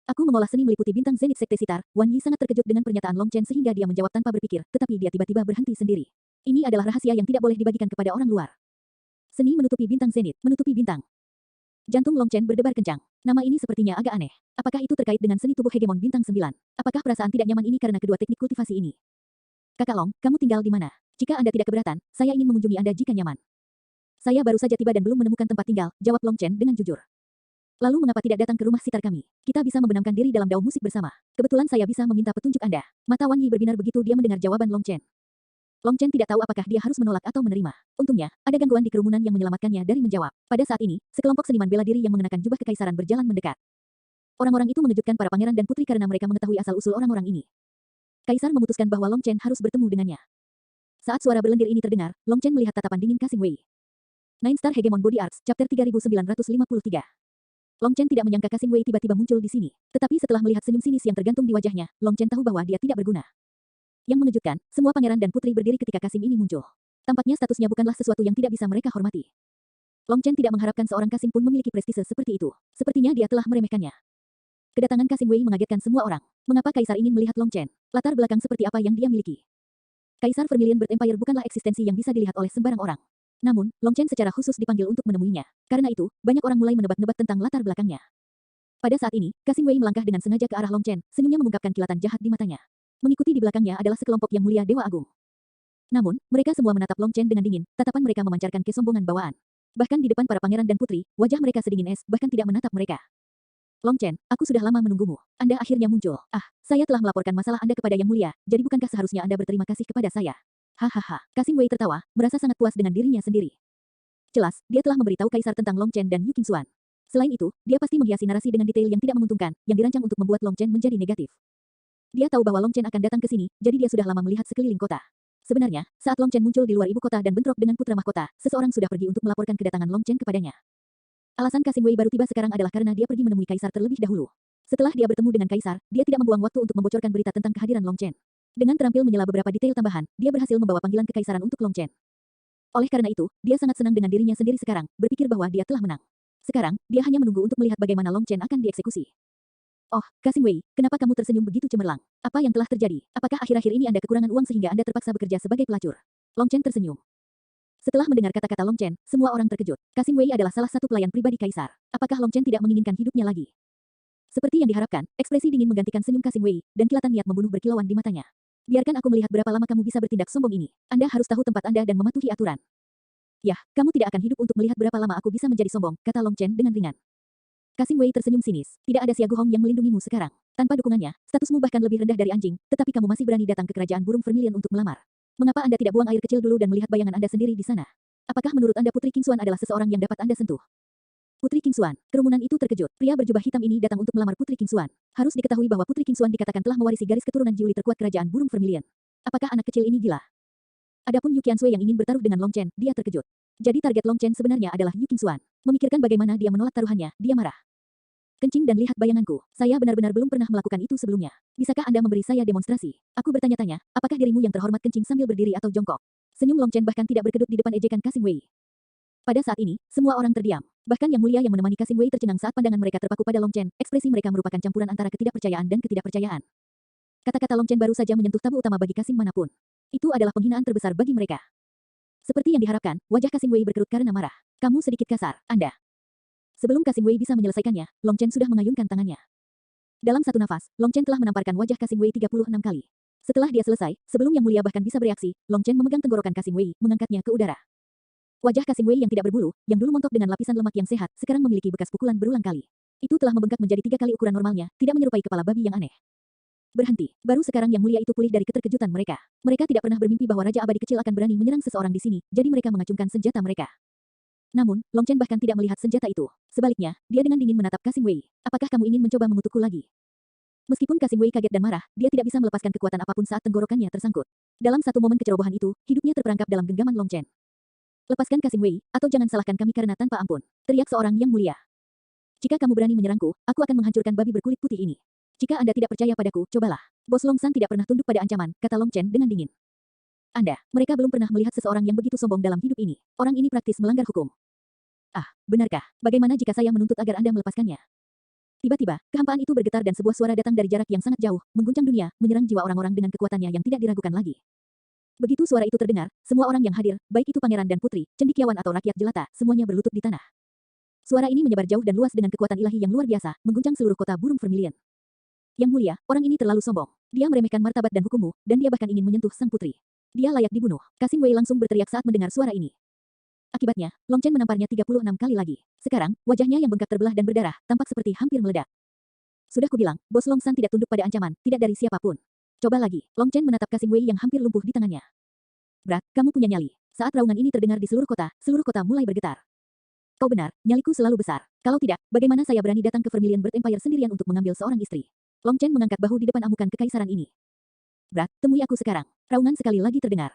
Aku mengolah seni meliputi bintang zenit sekte sitar. Wan Yi sangat terkejut dengan pernyataan Long Chen sehingga dia menjawab tanpa berpikir, tetapi dia tiba-tiba berhenti sendiri. Ini adalah rahasia yang tidak boleh dibagikan kepada orang luar. Seni menutupi bintang zenit, menutupi bintang. Jantung Long Chen berdebar kencang. Nama ini sepertinya agak aneh. Apakah itu terkait dengan seni tubuh hegemon bintang 9? Apakah perasaan tidak nyaman ini karena kedua teknik kultivasi ini? Kakak Long, kamu tinggal di mana? Jika Anda tidak keberatan, saya ingin mengunjungi Anda jika nyaman. Saya baru saja tiba dan belum menemukan tempat tinggal, jawab Long Chen dengan jujur. Lalu mengapa tidak datang ke rumah sitar kami? Kita bisa membenamkan diri dalam dao musik bersama. Kebetulan saya bisa meminta petunjuk Anda. Mata Wan Yi berbinar begitu dia mendengar jawaban Long Chen. Long Chen tidak tahu apakah dia harus menolak atau menerima. Untungnya, ada gangguan di kerumunan yang menyelamatkannya dari menjawab. Pada saat ini, sekelompok seniman bela diri yang mengenakan jubah kekaisaran berjalan mendekat. Orang-orang itu mengejutkan para pangeran dan putri karena mereka mengetahui asal-usul orang-orang ini. Kaisar memutuskan bahwa Long Chen harus bertemu dengannya. Saat suara berlendir ini terdengar, Long Chen melihat tatapan dingin Kasim Wei. Nine Star Hegemon Body Arts, Chapter 3953. Long Chen tidak menyangka Kasim Wei tiba-tiba muncul di sini. Tetapi setelah melihat senyum sinis yang tergantung di wajahnya, Long Chen tahu bahwa dia tidak berguna. Yang mengejutkan, semua pangeran dan putri berdiri ketika Kasim ini muncul. Tampaknya statusnya bukanlah sesuatu yang tidak bisa mereka hormati. Long Chen tidak mengharapkan seorang Kasim pun memiliki prestise seperti itu. Sepertinya dia telah meremehkannya. Kedatangan Kasim Wei mengagetkan semua orang. Mengapa Kaisar ingin melihat Long Chen? Latar belakang seperti apa yang dia miliki? Kaisar Vermilion Bird Empire bukanlah eksistensi yang bisa dilihat oleh sembarang orang. Namun, Long Chen secara khusus dipanggil untuk menemuinya. Karena itu, banyak orang mulai menebak-nebak tentang latar belakangnya. Pada saat ini, Kasim Wei melangkah dengan sengaja ke arah Long Chen, senyumnya mengungkapkan kilatan jahat di matanya. Mengikuti di belakangnya adalah sekelompok yang mulia Dewa Agung. Namun, mereka semua menatap Long Chen dengan dingin, tatapan mereka memancarkan kesombongan bawaan. Bahkan di depan para pangeran dan putri, wajah mereka sedingin es, bahkan tidak menatap mereka. Long Chen, aku sudah lama menunggumu. Anda akhirnya muncul. Ah, saya telah melaporkan masalah Anda kepada Yang Mulia, jadi bukankah seharusnya Anda berterima kasih kepada saya? Hahaha. Kasim Wei tertawa, merasa sangat puas dengan dirinya sendiri. Jelas, dia telah memberitahu Kaisar tentang Long Chen dan Yu Qingxuan. Selain itu, dia pasti menghiasi narasi dengan detail yang tidak menguntungkan, yang dirancang untuk membuat Long Chen menjadi negatif. Dia tahu bahwa Long Chen akan datang ke sini, jadi dia sudah lama melihat sekeliling kota. Sebenarnya, saat Long Chen muncul di luar ibu kota dan bentrok dengan putra mahkota, seseorang sudah pergi untuk melaporkan kedatangan Long Chen kepadanya. Alasan Kasim Wei baru tiba sekarang adalah karena dia pergi menemui Kaisar terlebih dahulu. Setelah dia bertemu dengan Kaisar, dia tidak membuang waktu untuk membocorkan berita tentang kehadiran Long Chen. Dengan terampil menyela beberapa detail tambahan, dia berhasil membawa panggilan kekaisaran untuk Long Chen. Oleh karena itu, dia sangat senang dengan dirinya sendiri sekarang, berpikir bahwa dia telah menang. Sekarang, dia hanya menunggu untuk melihat bagaimana Long Chen akan dieksekusi. Oh, Kasim Wei, kenapa kamu tersenyum begitu cemerlang? Apa yang telah terjadi? Apakah akhir-akhir ini Anda kekurangan uang sehingga Anda terpaksa bekerja sebagai pelacur? Long Chen tersenyum. Setelah mendengar kata-kata Long Chen, semua orang terkejut. Kasim Wei adalah salah satu pelayan pribadi Kaisar. Apakah Long Chen tidak menginginkan hidupnya lagi? Seperti yang diharapkan, ekspresi dingin menggantikan senyum Kasim Wei, dan kilatan niat membunuh berkilauan di matanya. Biarkan aku melihat berapa lama kamu bisa bertindak sombong ini. Anda harus tahu tempat Anda dan mematuhi aturan. Yah, kamu tidak akan hidup untuk melihat berapa lama aku bisa menjadi sombong, kata Long Chen dengan ringan. Kasim Wei tersenyum sinis. Tidak ada Xia Guhong yang melindungimu sekarang. Tanpa dukungannya, statusmu bahkan lebih rendah dari anjing, tetapi kamu masih berani datang ke kerajaan burung vermilion untuk melamar. Mengapa Anda tidak buang air kecil dulu dan melihat bayangan Anda sendiri di sana? Apakah menurut Anda Putri Qingxuan adalah seseorang yang dapat Anda sentuh? Putri Qingxuan, kerumunan itu terkejut. Pria berjubah hitam ini datang untuk melamar Putri Qingxuan. Harus diketahui bahwa Putri Qingxuan dikatakan telah mewarisi garis keturunan Jiuli terkuat kerajaan burung vermilion. Apakah anak kecil ini gila? Adapun Yu Qiansui yang ingin bertaruh dengan Long Chen, dia terkejut. Jadi target Long Chen sebenarnya adalah Yu Qingxuan. Memikirkan bagaimana dia menolak taruhannya, dia marah. Kencing dan lihat bayanganku. Saya benar-benar belum pernah melakukan itu sebelumnya. Bisakah Anda memberi saya demonstrasi? Aku bertanya-tanya, apakah dirimu yang terhormat kencing sambil berdiri atau jongkok? Senyum Long Chen bahkan tidak berkedut di depan ejekan Kasim Wei. Pada saat ini, semua orang terdiam. Bahkan Yang Mulia yang menemani Kasim Wei tercengang saat pandangan mereka terpaku pada Long Chen. Ekspresi mereka merupakan campuran antara ketidakpercayaan dan ketidakpercayaan. Kata-kata Long Chen baru saja menyentuh tabu utama bagi Kasim manapun. Itu adalah penghinaan terbesar bagi mereka. Seperti yang diharapkan, wajah Kasim Wei berkerut karena marah. Kamu sedikit kasar, Anda. Sebelum Kasim Wei bisa menyelesaikannya, Long Chen sudah mengayunkan tangannya. Dalam satu nafas, Long Chen telah menamparkan wajah Kasim Wei 36 kali. Setelah dia selesai, sebelum Yang Mulia bahkan bisa bereaksi, Long Chen memegang tenggorokan Kasim Wei, mengangkatnya ke udara. Wajah Kasim Wei yang tidak berbulu, yang dulu montok dengan lapisan lemak yang sehat, sekarang memiliki bekas pukulan berulang kali. Itu telah membengkak menjadi 3 kali ukuran normalnya, tidak menyerupai kepala babi yang aneh. Berhenti. Baru sekarang Yang Mulia itu pulih dari keterkejutan mereka. Mereka tidak pernah bermimpi bahwa Raja Abadi kecil akan berani menyerang seseorang di sini, jadi mereka mengacungkan senjata mereka. Namun, Long Chen bahkan tidak melihat senjata itu. Sebaliknya, dia dengan dingin menatap Kasim Wei. Apakah kamu ingin mencoba mengutukku lagi? Meskipun Kasim Wei kaget dan marah, dia tidak bisa melepaskan kekuatan apapun saat tenggorokannya tersangkut. Dalam satu momen kecerobohan itu, hidupnya terperangkap dalam genggaman Long Chen. Lepaskan Kasim Wei, atau jangan salahkan kami karena tanpa ampun. Teriak seorang Yang Mulia. Jika kamu berani menyerangku, aku akan menghancurkan babi berkulit putih ini. Jika Anda tidak percaya padaku, cobalah. Bos Long San tidak pernah tunduk pada ancaman, kata Long Chen dengan dingin. Mereka belum pernah melihat seseorang yang begitu sombong dalam hidup ini. Orang ini praktis melanggar hukum. Ah, benarkah? Bagaimana jika saya menuntut agar Anda melepaskannya? Tiba-tiba, kehampaan itu bergetar dan sebuah suara datang dari jarak yang sangat jauh, mengguncang dunia, menyerang jiwa orang-orang dengan kekuatannya yang tidak diragukan lagi. Begitu suara itu terdengar, semua orang yang hadir, baik itu pangeran dan putri, cendekiawan atau rakyat jelata, semuanya berlutut di tanah. Suara ini menyebar jauh dan luas dengan kekuatan ilahi yang luar biasa, mengguncang seluruh kota burung vermilion. Yang Mulia, orang ini terlalu sombong. Dia meremehkan martabat dan hukummu, dan dia bahkan ingin menyentuh sang putri. Dia layak dibunuh. Kasim Wei langsung berteriak saat mendengar suara ini. Akibatnya, Long Chen menamparnya 36 kali lagi. Sekarang, wajahnya yang bengkak terbelah dan berdarah, tampak seperti hampir meledak. Sudah kubilang, Bos Long San tidak tunduk pada ancaman, tidak dari siapapun. Coba lagi. Long Chen menatap Kasim Wei yang hampir lumpuh di tangannya. Brat, kamu punya nyali. Saat raungan ini terdengar di seluruh kota mulai bergetar. Kau benar, nyaliku selalu besar. Kalau tidak, bagaimana saya berani datang ke Vermilion Bird Empire sendirian untuk mengambil seorang istri? Long Chen mengangkat bahu di depan amukan kekaisaran ini. Brat, temui aku sekarang. Raungan sekali lagi terdengar.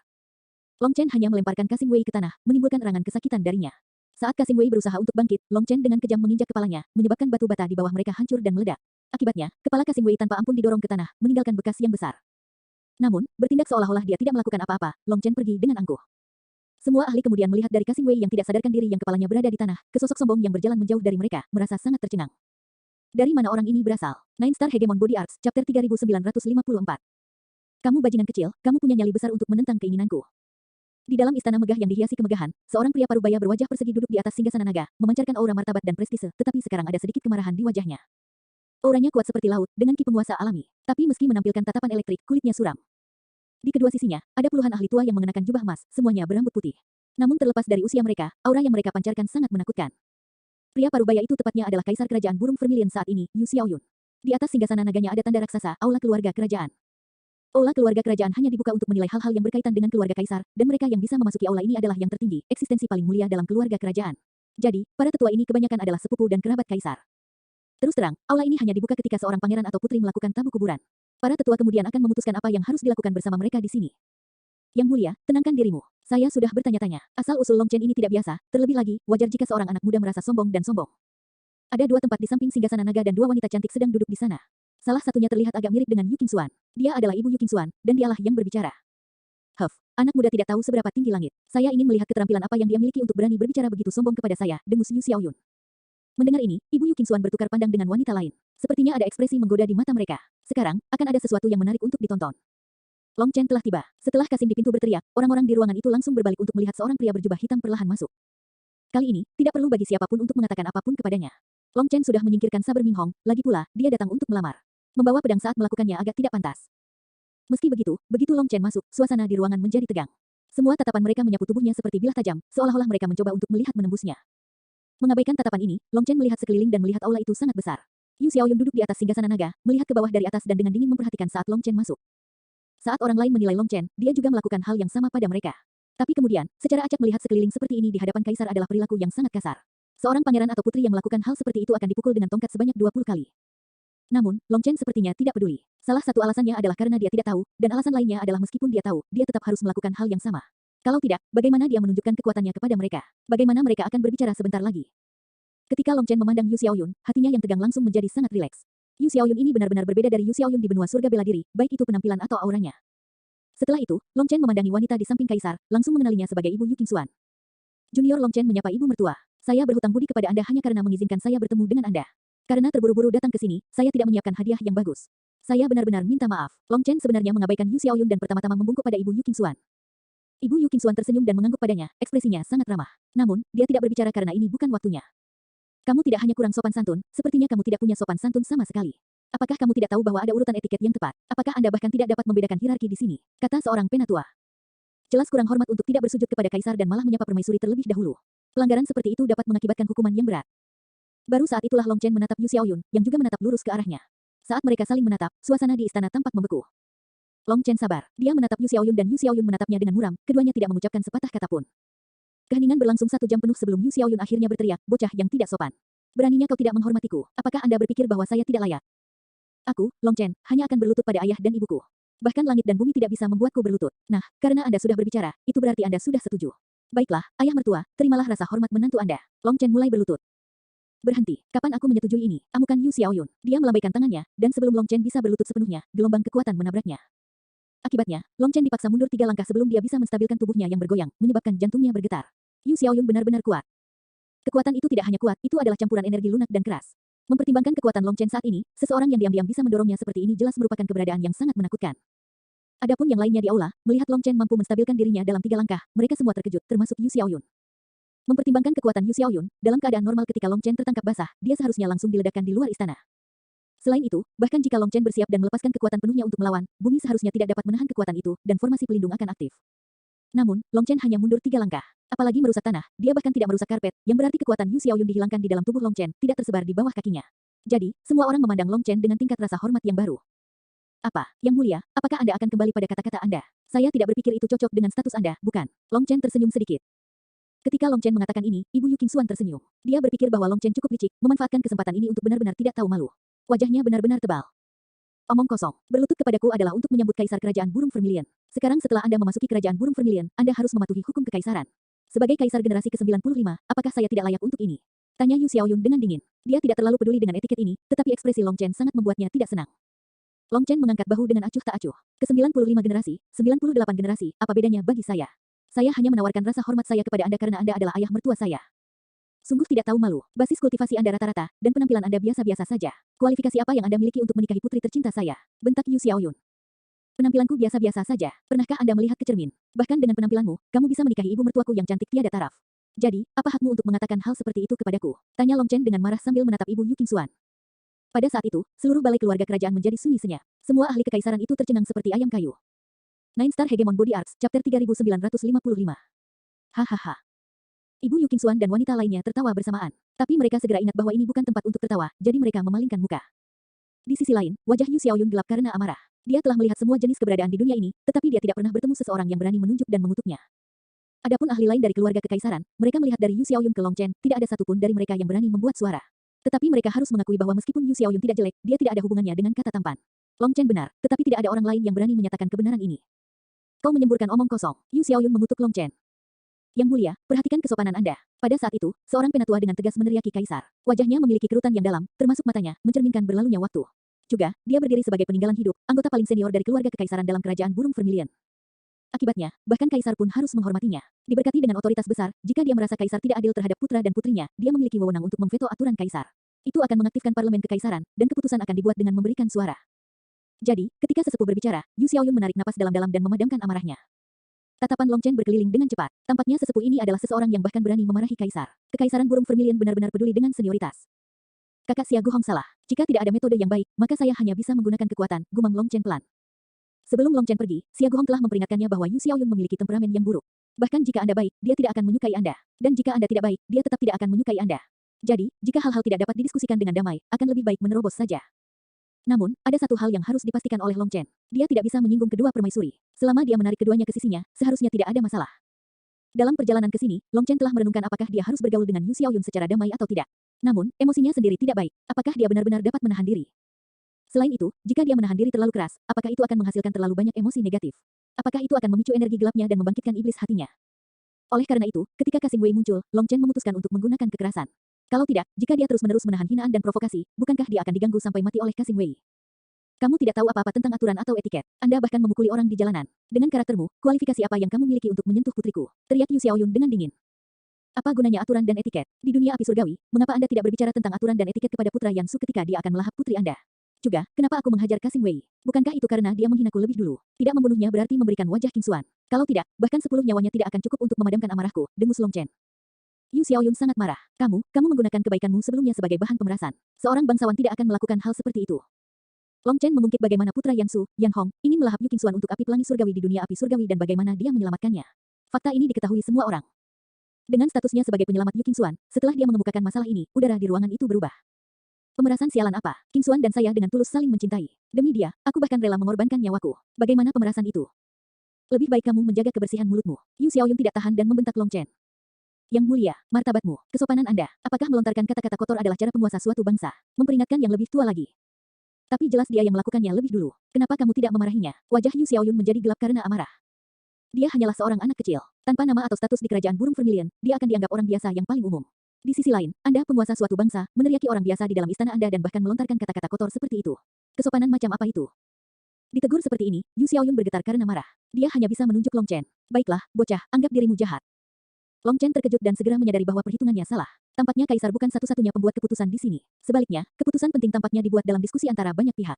Long Chen hanya melemparkan Kasim Wei ke tanah, menimbulkan erangan kesakitan darinya. Saat Kasim Wei berusaha untuk bangkit, Long Chen dengan kejam menginjak kepalanya, menyebabkan batu bata di bawah mereka hancur dan meledak. Akibatnya, kepala Kasim Wei tanpa ampun didorong ke tanah, meninggalkan bekas yang besar. Namun, bertindak seolah-olah dia tidak melakukan apa-apa, Long Chen pergi dengan angkuh. Semua ahli kemudian melihat dari Kasim Wei yang tidak sadarkan diri yang kepalanya berada di tanah, ke sosok sombong yang berjalan menjauh dari mereka, merasa sangat tercengang. Dari mana orang ini berasal? Nine Star Hegemon Body Arts, Chapter 3954. Kamu bajingan kecil, kamu punya nyali besar untuk menentang keinginanku. Di dalam istana megah yang dihiasi kemegahan, seorang pria parubaya berwajah persegi duduk di atas singgasana naga, memancarkan aura martabat dan prestise, tetapi sekarang ada sedikit kemarahan di wajahnya. Auranya kuat seperti laut, dengan ki penguasa alami. Tapi meski menampilkan tatapan elektrik, kulitnya suram. Di kedua sisinya, ada puluhan ahli tua yang mengenakan jubah emas, semuanya berambut putih. Namun terlepas dari usia mereka, aura yang mereka pancarkan sangat menakutkan. Pria parubaya itu tepatnya adalah kaisar kerajaan burung vermilion saat ini, Yu Xiaoyun. Di atas singgasana naganya ada tanda raksasa, aula keluarga kerajaan. Aula keluarga kerajaan hanya dibuka untuk menilai hal-hal yang berkaitan dengan keluarga kaisar, dan mereka yang bisa memasuki aula ini adalah yang tertinggi, eksistensi paling mulia dalam keluarga kerajaan. Jadi, para tetua ini kebanyakan adalah sepupu dan kerabat kaisar. Terus terang, aula ini hanya dibuka ketika seorang pangeran atau putri melakukan tabu kuburan. Para tetua kemudian akan memutuskan apa yang harus dilakukan bersama mereka di sini. Yang mulia, tenangkan dirimu. Saya sudah bertanya-tanya. Asal-usul Long Chen ini tidak biasa, terlebih lagi, wajar jika seorang anak muda merasa sombong dan sombong. Ada dua tempat di samping singgasana naga dan dua wanita cantik sedang duduk di sana. Salah satunya terlihat agak mirip dengan Yu Qingxuan. Dia adalah ibu Yu Qingxuan, dan dialah yang berbicara. Huff, anak muda tidak tahu seberapa tinggi langit. Saya ingin melihat keterampilan apa yang dia miliki untuk berani berbicara begitu sombong kepada saya, dengus Yu Xiaoyun. Mendengar ini, ibu Yu Qingxuan bertukar pandang dengan wanita lain. Sepertinya ada ekspresi menggoda di mata mereka. Sekarang, akan ada sesuatu yang menarik untuk ditonton. Long Chen telah tiba. Setelah Kasim di pintu berteriak, orang-orang di ruangan itu langsung berbalik untuk melihat seorang pria berjubah hitam perlahan masuk. Kali ini, tidak perlu bagi siapapun untuk mengatakan apapun kepadanya. Long Chen sudah menyingkirkan saber Ming Hong, lagi pula, dia datang untuk melamar. Membawa pedang saat melakukannya agak tidak pantas. Meski begitu Long Chen masuk, suasana di ruangan menjadi tegang. Semua tatapan mereka menyapu tubuhnya seperti bilah tajam, seolah-olah mereka mencoba untuk melihat menembusnya. Mengabaikan tatapan ini, Long Chen melihat sekeliling dan melihat aula itu sangat besar. Yu Xiaoyun duduk di atas singgasana naga, melihat ke bawah dari atas dan dengan dingin memperhatikan saat Long Chen masuk. Saat orang lain menilai Long Chen, dia juga melakukan hal yang sama pada mereka. Tapi kemudian, secara acak melihat sekeliling seperti ini di hadapan kaisar adalah perilaku yang sangat kasar. Seorang pangeran atau putri yang melakukan hal seperti itu akan dipukul dengan tongkat sebanyak 20 kali. Namun, Long Chen sepertinya tidak peduli. Salah satu alasannya adalah karena dia tidak tahu, dan alasan lainnya adalah meskipun dia tahu, dia tetap harus melakukan hal yang sama. Kalau tidak, bagaimana dia menunjukkan kekuatannya kepada mereka? Bagaimana mereka akan berbicara sebentar lagi? Ketika Long Chen memandang Yu Xiaoyun, hatinya yang tegang langsung menjadi sangat rileks. Yu Xiaoyun ini benar-benar berbeda dari Yu Xiaoyun di benua surga bela diri, baik itu penampilan atau auranya. Setelah itu, Long Chen memandangi wanita di samping kaisar, langsung mengenalinya sebagai ibu Yu Qingxuan. Junior Long Chen menyapa ibu mertua. Saya berhutang budi kepada Anda hanya karena mengizinkan saya bertemu dengan Anda. Karena terburu-buru datang ke sini, saya tidak menyiapkan hadiah yang bagus. Saya benar-benar minta maaf. Long Chen sebenarnya mengabaikan Yu Xiaoyun dan pertama-tama membungkuk pada ibu Yu Qingxuan. Ibu Yu Qingxuan tersenyum dan mengangguk padanya, ekspresinya sangat ramah. Namun, dia tidak berbicara karena ini bukan waktunya. Kamu tidak hanya kurang sopan santun, sepertinya kamu tidak punya sopan santun sama sekali. Apakah kamu tidak tahu bahwa ada urutan etiket yang tepat? Apakah Anda bahkan tidak dapat membedakan hierarki di sini? Kata seorang penatua. Jelas kurang hormat untuk tidak bersujud kepada kaisar dan malah menyapa permaisuri terlebih dahulu. Pelanggaran seperti itu dapat mengakibatkan hukuman yang berat. Baru saat itulah Long Chen menatap Yu Xiaoyun, yang juga menatap lurus ke arahnya. Saat mereka saling menatap, suasana di istana tampak membeku. Long Chen sabar. Dia menatap Yu Xiaoyun dan Yu Xiaoyun menatapnya dengan muram, keduanya tidak mengucapkan sepatah kata pun. Keheningan berlangsung 1 jam penuh sebelum Yu Xiaoyun akhirnya berteriak, bocah yang tidak sopan. Beraninya kau tidak menghormatiku, apakah Anda berpikir bahwa saya tidak layak? Aku, Long Chen, hanya akan berlutut pada ayah dan ibuku. Bahkan langit dan bumi tidak bisa membuatku berlutut. Nah, karena Anda sudah berbicara, itu berarti Anda sudah setuju. Baiklah, ayah mertua, terimalah rasa hormat menantu Anda. Long Chen mulai berlutut. Berhenti, kapan aku menyetujui ini? Amukan Yu Xiaoyun. Dia melambaikan tangannya, dan sebelum Long Chen bisa berlutut sepenuhnya, gelombang kekuatan menabraknya. Akibatnya, Long Chen dipaksa mundur 3 langkah sebelum dia bisa menstabilkan tubuhnya yang bergoyang, menyebabkan jantungnya bergetar. Yu Xiaoyun benar-benar kuat. Kekuatan itu tidak hanya kuat, itu adalah campuran energi lunak dan keras. Mempertimbangkan kekuatan Long Chen saat ini, seseorang yang diam-diam bisa mendorongnya seperti ini jelas merupakan keberadaan yang sangat menakutkan. Adapun yang lainnya di aula, melihat Long Chen mampu menstabilkan dirinya dalam 3 langkah, mereka semua terkejut, termasuk Yu Xiaoyun. Mempertimbangkan kekuatan Yu Xiaoyun, dalam keadaan normal ketika Long Chen tertangkap basah, dia seharusnya langsung diledakkan di luar istana. Selain itu, bahkan jika Long Chen bersiap dan melepaskan kekuatan penuhnya untuk melawan, bumi seharusnya tidak dapat menahan kekuatan itu, dan formasi pelindung akan aktif. Namun, Long Chen hanya mundur 3 langkah. Apalagi merusak tanah, dia bahkan tidak merusak karpet, yang berarti kekuatan Yu Xiaoyun dihilangkan di dalam tubuh Long Chen, tidak tersebar di bawah kakinya. Jadi, semua orang memandang Long Chen dengan tingkat rasa hormat yang baru. Apa, Yang Mulia, apakah Anda akan kembali pada kata-kata Anda? Saya tidak berpikir itu cocok dengan status Anda, bukan? Long Chen tersenyum sedikit. Ketika Long Chen mengatakan ini, Ibu Yu Qingxuan tersenyum. Dia berpikir bahwa Long Chen cukup licik, memanfaatkan kesempatan ini untuk benar-benar tidak tahu malu. Wajahnya benar-benar tebal. Omong kosong. Berlutut kepadaku adalah untuk menyambut kaisar kerajaan burung vermilion. Sekarang setelah Anda memasuki kerajaan burung vermilion, Anda harus mematuhi hukum kekaisaran. Sebagai kaisar generasi ke-95, apakah saya tidak layak untuk ini? Tanya Yu Xiaoyun dengan dingin. Dia tidak terlalu peduli dengan etiket ini, tetapi ekspresi Long Chen sangat membuatnya tidak senang. Long Chen mengangkat bahu dengan acuh tak acuh. Ke-95 generasi, 98 generasi, apa bedanya bagi saya? Saya hanya menawarkan rasa hormat saya kepada Anda karena Anda adalah ayah mertua saya. Sungguh tidak tahu malu. Basis kultivasi Anda rata-rata, dan penampilan Anda biasa-biasa saja. Kualifikasi apa yang Anda miliki untuk menikahi putri tercinta saya? Bentak Yu Xiaoyun. Penampilanku biasa-biasa saja. Pernahkah Anda melihat ke cermin? Bahkan dengan penampilanmu, kamu bisa menikahi ibu mertuaku yang cantik tiada taraf. Jadi, apa hakmu untuk mengatakan hal seperti itu kepadaku? Tanya Long Chen dengan marah sambil menatap ibu Yu Qingxuan. Pada saat itu, seluruh balai keluarga kerajaan menjadi sunyi senyap. Semua ahli kekaisaran itu tercengang seperti ayam kayu. Nine Star Hegemon Body Arts, Chapter 3955. Hahaha. Ibu Yu Qingxuan dan wanita lainnya tertawa bersamaan. Tapi mereka segera ingat bahwa ini bukan tempat untuk tertawa, jadi mereka memalingkan muka. Di sisi lain, wajah Yu Xiaoyun gelap karena amarah. Dia telah melihat semua jenis keberadaan di dunia ini, tetapi dia tidak pernah bertemu seseorang yang berani menunjuk dan mengutuknya. Adapun ahli lain dari keluarga kekaisaran, mereka melihat dari Yu Xiaoyun ke Long Chen, tidak ada satupun dari mereka yang berani membuat suara. Tetapi mereka harus mengakui bahwa meskipun Yu Xiaoyun tidak jelek, dia tidak ada hubungannya dengan kata tampan. Long Chen benar, tetapi tidak ada orang lain yang berani menyatakan kebenaran ini. Kau menyemburkan omong kosong. Yu Xiaoyun mengutuk Long Chen. Yang mulia, perhatikan kesopanan Anda. Pada saat itu, seorang penatua dengan tegas meneriaki kaisar. Wajahnya memiliki kerutan yang dalam, termasuk matanya, mencerminkan berlalunya waktu. Juga, dia berdiri sebagai peninggalan hidup, anggota paling senior dari keluarga kekaisaran dalam kerajaan burung Vermilion. Akibatnya, bahkan kaisar pun harus menghormatinya. Diberkati dengan otoritas besar, jika dia merasa kaisar tidak adil terhadap putra dan putrinya, dia memiliki wewenang untuk memveto aturan kaisar. Itu akan mengaktifkan parlemen kekaisaran, dan keputusan akan dibuat dengan memberikan suara. Jadi, ketika sesepuh berbicara, Yu Xiaoyun menarik napas dalam-dalam dan memadamkan amarahnya. Tatapan Long Chen berkeliling dengan cepat. Tampaknya sesepuh ini adalah seseorang yang bahkan berani memarahi kaisar. Kekaisaran burung Vermilion benar-benar peduli dengan senioritas. Kakak Xia Guhong salah. Jika tidak ada metode yang baik, maka saya hanya bisa menggunakan kekuatan, gumam Long Chen pelan. Sebelum Long Chen pergi, Xia Guhong telah memperingatkannya bahwa Yu Xiaoyun memiliki temperamen yang buruk. Bahkan jika Anda baik, dia tidak akan menyukai Anda. Dan jika Anda tidak baik, dia tetap tidak akan menyukai Anda. Jadi, jika hal-hal tidak dapat didiskusikan dengan damai, akan lebih baik menerobos saja. Namun, ada satu hal yang harus dipastikan oleh Long Chen. Dia tidak bisa menyinggung kedua permaisuri. Selama dia menarik keduanya ke sisinya, seharusnya tidak ada masalah. Dalam perjalanan ke sini, Long Chen telah merenungkan apakah dia harus bergaul dengan Yu Xiaoyun secara damai atau tidak. Namun, emosinya sendiri tidak baik. Apakah dia benar-benar dapat menahan diri? Selain itu, jika dia menahan diri terlalu keras, apakah itu akan menghasilkan terlalu banyak emosi negatif? Apakah itu akan memicu energi gelapnya dan membangkitkan iblis hatinya? Oleh karena itu, ketika Casing Wei muncul, Long Chen memutuskan untuk menggunakan kekerasan. Kalau tidak, jika dia terus-menerus menahan hinaan dan provokasi, bukankah dia akan diganggu sampai mati oleh Casing Wei? Kamu tidak tahu apa-apa tentang aturan atau etiket. Anda bahkan memukuli orang di jalanan. Dengan karaktermu, kualifikasi apa yang kamu miliki untuk menyentuh putriku? Teriak Yu Xiaoyun dengan dingin. Apa gunanya aturan dan etiket? Di dunia api surgawi, mengapa Anda tidak berbicara tentang aturan dan etiket kepada putra Yansu ketika dia akan melahap putri Anda? Juga, kenapa aku menghajar Casing Wei? Bukankah itu karena dia menghinaku lebih dulu? Tidak membunuhnya berarti memberikan wajah Qingxuan. Kalau tidak, bahkan 10 nyawanya tidak akan cukup untuk memadamkan amarahku, dengus Long Chen. Yu Xiaoyun sangat marah. Kamu menggunakan kebaikanmu sebelumnya sebagai bahan pemerasan. Seorang bangsawan tidak akan melakukan hal seperti itu. Long Chen mengungkit bagaimana putra Yansu, Yan Hong, ingin melahap Yu Qingxuan untuk api pelangi surgawi di dunia api surgawi dan bagaimana dia menyelamatkannya. Fakta ini diketahui semua orang. Dengan statusnya sebagai penyelamat Yu Qingxuan, setelah dia mengemukakan masalah ini, udara di ruangan itu berubah. Pemerasan sialan apa? Qingxuan dan saya dengan tulus saling mencintai. Demi dia, aku bahkan rela mengorbankan nyawaku. Bagaimana pemerasan itu? Lebih baik kamu menjaga kebersihan mulutmu. Yu Xiaoyun tidak tahan dan membentak Long Chen. Yang mulia, martabatmu, kesopanan Anda, apakah melontarkan kata-kata kotor adalah cara penguasa suatu bangsa? Memperingatkan yang lebih tua lagi. Tapi jelas dia yang melakukannya lebih dulu. Kenapa kamu tidak memarahinya? Wajah Yu Xiaoyun menjadi gelap karena amarah. Dia hanyalah seorang anak kecil. Tanpa nama atau status di kerajaan burung Vermilion, dia akan dianggap orang biasa yang paling umum. Di sisi lain, Anda penguasa suatu bangsa, meneriaki orang biasa di dalam istana Anda dan bahkan melontarkan kata-kata kotor seperti itu. Kesopanan macam apa itu? Ditegur seperti ini, Yu Xiaoyun bergetar karena marah. Dia hanya bisa menunjuk Long Chen. Baiklah, bocah, anggap dirimu jahat. Long Chen terkejut dan segera menyadari bahwa perhitungannya salah. Tampaknya kaisar bukan satu-satunya pembuat keputusan di sini. Sebaliknya, keputusan penting tampaknya dibuat dalam diskusi antara banyak pihak.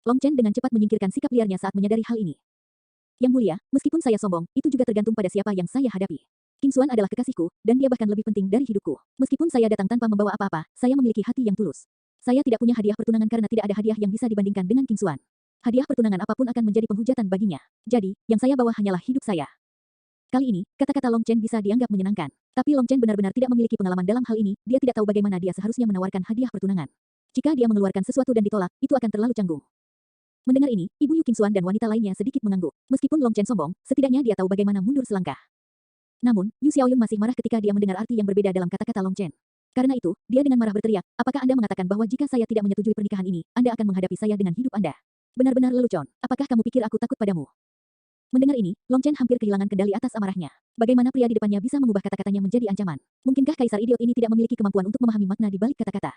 Long Chen dengan cepat menyingkirkan sikap liarnya saat menyadari hal ini. Yang mulia, meskipun saya sombong, itu juga tergantung pada siapa yang saya hadapi. Qingxuan adalah kekasihku, dan dia bahkan lebih penting dari hidupku. Meskipun saya datang tanpa membawa apa-apa, saya memiliki hati yang tulus. Saya tidak punya hadiah pertunangan karena tidak ada hadiah yang bisa dibandingkan dengan Qingxuan. Hadiah pertunangan apapun akan menjadi penghujatan baginya. Jadi, yang saya bawa hanyalah hidup saya. Kali ini, kata-kata Long Chen bisa dianggap menyenangkan. Tapi Long Chen benar-benar tidak memiliki pengalaman dalam hal ini, dia tidak tahu bagaimana dia seharusnya menawarkan hadiah pertunangan. Jika dia mengeluarkan sesuatu dan ditolak, itu akan terlalu canggung. Mendengar ini, Ibu Yu Qingxuan dan wanita lainnya sedikit mengangguk. Meskipun Long Chen sombong, setidaknya dia tahu bagaimana mundur selangkah. Namun, Yu Xiaoyun masih marah ketika dia mendengar arti yang berbeda dalam kata-kata Long Chen. Karena itu, dia dengan marah berteriak, apakah Anda mengatakan bahwa jika saya tidak menyetujui pernikahan ini, Anda akan menghadapi saya dengan hidup Anda? Benar-benar lelucon. Apakah kamu pikir aku takut padamu? Mendengar ini, Long Chen hampir kehilangan kendali atas amarahnya. Bagaimana pria di depannya bisa mengubah kata-katanya menjadi ancaman? Mungkinkah kaisar idiot ini tidak memiliki kemampuan untuk memahami makna di balik kata-kata?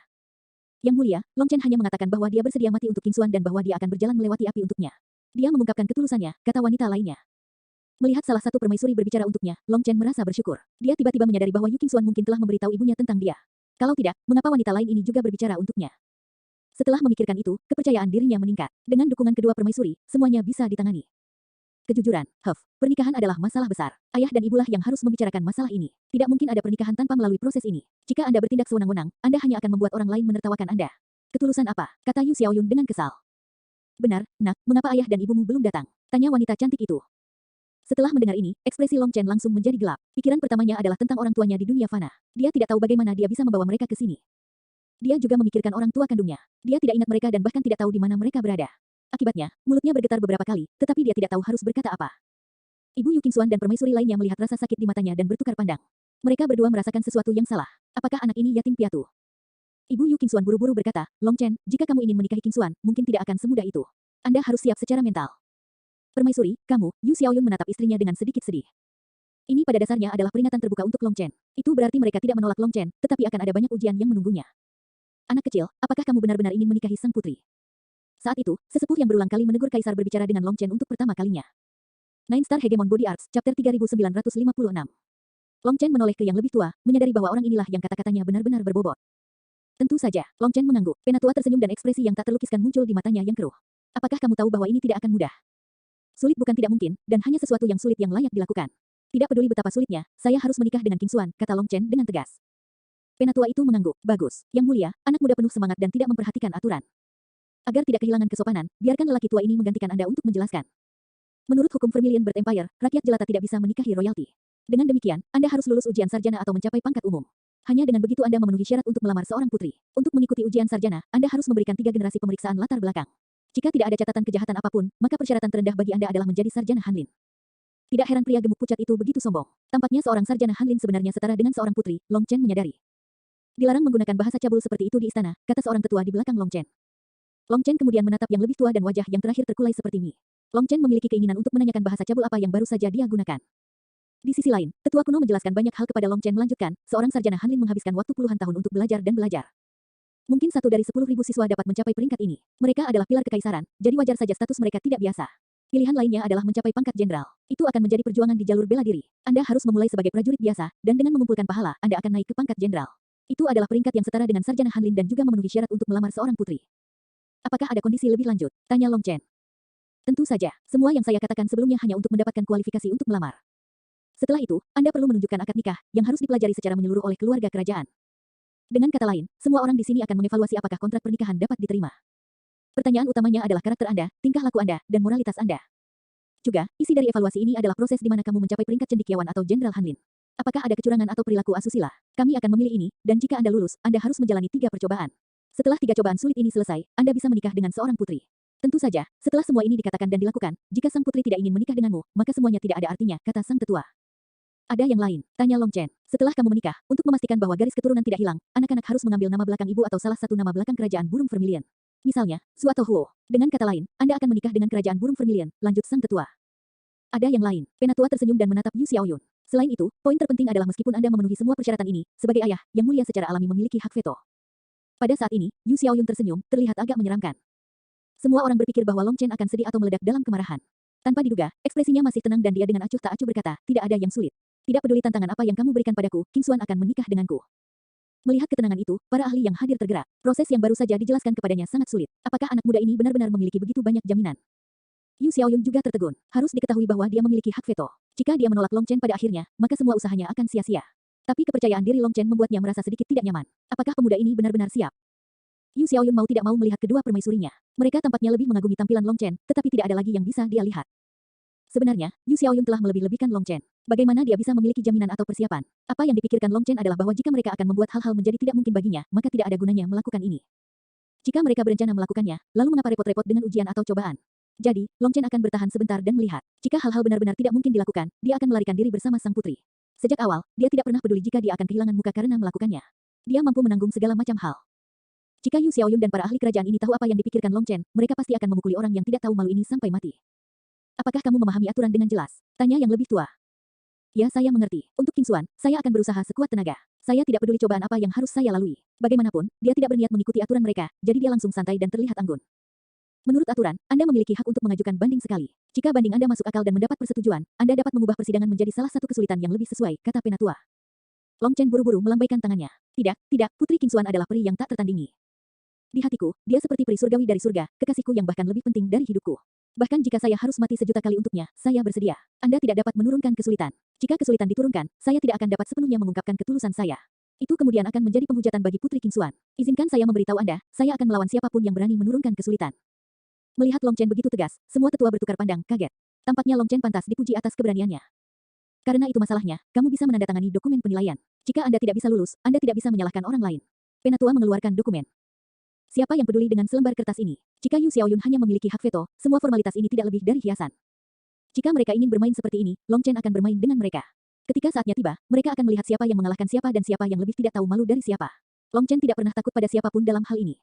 Yang mulia, Long Chen hanya mengatakan bahwa dia bersedia mati untuk Qingxuan dan bahwa dia akan berjalan melewati api untuknya. Dia mengungkapkan ketulusannya, kata wanita lainnya. Melihat salah satu permaisuri berbicara untuknya, Long Chen merasa bersyukur. Dia tiba-tiba menyadari bahwa Yu Qingxuan mungkin telah memberitahu ibunya tentang dia. Kalau tidak, mengapa wanita lain ini juga berbicara untuknya? Setelah memikirkan itu, kepercayaan dirinya meningkat. Dengan dukungan kedua permaisuri, semuanya bisa ditangani. Kejujuran, pernikahan adalah masalah besar. Ayah dan ibulah yang harus membicarakan masalah ini. Tidak mungkin ada pernikahan tanpa melalui proses ini. Jika Anda bertindak sewenang-wenang, Anda hanya akan membuat orang lain menertawakan Anda. Ketulusan apa? Kata Yu Xiaoyun dengan kesal. Benar, nak, mengapa ayah dan ibumu belum datang? Tanya wanita cantik itu. Setelah mendengar ini, ekspresi Long Chen langsung menjadi gelap. Pikiran pertamanya adalah tentang orang tuanya di dunia fana. Dia tidak tahu bagaimana dia bisa membawa mereka ke sini. Dia juga memikirkan orang tua kandungnya. Dia tidak ingat mereka dan bahkan tidak tahu di mana mereka berada. Akibatnya, mulutnya bergetar beberapa kali, tetapi dia tidak tahu harus berkata apa. Ibu Yu Qingxuan dan permaisuri lainnya melihat rasa sakit di matanya dan bertukar pandang. Mereka berdua merasakan sesuatu yang salah. Apakah anak ini yatim piatu? Ibu Yu Qingxuan buru-buru berkata, Long Chen, jika kamu ingin menikahi Qingxuan, mungkin tidak akan semudah itu. Anda harus siap secara mental. Permaisuri, kamu, Yu Xiaoyun menatap istrinya dengan sedikit sedih. Ini pada dasarnya adalah peringatan terbuka untuk Long Chen. Itu berarti mereka tidak menolak Long Chen, tetapi akan ada banyak ujian yang menunggunya. Anak kecil, apakah kamu benar-benar ingin menikahi sang putri? Saat itu, sesepuh yang berulang kali menegur kaisar berbicara dengan Long Chen untuk pertama kalinya. Nine Star Hegemon Body Arts, Chapter 3956. Long Chen menoleh ke yang lebih tua, menyadari bahwa orang inilah yang kata-katanya benar-benar berbobot. Tentu saja, Long Chen mengangguk. Penatua tersenyum dan ekspresi yang tak terlukiskan muncul di matanya yang keruh. Apakah kamu tahu bahwa ini tidak akan mudah? Sulit bukan tidak mungkin, dan hanya sesuatu yang sulit yang layak dilakukan. Tidak peduli betapa sulitnya, saya harus menikah dengan Qingxuan, kata Long Chen dengan tegas. Penatua itu mengangguk. Bagus, Yang Mulia, anak muda penuh semangat dan tidak memperhatikan aturan. Agar tidak kehilangan kesopanan, biarkan lelaki tua ini menggantikan Anda untuk menjelaskan. Menurut hukum Vermilion Bird Empire, rakyat jelata tidak bisa menikahi royalti. Dengan demikian, Anda harus lulus ujian sarjana atau mencapai pangkat umum. Hanya dengan begitu Anda memenuhi syarat untuk melamar seorang putri. Untuk mengikuti ujian sarjana, Anda harus memberikan 3 generasi pemeriksaan latar belakang. Jika tidak ada catatan kejahatan apapun, maka persyaratan terendah bagi Anda adalah menjadi sarjana Hanlin. Tidak heran pria gemuk pucat itu begitu sombong. Tampaknya seorang sarjana Hanlin sebenarnya setara dengan seorang putri, Long Chen menyadari. Dilarang menggunakan bahasa cabul seperti itu di istana, kata seorang tetua di belakang Long Chen. Long Chen kemudian menatap yang lebih tua dan wajah yang terakhir terkulai seperti mie. Long Chen memiliki keinginan untuk menanyakan bahasa cabul apa yang baru saja dia gunakan. Di sisi lain, tetua kuno menjelaskan banyak hal kepada Long Chen melanjutkan, seorang sarjana Hanlin menghabiskan waktu puluhan tahun untuk belajar dan belajar. Mungkin 1 dari 10.000 siswa dapat mencapai peringkat ini. Mereka adalah pilar kekaisaran, jadi wajar saja status mereka tidak biasa. Pilihan lainnya adalah mencapai pangkat jenderal. Itu akan menjadi perjuangan di jalur bela diri. Anda harus memulai sebagai prajurit biasa, dan dengan mengumpulkan pahala, Anda akan naik ke pangkat jenderal. Itu adalah peringkat yang setara dengan sarjana Hanlin dan juga memenuhi syarat untuk melamar seorang putri. Apakah ada kondisi lebih lanjut? Tanya Long Chen. Tentu saja, semua yang saya katakan sebelumnya hanya untuk mendapatkan kualifikasi untuk melamar. Setelah itu, Anda perlu menunjukkan akad nikah, yang harus dipelajari secara menyeluruh oleh keluarga kerajaan. Dengan kata lain, semua orang di sini akan mengevaluasi apakah kontrak pernikahan dapat diterima. Pertanyaan utamanya adalah karakter Anda, tingkah laku Anda, dan moralitas Anda. Juga, isi dari evaluasi ini adalah proses di mana kamu mencapai peringkat cendekiawan atau jenderal Hanlin. Apakah ada kecurangan atau perilaku asusila? Kami akan memilih ini, dan jika Anda lulus, Anda harus menjalani 3 percobaan. Setelah 3 cobaan sulit ini selesai, Anda bisa menikah dengan seorang putri. Tentu saja, setelah semua ini dikatakan dan dilakukan, jika sang putri tidak ingin menikah denganmu, maka semuanya tidak ada artinya, kata sang tetua. Ada yang lain, tanya Long Chen. Setelah kamu menikah, untuk memastikan bahwa garis keturunan tidak hilang, anak-anak harus mengambil nama belakang ibu atau salah satu nama belakang kerajaan burung Vermilion. Misalnya, Su atau Huo. Dengan kata lain, Anda akan menikah dengan kerajaan burung Vermilion, lanjut sang tetua. Ada yang lain. Penatua tersenyum dan menatap Yu Xiaoyun. Selain itu, poin terpenting adalah meskipun Anda memenuhi semua persyaratan ini, sebagai ayah, Yang Mulia secara alami memiliki hak veto. Pada saat ini, Yu Xiaoyun tersenyum, terlihat agak menyeramkan. Semua orang berpikir bahwa Long Chen akan sedih atau meledak dalam kemarahan. Tanpa diduga, ekspresinya masih tenang dan dia dengan acuh tak acuh berkata, tidak ada yang sulit. Tidak peduli tantangan apa yang kamu berikan padaku, Qingxuan akan menikah denganku. Melihat ketenangan itu, para ahli yang hadir tergerak. Proses yang baru saja dijelaskan kepadanya sangat sulit. Apakah anak muda ini benar-benar memiliki begitu banyak jaminan? Yu Xiaoyun juga tertegun. Harus diketahui bahwa dia memiliki hak veto. Jika dia menolak Long Chen pada akhirnya, maka semua usahanya akan sia-sia. Tapi kepercayaan diri Long Chen membuatnya merasa sedikit tidak nyaman. Apakah pemuda ini benar-benar siap? Yu Xiaoyun mau tidak mau melihat kedua permaisurinya. Mereka tampaknya lebih mengagumi tampilan Long Chen, tetapi tidak ada lagi yang bisa dia lihat. Sebenarnya, Yu Xiaoyun telah melebih-lebihkan Long Chen. Bagaimana dia bisa memiliki jaminan atau persiapan? Apa yang dipikirkan Long Chen adalah bahwa jika mereka akan membuat hal-hal menjadi tidak mungkin baginya, maka tidak ada gunanya melakukan ini. Jika mereka berencana melakukannya, lalu mengapa repot-repot dengan ujian atau cobaan? Jadi, Long Chen akan bertahan sebentar dan melihat. Jika hal-hal benar-benar tidak mungkin dilakukan, dia akan melarikan diri bersama sang putri. Sejak awal, dia tidak pernah peduli jika dia akan kehilangan muka karena melakukannya. Dia mampu menanggung segala macam hal. Jika Yu Xiaoyun dan para ahli kerajaan ini tahu apa yang dipikirkan Long Chen, mereka pasti akan memukuli orang yang tidak tahu malu ini sampai mati. Apakah kamu memahami aturan dengan jelas? Tanya yang lebih tua. Ya, saya mengerti. Untuk Qingxuan, saya akan berusaha sekuat tenaga. Saya tidak peduli cobaan apa yang harus saya lalui. Bagaimanapun, dia tidak berniat mengikuti aturan mereka, jadi dia langsung santai dan terlihat anggun. Menurut aturan, Anda memiliki hak untuk mengajukan banding sekali. Jika banding Anda masuk akal dan mendapat persetujuan, Anda dapat mengubah persidangan menjadi salah satu kesulitan yang lebih sesuai, kata penatua. Long Chen buru-buru melambaikan tangannya. Tidak, Putri Qingxuan adalah peri yang tak tertandingi. Di hatiku, dia seperti peri surgawi dari surga, kekasihku yang bahkan lebih penting dari hidupku. Bahkan jika saya harus mati sejuta kali untuknya, saya bersedia. Anda tidak dapat menurunkan kesulitan. Jika kesulitan diturunkan, saya tidak akan dapat sepenuhnya mengungkapkan ketulusan saya. Itu kemudian akan menjadi penghujatan bagi Putri Qingxuan. Izinkan saya memberitahu Anda, saya akan melawan siapapun yang berani menurunkan kesulitan. Melihat Long Chen begitu tegas, semua tetua bertukar pandang, kaget. Tampaknya Long Chen pantas dipuji atas keberaniannya. Karena itu masalahnya, kamu bisa menandatangani dokumen penilaian. Jika Anda tidak bisa lulus, Anda tidak bisa menyalahkan orang lain. Penatua mengeluarkan dokumen. Siapa yang peduli dengan selembar kertas ini? Jika Yu Xiaoyun hanya memiliki hak veto, semua formalitas ini tidak lebih dari hiasan. Jika mereka ingin bermain seperti ini, Long Chen akan bermain dengan mereka. Ketika saatnya tiba, mereka akan melihat siapa yang mengalahkan siapa dan siapa yang lebih tidak tahu malu dari siapa. Long Chen tidak pernah takut pada siapapun dalam hal ini.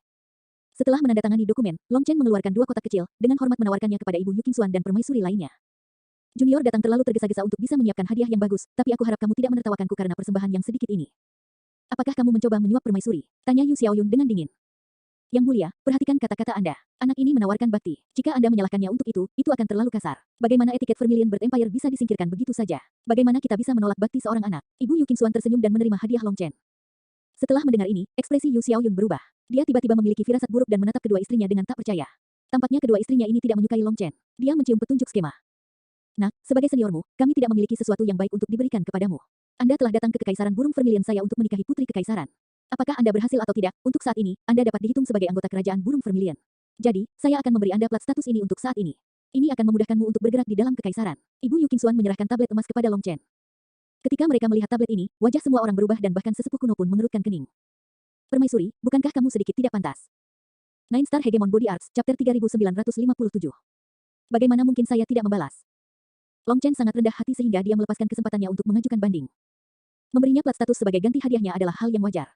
Setelah menandatangani dokumen, Long Chen mengeluarkan 2 kotak kecil, dengan hormat menawarkannya kepada Ibu Yu Qingxuan dan permaisuri lainnya. Junior datang terlalu tergesa-gesa untuk bisa menyiapkan hadiah yang bagus, tapi aku harap kamu tidak menertawakanku karena persembahan yang sedikit ini. Apakah kamu mencoba menyuap permaisuri? Tanya Yu Xiaoyun dengan dingin. Yang mulia, perhatikan kata-kata Anda. Anak ini menawarkan bakti. Jika Anda menyalahkannya untuk itu akan terlalu kasar. Bagaimana etiket Vermilion Bird Empire bisa disingkirkan begitu saja? Bagaimana kita bisa menolak bakti seorang anak? Ibu Yu Qingxuan tersenyum dan menerima hadiah Long Chen. Setelah mendengar ini, ekspresi Yu Xiaoyun berubah. Dia tiba-tiba memiliki firasat buruk dan menatap kedua istrinya dengan tak percaya. Tampaknya kedua istrinya ini tidak menyukai Long Chen. Dia mencium petunjuk skema. Nak, sebagai seniormu, kami tidak memiliki sesuatu yang baik untuk diberikan kepadamu. Anda telah datang ke Kekaisaran Burung Vermilion saya untuk menikahi putri kekaisaran. Apakah Anda berhasil atau tidak? Untuk saat ini, Anda dapat dihitung sebagai anggota kerajaan Burung Vermilion. Jadi, saya akan memberi Anda plat status ini untuk saat ini. Ini akan memudahkanmu untuk bergerak di dalam kekaisaran. Ibu Yu Qingxuan menyerahkan tablet emas kepada Long Chen. Ketika mereka melihat tablet ini, wajah semua orang berubah dan bahkan sesepuh kuno pun mengerutkan kening. Permaisuri, bukankah kamu sedikit tidak pantas? Nine Star Hegemon Body Arts, Chapter 3957. Bagaimana mungkin saya tidak membalas? Long Chen sangat rendah hati sehingga dia melepaskan kesempatannya untuk mengajukan banding. Memberinya plat status sebagai ganti hadiahnya adalah hal yang wajar.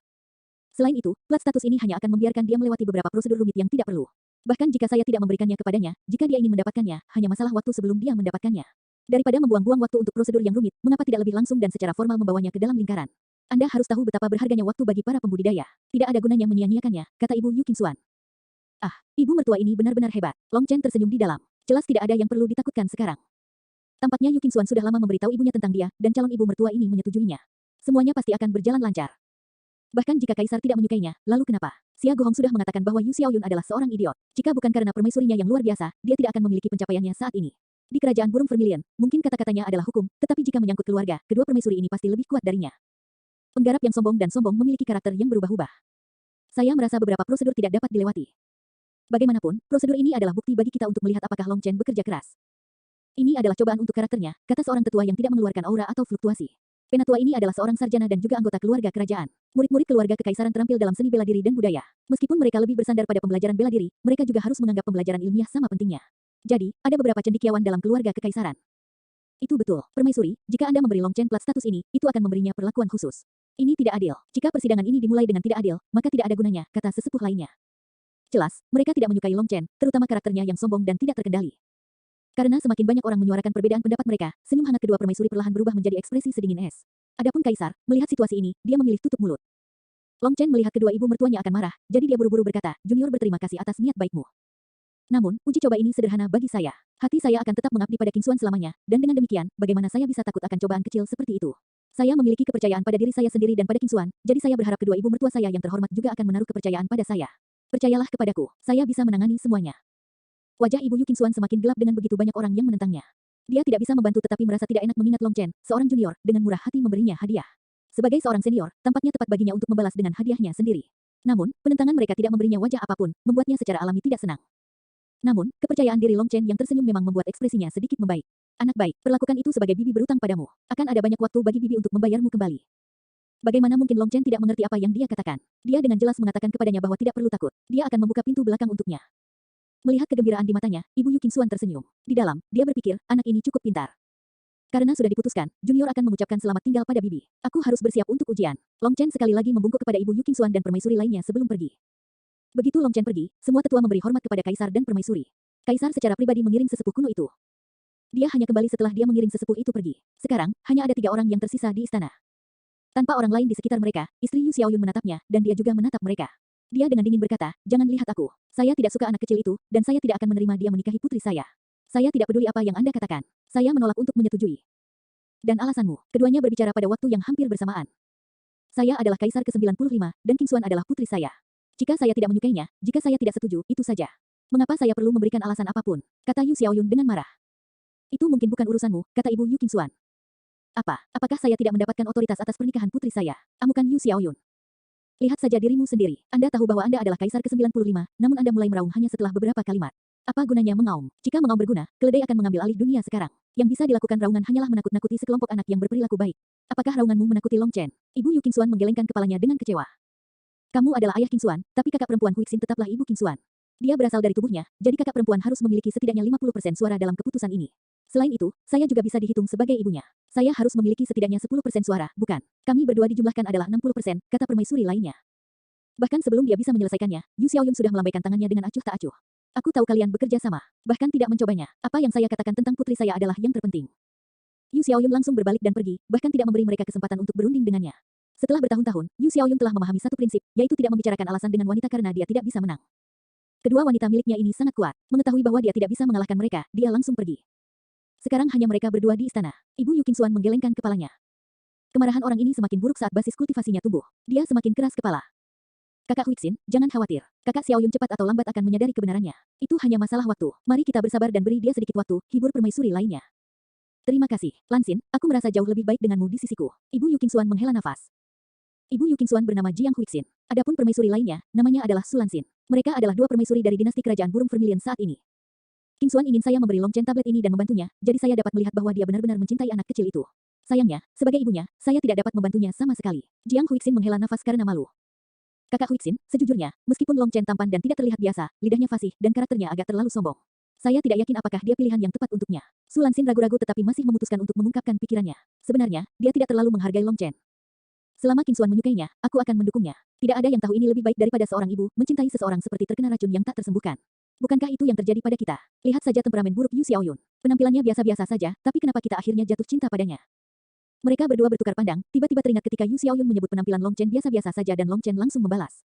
Selain itu, plat status ini hanya akan membiarkan dia melewati beberapa prosedur rumit yang tidak perlu. Bahkan jika saya tidak memberikannya kepadanya, jika dia ingin mendapatkannya, hanya masalah waktu sebelum dia mendapatkannya. Daripada membuang-buang waktu untuk prosedur yang rumit, mengapa tidak lebih langsung dan secara formal membawanya ke dalam lingkaran? Anda harus tahu betapa berharganya waktu bagi para pembudidaya. Tidak ada gunanya menyia-nyiakannya, kata Ibu Yu Qingxuan. Ah, ibu mertua ini benar-benar hebat. Long Chen tersenyum di dalam. Jelas tidak ada yang perlu ditakutkan sekarang. Tampaknya Yu Qingxuan sudah lama memberitahu ibunya tentang dia, dan calon ibu mertua ini menyetujuinya. Semuanya pasti akan berjalan lancar. Bahkan jika kaisar tidak menyukainya, lalu kenapa? Xia Guhong sudah mengatakan bahwa Yu Xiaoyun adalah seorang idiot. Jika bukan karena permaisurinya yang luar biasa, dia tidak akan memiliki pencapaiannya saat ini. Di kerajaan Burung Vermilion, mungkin kata-katanya adalah hukum, tetapi jika menyangkut keluarga, kedua permaisuri ini pasti lebih kuat darinya. Penggarap yang sombong dan sombong memiliki karakter yang berubah-ubah. Saya merasa beberapa prosedur tidak dapat dilewati. Bagaimanapun, prosedur ini adalah bukti bagi kita untuk melihat apakah Long Chen bekerja keras. Ini adalah cobaan untuk karakternya, kata seorang tetua yang tidak mengeluarkan aura atau fluktuasi. Penatua ini adalah seorang sarjana dan juga anggota keluarga kerajaan. Murid-murid keluarga kekaisaran terampil dalam seni bela diri dan budaya. Meskipun mereka lebih bersandar pada pembelajaran bela diri, mereka juga harus menganggap pembelajaran ilmiah sama pentingnya. Jadi, ada beberapa cendekiawan dalam keluarga kekaisaran. Itu betul, permaisuri, jika Anda memberi Long Chen plat status ini, itu akan memberinya perlakuan khusus. Ini tidak adil. Jika persidangan ini dimulai dengan tidak adil, maka tidak ada gunanya, kata sesepuh lainnya. Jelas, mereka tidak menyukai Long Chen, terutama karakternya yang sombong dan tidak terkendali. Karena semakin banyak orang menyuarakan perbedaan pendapat mereka, senyum hangat kedua permaisuri perlahan berubah menjadi ekspresi sedingin es. Adapun kaisar, melihat situasi ini, dia memilih tutup mulut. Long Chen melihat kedua ibu mertuanya akan marah, jadi dia buru-buru berkata, Junior berterima kasih atas niat baikmu. Namun, uji coba ini sederhana bagi saya. Hati saya akan tetap mengabdi pada Qingxuan selamanya, dan dengan demikian, bagaimana saya bisa takut akan cobaan kecil seperti itu? Saya memiliki kepercayaan pada diri saya sendiri dan pada Qingxuan, jadi saya berharap kedua ibu mertua saya yang terhormat juga akan menaruh kepercayaan pada saya. Percayalah kepadaku, saya bisa menangani semuanya. Wajah Ibu Yu Qingxuan semakin gelap dengan begitu banyak orang yang menentangnya. Dia tidak bisa membantu tetapi merasa tidak enak mengingat Long Chen, seorang junior, dengan murah hati memberinya hadiah. Sebagai seorang senior, tampaknya tepat baginya untuk membalas dengan hadiahnya sendiri. Namun, penentangan mereka tidak memberinya wajah apapun, membuatnya secara alami tidak senang. Namun, kepercayaan diri Long Chen yang tersenyum memang membuat ekspresinya sedikit membaik. Anak baik, perlakukan itu sebagai bibi berutang padamu. Akan ada banyak waktu bagi bibi untuk membayarmu kembali. Bagaimana mungkin Long Chen tidak mengerti apa yang dia katakan? Dia dengan jelas mengatakan kepadanya bahwa tidak perlu takut. Dia akan membuka pintu belakang untuknya. Melihat kegembiraan di matanya, Ibu Yu Qingxuan tersenyum. Di dalam, dia berpikir, anak ini cukup pintar. Karena sudah diputuskan, Junior akan mengucapkan selamat tinggal pada bibi. Aku harus bersiap untuk ujian. Long Chen sekali lagi membungkuk kepada Ibu Yu Qingxuan dan permaisuri lainnya sebelum pergi. Begitu Long Chen pergi, semua tetua memberi hormat kepada kaisar dan permaisuri. Kaisar secara pribadi mengiring sesepuh kuno itu. Dia hanya kembali setelah dia mengiring sesepuh itu pergi. Sekarang, hanya ada 3 orang yang tersisa di istana. Tanpa orang lain di sekitar mereka, istri Yu Xiaoyun menatapnya, dan dia juga menatap mereka. Dia dengan dingin berkata, jangan lihat aku. Saya tidak suka anak kecil itu, dan saya tidak akan menerima dia menikahi putri saya. Saya tidak peduli apa yang Anda katakan. Saya menolak untuk menyetujui. Dan alasanmu, keduanya berbicara pada waktu yang hampir bersamaan. Saya adalah kaisar ke-95, dan Qingxuan adalah putri saya. Jika saya tidak menyukainya, jika saya tidak setuju, itu saja. Mengapa saya perlu memberikan alasan apapun? Kata Yu Xiaoyun dengan marah. Itu mungkin bukan urusanmu, kata Ibu Yu Qingxuan. Apakah saya tidak mendapatkan otoritas atas pernikahan putri saya? Amukan Yu Xiaoyun. Lihat saja dirimu sendiri. Anda tahu bahwa Anda adalah kaisar ke-95, namun Anda mulai meraung hanya setelah beberapa kalimat. Apa gunanya mengaum? Jika mengaum berguna, keledai akan mengambil alih dunia sekarang. Yang bisa dilakukan Raungan hanyalah menakut-nakuti sekelompok anak yang berperilaku baik. Apakah Raunganmu menakuti Long Chen? Ibu Yu Qingxuan menggelengkan kepalanya dengan kecewa. Kamu adalah ayah Qingxuan, tapi kakak perempuan Huixin tetaplah ibu Qingxuan. Dia berasal dari tubuhnya, jadi kakak perempuan harus memiliki setidaknya 50% suara dalam keputusan ini. Selain itu, saya juga bisa dihitung sebagai ibunya. Saya harus memiliki setidaknya 10% suara, bukan? Kami berdua dijumlahkan adalah 60%, kata permaisuri lainnya. Bahkan sebelum dia bisa menyelesaikannya, Yu Xiaoyun sudah melambaikan tangannya dengan acuh tak acuh. Aku tahu kalian bekerja sama, bahkan tidak mencobanya. Apa yang saya katakan tentang putri saya adalah yang terpenting. Yu Xiaoyun langsung berbalik dan pergi, bahkan tidak memberi mereka kesempatan untuk berunding dengannya. Setelah bertahun-tahun, Yu Xiaoyun telah memahami satu prinsip, yaitu tidak membicarakan alasan dengan wanita karena dia tidak bisa menang. Kedua wanita miliknya ini sangat kuat. Mengetahui bahwa dia tidak bisa mengalahkan mereka, dia langsung pergi. Sekarang hanya mereka berdua di istana. Ibu Yu Qingxuan menggelengkan kepalanya. Kemarahan orang ini semakin buruk saat basis kultivasinya tumbuh. Dia semakin keras kepala. Kakak Huixin, jangan khawatir. Kakak Xiaoyun cepat atau lambat akan menyadari kebenarannya. Itu hanya masalah waktu. Mari kita bersabar dan beri dia sedikit waktu, hibur permaisuri lainnya. Terima kasih, Lansin, aku merasa jauh lebih baik denganmu di sisiku. Ibu Yu Qingxuan menghela nafas. Ibu Yu Qingxuan bernama Jiang Huixin. Adapun permaisuri lainnya, namanya adalah Su Lansin. Mereka adalah dua permaisuri dari dinasti kerajaan burung vermilion saat ini. Qingxuan ingin saya memberi Long Chen tablet ini dan membantunya, jadi saya dapat melihat bahwa dia benar-benar mencintai anak kecil itu. Sayangnya, sebagai ibunya, saya tidak dapat membantunya sama sekali. Jiang Huixin menghela nafas karena malu. Kakak Huixin, sejujurnya, meskipun Long Chen tampan dan tidak terlihat biasa, lidahnya fasih, dan karakternya agak terlalu sombong. Saya tidak yakin apakah dia pilihan yang tepat untuknya. Su Lansin ragu-ragu tetapi masih memutuskan untuk mengungkapkan pikirannya. Sebenarnya, dia tidak terlalu menghargai Long Chen. Selama Qingxuan menyukainya, aku akan mendukungnya. Tidak ada yang tahu ini lebih baik daripada seorang ibu mencintai seseorang seperti terkena racun yang tak tersembuhkan. Bukankah itu yang terjadi pada kita? Lihat saja temperamen buruk Yu Xiaoyun. Penampilannya biasa-biasa saja, tapi kenapa kita akhirnya jatuh cinta padanya? Mereka berdua bertukar pandang, tiba-tiba teringat ketika Yu Xiaoyun menyebut penampilan Long Chen biasa-biasa saja dan Long Chen langsung membalas.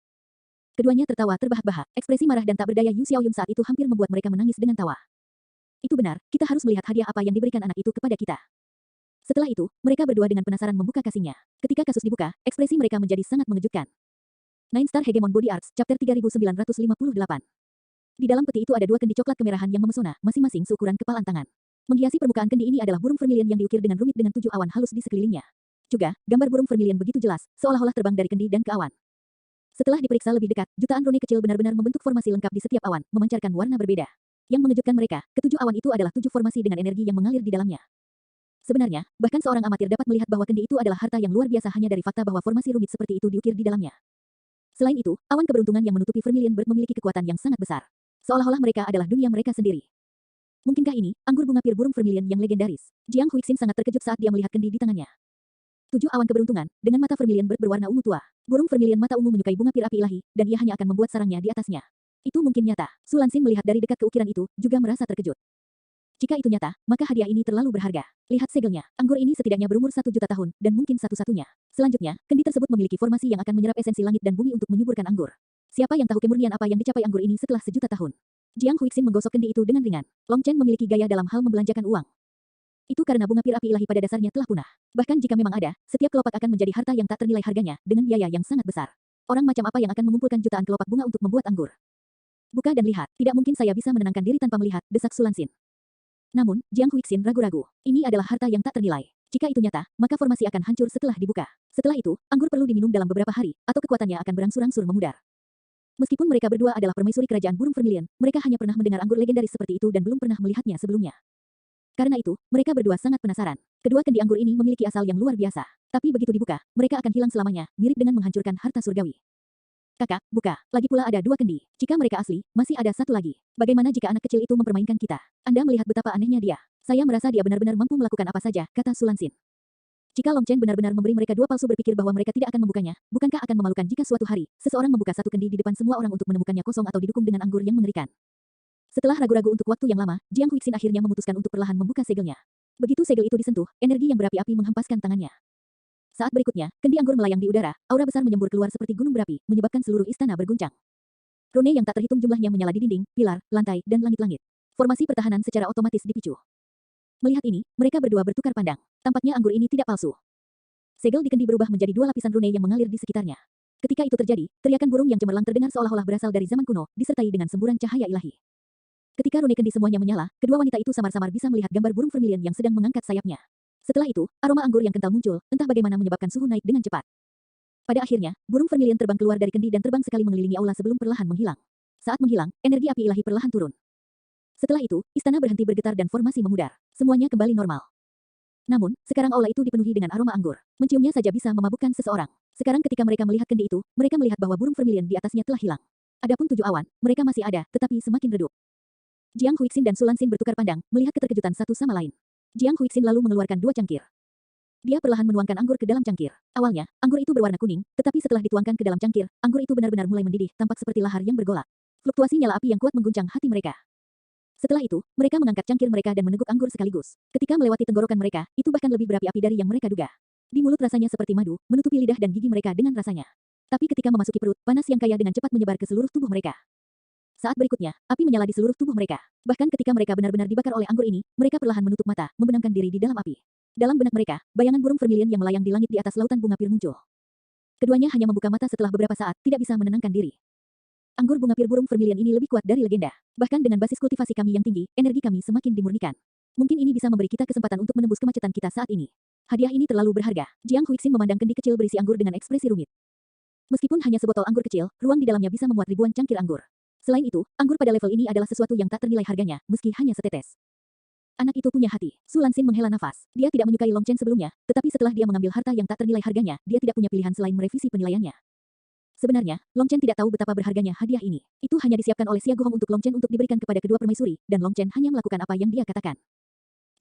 Keduanya tertawa terbahak-bahak. Ekspresi marah dan tak berdaya Yu Xiaoyun saat itu hampir membuat mereka menangis dengan tawa. Itu benar, kita harus melihat hadiah apa yang diberikan anak itu kepada kita. Setelah itu, mereka berdua dengan penasaran membuka kasingnya. Ketika kasus dibuka, ekspresi mereka menjadi sangat mengejutkan. Nine Star Hegemon Body Arts, Chapter 3958. Di dalam peti itu ada dua kendi coklat kemerahan yang memesona, masing-masing seukuran kepalan tangan. Menghiasi permukaan kendi ini adalah burung vermilion yang diukir dengan rumit dengan 7 awan halus di sekelilingnya. Juga, gambar burung vermilion begitu jelas, seolah-olah terbang dari kendi dan ke awan. Setelah diperiksa lebih dekat, jutaan rune kecil benar-benar membentuk formasi lengkap di setiap awan, memancarkan warna berbeda. Yang mengejutkan mereka, ketujuh awan itu adalah 7 formasi dengan energi yang mengalir di dalamnya. Sebenarnya, bahkan seorang amatir dapat melihat bahwa kendi itu adalah harta yang luar biasa hanya dari fakta bahwa formasi rumit seperti itu diukir di dalamnya. Selain itu, awan keberuntungan yang menutupi Vermilion Bird memiliki kekuatan yang sangat besar. Seolah-olah mereka adalah dunia mereka sendiri. Mungkinkah ini, anggur bunga pir burung Vermilion yang legendaris? Jiang Huixin sangat terkejut saat dia melihat kendi di tangannya. 7 awan keberuntungan, dengan mata Vermilion Bird berwarna ungu tua. Burung Vermilion mata ungu menyukai bunga pir api ilahi, dan ia hanya akan membuat sarangnya di atasnya. Itu mungkin nyata. Su Lansin melihat dari dekat ke ukiran itu, juga merasa terkejut. Jika itu nyata, maka hadiah ini terlalu berharga. Lihat segelnya. Anggur ini setidaknya berumur 1 juta tahun, dan mungkin satu-satunya. Selanjutnya, kendi tersebut memiliki formasi yang akan menyerap esensi langit dan bumi untuk menyuburkan anggur. Siapa yang tahu kemurnian apa yang dicapai anggur ini setelah sejuta tahun? Jiang Huixin menggosok kendi itu dengan ringan. Long Chen memiliki gaya dalam hal membelanjakan uang. Itu karena bunga pir api ilahi pada dasarnya telah punah. Bahkan jika memang ada, setiap kelopak akan menjadi harta yang tak ternilai harganya, dengan biaya yang sangat besar. Orang macam apa yang akan mengumpulkan jutaan kelopak bunga untuk membuat anggur? Buka dan lihat, tidak mungkin saya bisa menenangkan diri tanpa melihat, desak Su Lansin. Namun, Jiang Huixin ragu-ragu. Ini adalah harta yang tak ternilai. Jika itu nyata, maka formasi akan hancur setelah dibuka. Setelah itu, anggur perlu diminum dalam beberapa hari, atau kekuatannya akan berangsur-angsur memudar. Meskipun mereka berdua adalah permaisuri kerajaan burung Vermilion, mereka hanya pernah mendengar anggur legendaris seperti itu dan belum pernah melihatnya sebelumnya. Karena itu, mereka berdua sangat penasaran. Kedua kendi anggur ini memiliki asal yang luar biasa. Tapi begitu dibuka, mereka akan hilang selamanya, mirip dengan menghancurkan harta surgawi. Kakak, buka. Lagi pula ada 2 kendi. Jika mereka asli, masih ada satu lagi. Bagaimana jika anak kecil itu mempermainkan kita? Anda melihat betapa anehnya dia. Saya merasa dia benar-benar mampu melakukan apa saja, kata Su Lansin. Jika Long Chen benar-benar memberi mereka 2 palsu berpikir bahwa mereka tidak akan membukanya, bukankah akan memalukan jika suatu hari, seseorang membuka satu kendi di depan semua orang untuk menemukannya kosong atau didukung dengan anggur yang mengerikan? Setelah ragu-ragu untuk waktu yang lama, Jiang Huixin akhirnya memutuskan untuk perlahan membuka segelnya. Begitu segel itu disentuh, energi yang berapi-api menghempaskan tangannya. Saat berikutnya, kendi anggur melayang di udara, aura besar menyembur keluar seperti gunung berapi, menyebabkan seluruh istana berguncang. Rune yang tak terhitung jumlahnya menyala di dinding, pilar, lantai, dan langit-langit. Formasi pertahanan secara otomatis dipicu. Melihat ini, mereka berdua bertukar pandang. Tampaknya anggur ini tidak palsu. Segel di kendi berubah menjadi 2 lapisan rune yang mengalir di sekitarnya. Ketika itu terjadi, teriakan burung yang cemerlang terdengar seolah-olah berasal dari zaman kuno, disertai dengan semburan cahaya ilahi. Ketika rune kendi semuanya menyala, kedua wanita itu samar-samar bisa melihat gambar burung Vermilion yang sedang mengangkat sayapnya. Setelah itu, aroma anggur yang kental muncul, entah bagaimana menyebabkan suhu naik dengan cepat. Pada akhirnya, burung Vermilion terbang keluar dari kendi dan terbang sekali mengelilingi aula sebelum perlahan menghilang. Saat menghilang, energi api ilahi perlahan turun. Setelah itu, istana berhenti bergetar dan formasi memudar. Semuanya kembali normal. Namun, sekarang aula itu dipenuhi dengan aroma anggur. Menciumnya saja bisa memabukkan seseorang. Sekarang ketika mereka melihat kendi itu, mereka melihat bahwa burung vermilion di atasnya telah hilang. Adapun 7 awan, mereka masih ada, tetapi semakin redup. Jiang Huixin dan Sulansin bertukar pandang, melihat keterkejutan satu sama lain. Jiang Huixin lalu mengeluarkan 2 cangkir. Dia perlahan menuangkan anggur ke dalam cangkir. Awalnya, anggur itu berwarna kuning, tetapi setelah dituangkan ke dalam cangkir, anggur itu benar-benar mulai mendidih, tampak seperti lahar yang bergolak. Fluktuasi nyala api yang kuat mengguncang hati mereka. Setelah itu, mereka mengangkat cangkir mereka dan meneguk anggur sekaligus. Ketika melewati tenggorokan mereka, itu bahkan lebih berapi-api dari yang mereka duga. Di mulut rasanya seperti madu, menutupi lidah dan gigi mereka dengan rasanya. Tapi ketika memasuki perut, panas yang kaya dengan cepat menyebar ke seluruh tubuh mereka. Saat berikutnya, api menyala di seluruh tubuh mereka. Bahkan ketika mereka benar-benar dibakar oleh anggur ini, mereka perlahan menutup mata, membenamkan diri di dalam api. Dalam benak mereka, bayangan burung vermilion yang melayang di langit di atas lautan bunga pir muncul. Keduanya hanya membuka mata setelah beberapa saat, tidak bisa menenangkan diri. Anggur bunga pir burung vermilion ini lebih kuat dari legenda. Bahkan dengan basis kultivasi kami yang tinggi, energi kami semakin dimurnikan. Mungkin ini bisa memberi kita kesempatan untuk menembus kemacetan kita saat ini. Hadiah ini terlalu berharga. Jiang Huixin memandang kendi kecil berisi anggur dengan ekspresi rumit. Meskipun hanya sebotol anggur kecil, ruang di dalamnya bisa memuat ribuan cangkir anggur. Selain itu, anggur pada level ini adalah sesuatu yang tak ternilai harganya, meski hanya setetes. Anak itu punya hati. Sulansin menghela nafas. Dia tidak menyukai Long Chen sebelumnya, tetapi setelah dia mengambil harta yang tak ternilai harganya, dia tidak punya pilihan selain merevisi penilaiannya. Sebenarnya, Long Chen tidak tahu betapa berharganya hadiah ini. Itu hanya disiapkan oleh Xia Guhong untuk Long Chen untuk diberikan kepada kedua permaisuri, dan Long Chen hanya melakukan apa yang dia katakan.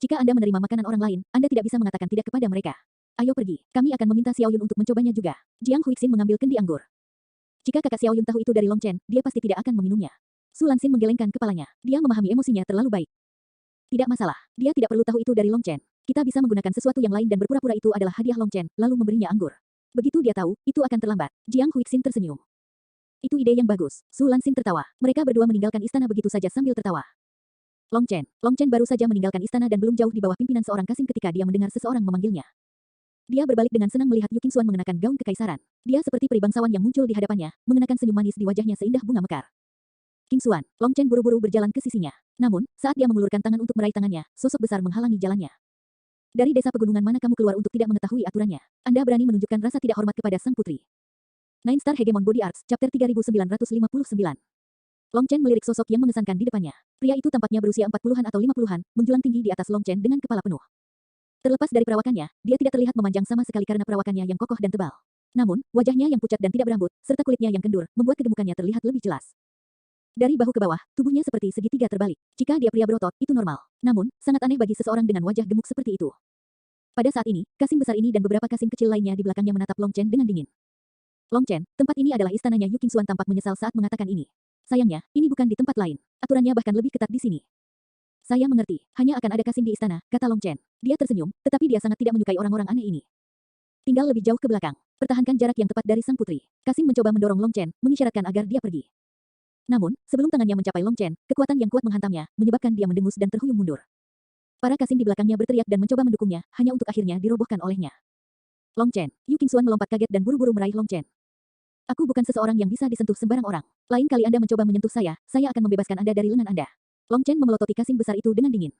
Jika Anda menerima makanan orang lain, Anda tidak bisa mengatakan tidak kepada mereka. Ayo pergi, kami akan meminta Xiao Yun untuk mencobanya juga. Jiang Huixin mengambil kendi anggur. Jika kakak Xiao Yun tahu itu dari Long Chen, dia pasti tidak akan meminumnya. Sulansin menggelengkan kepalanya. Dia memahami emosinya terlalu baik. Tidak masalah, dia tidak perlu tahu itu dari Long Chen. Kita bisa menggunakan sesuatu yang lain dan berpura-pura itu adalah hadiah Long Chen, lalu memberinya anggur. Begitu dia tahu, itu akan terlambat. Jiang Huixin tersenyum. Itu ide yang bagus. Sulansin tertawa. Mereka berdua meninggalkan istana begitu saja sambil tertawa. Long Chen baru saja meninggalkan istana dan belum jauh di bawah pimpinan seorang kasing ketika dia mendengar seseorang memanggilnya. Dia berbalik dengan senang melihat Yu Qingxuan mengenakan gaun kekaisaran. Dia seperti peri bangsawan yang muncul di hadapannya, mengenakan senyum manis di wajahnya seindah bunga mekar. Qingxuan, Long Chen buru-buru berjalan ke sisinya. Namun, saat dia mengulurkan tangan untuk meraih tangannya, sosok besar menghalangi jalannya. Dari desa pegunungan mana kamu keluar untuk tidak mengetahui aturannya? Anda berani menunjukkan rasa tidak hormat kepada sang putri. Nine Star Hegemon Body Arts, Chapter 3959. Long Chen melirik sosok yang mengesankan di depannya. Pria itu tampaknya berusia 40-an atau 50-an, menjulang tinggi di atas Long Chen dengan kepala penuh. Terlepas dari perawakannya, dia tidak terlihat memanjang sama sekali karena perawakannya yang kokoh dan tebal. Namun, wajahnya yang pucat dan tidak berambut, serta kulitnya yang kendur, membuat kegemukannya terlihat lebih jelas. Dari bahu ke bawah, tubuhnya seperti segitiga terbalik. Jika dia pria berotot, itu normal. Namun, sangat aneh bagi seseorang dengan wajah gemuk seperti itu. Pada saat ini, kasing besar ini dan beberapa kasing kecil lainnya di belakangnya menatap Long Chen dengan dingin. Long Chen, tempat ini adalah istananya Yu Qingxuan tampak menyesal saat mengatakan ini. Sayangnya, ini bukan di tempat lain. Aturannya bahkan lebih ketat di sini. Saya mengerti, hanya akan ada kasing di istana, kata Long Chen. Dia tersenyum, tetapi dia sangat tidak menyukai orang-orang aneh ini. Tinggal lebih jauh ke belakang. Pertahankan jarak yang tepat dari sang putri. Kasing mencoba mendorong Long Chen, mengisyaratkan agar dia pergi. Namun, sebelum tangannya mencapai Long Chen, kekuatan yang kuat menghantamnya, menyebabkan dia mendengus dan terhuyung mundur. Para kasing di belakangnya berteriak dan mencoba mendukungnya, hanya untuk akhirnya dirobohkan olehnya. Long Chen, Yu Qingxuan melompat kaget dan buru-buru meraih Long Chen. Aku bukan seseorang yang bisa disentuh sembarang orang. Lain kali Anda mencoba menyentuh saya akan membebaskan Anda dari lengan Anda. Long Chen memelototi kasing besar itu dengan dingin.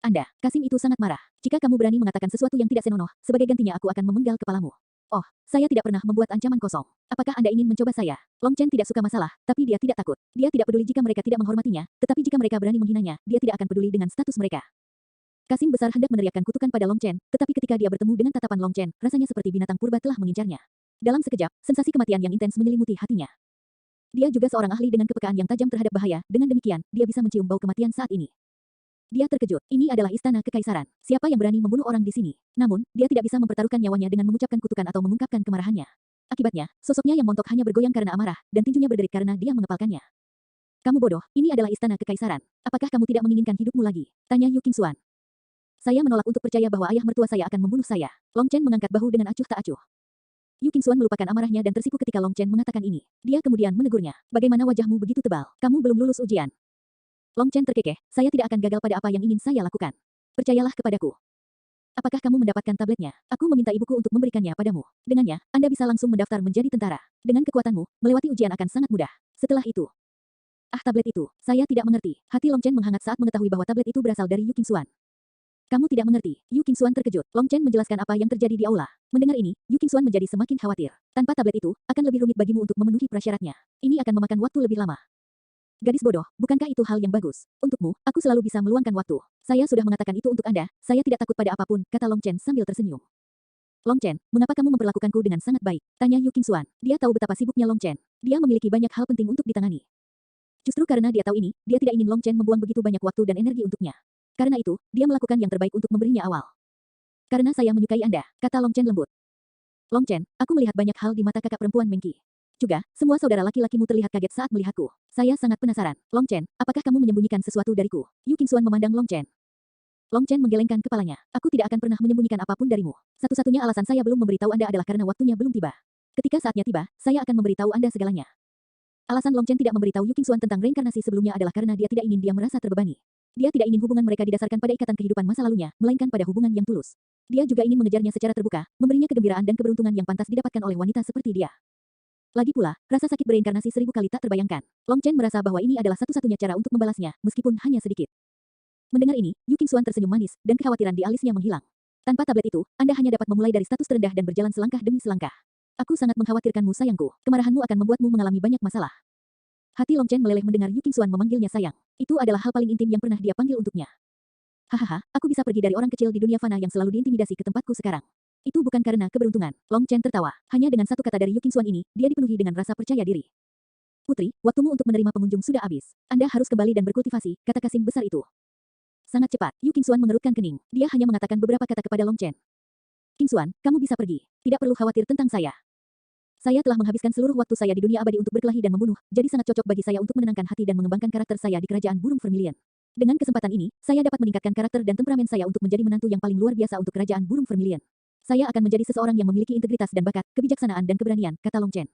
Anda, kasing itu sangat marah. Jika kamu berani mengatakan sesuatu yang tidak senonoh, sebagai gantinya aku akan memenggal kepalamu. Oh, saya tidak pernah membuat ancaman kosong. Apakah Anda ingin mencoba saya? Long Chen tidak suka masalah, tapi dia tidak takut. Dia tidak peduli jika mereka tidak menghormatinya, tetapi jika mereka berani menghinanya, dia tidak akan peduli dengan status mereka. Kasing besar hendak meneriakkan kutukan pada Long Chen, tetapi ketika dia bertemu dengan tatapan Long Chen, rasanya seperti binatang purba telah mengincarnya. Dalam sekejap, sensasi kematian yang intens menyelimuti hatinya. Dia juga seorang ahli dengan kepekaan yang tajam terhadap bahaya, dengan demikian, dia bisa mencium bau kematian saat ini. Dia terkejut, ini adalah istana kekaisaran. Siapa yang berani membunuh orang di sini? Namun, dia tidak bisa mempertaruhkan nyawanya dengan mengucapkan kutukan atau mengungkapkan kemarahannya. Akibatnya, sosoknya yang montok hanya bergoyang karena amarah, dan tinjunya berderik karena dia mengepalkannya. Kamu bodoh, ini adalah istana kekaisaran. Apakah kamu tidak menginginkan hidupmu lagi? Tanya Yu Qingxuan. Saya menolak untuk percaya bahwa ayah mertua saya akan membunuh saya. Long Chen mengangkat bahu dengan acuh tak acuh. Yu Qingxuan melupakan amarahnya dan tersipu ketika Long Chen mengatakan ini. Dia kemudian menegurnya. Bagaimana wajahmu begitu tebal? Kamu belum lulus ujian. Long Chen terkekeh, saya tidak akan gagal pada apa yang ingin saya lakukan. Percayalah kepadaku. Apakah kamu mendapatkan tabletnya? Aku meminta ibuku untuk memberikannya padamu. Dengannya, Anda bisa langsung mendaftar menjadi tentara. Dengan kekuatanmu, melewati ujian akan sangat mudah. Setelah itu. Tablet itu. Saya tidak mengerti. Hati Long Chen menghangat saat mengetahui bahwa tablet itu berasal dari Yu Qingxuan. Kamu tidak mengerti. Yu Qingxuan terkejut. Long Chen menjelaskan apa yang terjadi di aula. Mendengar ini, Yu Qingxuan menjadi semakin khawatir. Tanpa tablet itu, akan lebih rumit bagimu untuk memenuhi prasyaratnya. Ini akan memakan waktu lebih lama. Gadis bodoh, bukankah itu hal yang bagus? Untukmu, aku selalu bisa meluangkan waktu. Saya sudah mengatakan itu untuk Anda, saya tidak takut pada apapun, kata Long Chen sambil tersenyum. Long Chen, mengapa kamu memperlakukanku dengan sangat baik? Tanya Yu Qingxuan. Dia tahu betapa sibuknya Long Chen. Dia memiliki banyak hal penting untuk ditangani. Justru karena dia tahu ini, dia tidak ingin Long Chen membuang begitu banyak waktu dan energi untuknya. Karena itu, dia melakukan yang terbaik untuk memberinya awal. Karena saya menyukai Anda, kata Long Chen lembut. Long Chen, aku melihat banyak hal di mata kakak perempuan Mengqi. Juga, semua saudara laki-lakimu terlihat kaget saat melihatku. Saya sangat penasaran. Long Chen, apakah kamu menyembunyikan sesuatu dariku? Yu Qingxuan memandang Long Chen. Long Chen menggelengkan kepalanya. Aku tidak akan pernah menyembunyikan apapun darimu. Satu-satunya alasan saya belum memberitahu Anda adalah karena waktunya belum tiba. Ketika saatnya tiba, saya akan memberitahu Anda segalanya. Alasan Long Chen tidak memberitahu Yu Qingxuan tentang reinkarnasi sebelumnya adalah karena dia tidak ingin dia merasa terbebani. Dia tidak ingin hubungan mereka didasarkan pada ikatan kehidupan masa lalunya, melainkan pada hubungan yang tulus. Dia juga ingin mengejarnya secara terbuka, memberinya kegembiraan dan keberuntungan yang pantas didapatkan oleh wanita seperti dia. Lagi pula, rasa sakit bereinkarnasi 1000 kali tak terbayangkan. Long Chen merasa bahwa ini adalah satu-satunya cara untuk membalasnya, meskipun hanya sedikit. Mendengar ini, Yu Qingxuan tersenyum manis, dan kekhawatiran di alisnya menghilang. Tanpa tablet itu, Anda hanya dapat memulai dari status terendah dan berjalan selangkah demi selangkah. Aku sangat mengkhawatirkanmu sayangku, kemarahanmu akan membuatmu mengalami banyak masalah. Hati Long Chen meleleh mendengar Yu Qingxuan memanggilnya sayang. Itu adalah hal paling intim yang pernah dia panggil untuknya. Hahaha, aku bisa pergi dari orang kecil di dunia fana yang selalu diintimidasi ke tempatku sekarang. Itu bukan karena keberuntungan. Long Chen tertawa. Hanya dengan satu kata dari Yu Qingxuan ini, dia dipenuhi dengan rasa percaya diri. Putri, waktumu untuk menerima pengunjung sudah habis. Anda harus kembali dan berkultivasi, kata Kasim besar itu. Sangat cepat, Yu Qingxuan mengerutkan kening. Dia hanya mengatakan beberapa kata kepada Long Chen. Qingxuan, kamu bisa pergi. Tidak perlu khawatir tentang saya. Saya telah menghabiskan seluruh waktu saya di dunia abadi untuk berkelahi dan membunuh, jadi sangat cocok bagi saya untuk menenangkan hati dan mengembangkan karakter saya di kerajaan burung Vermilion. Dengan kesempatan ini, saya dapat meningkatkan karakter dan temperamen saya untuk menjadi menantu yang paling luar biasa untuk kerajaan burung Vermilion. Saya akan menjadi seseorang yang memiliki integritas dan bakat, kebijaksanaan dan keberanian, kata Long Chen.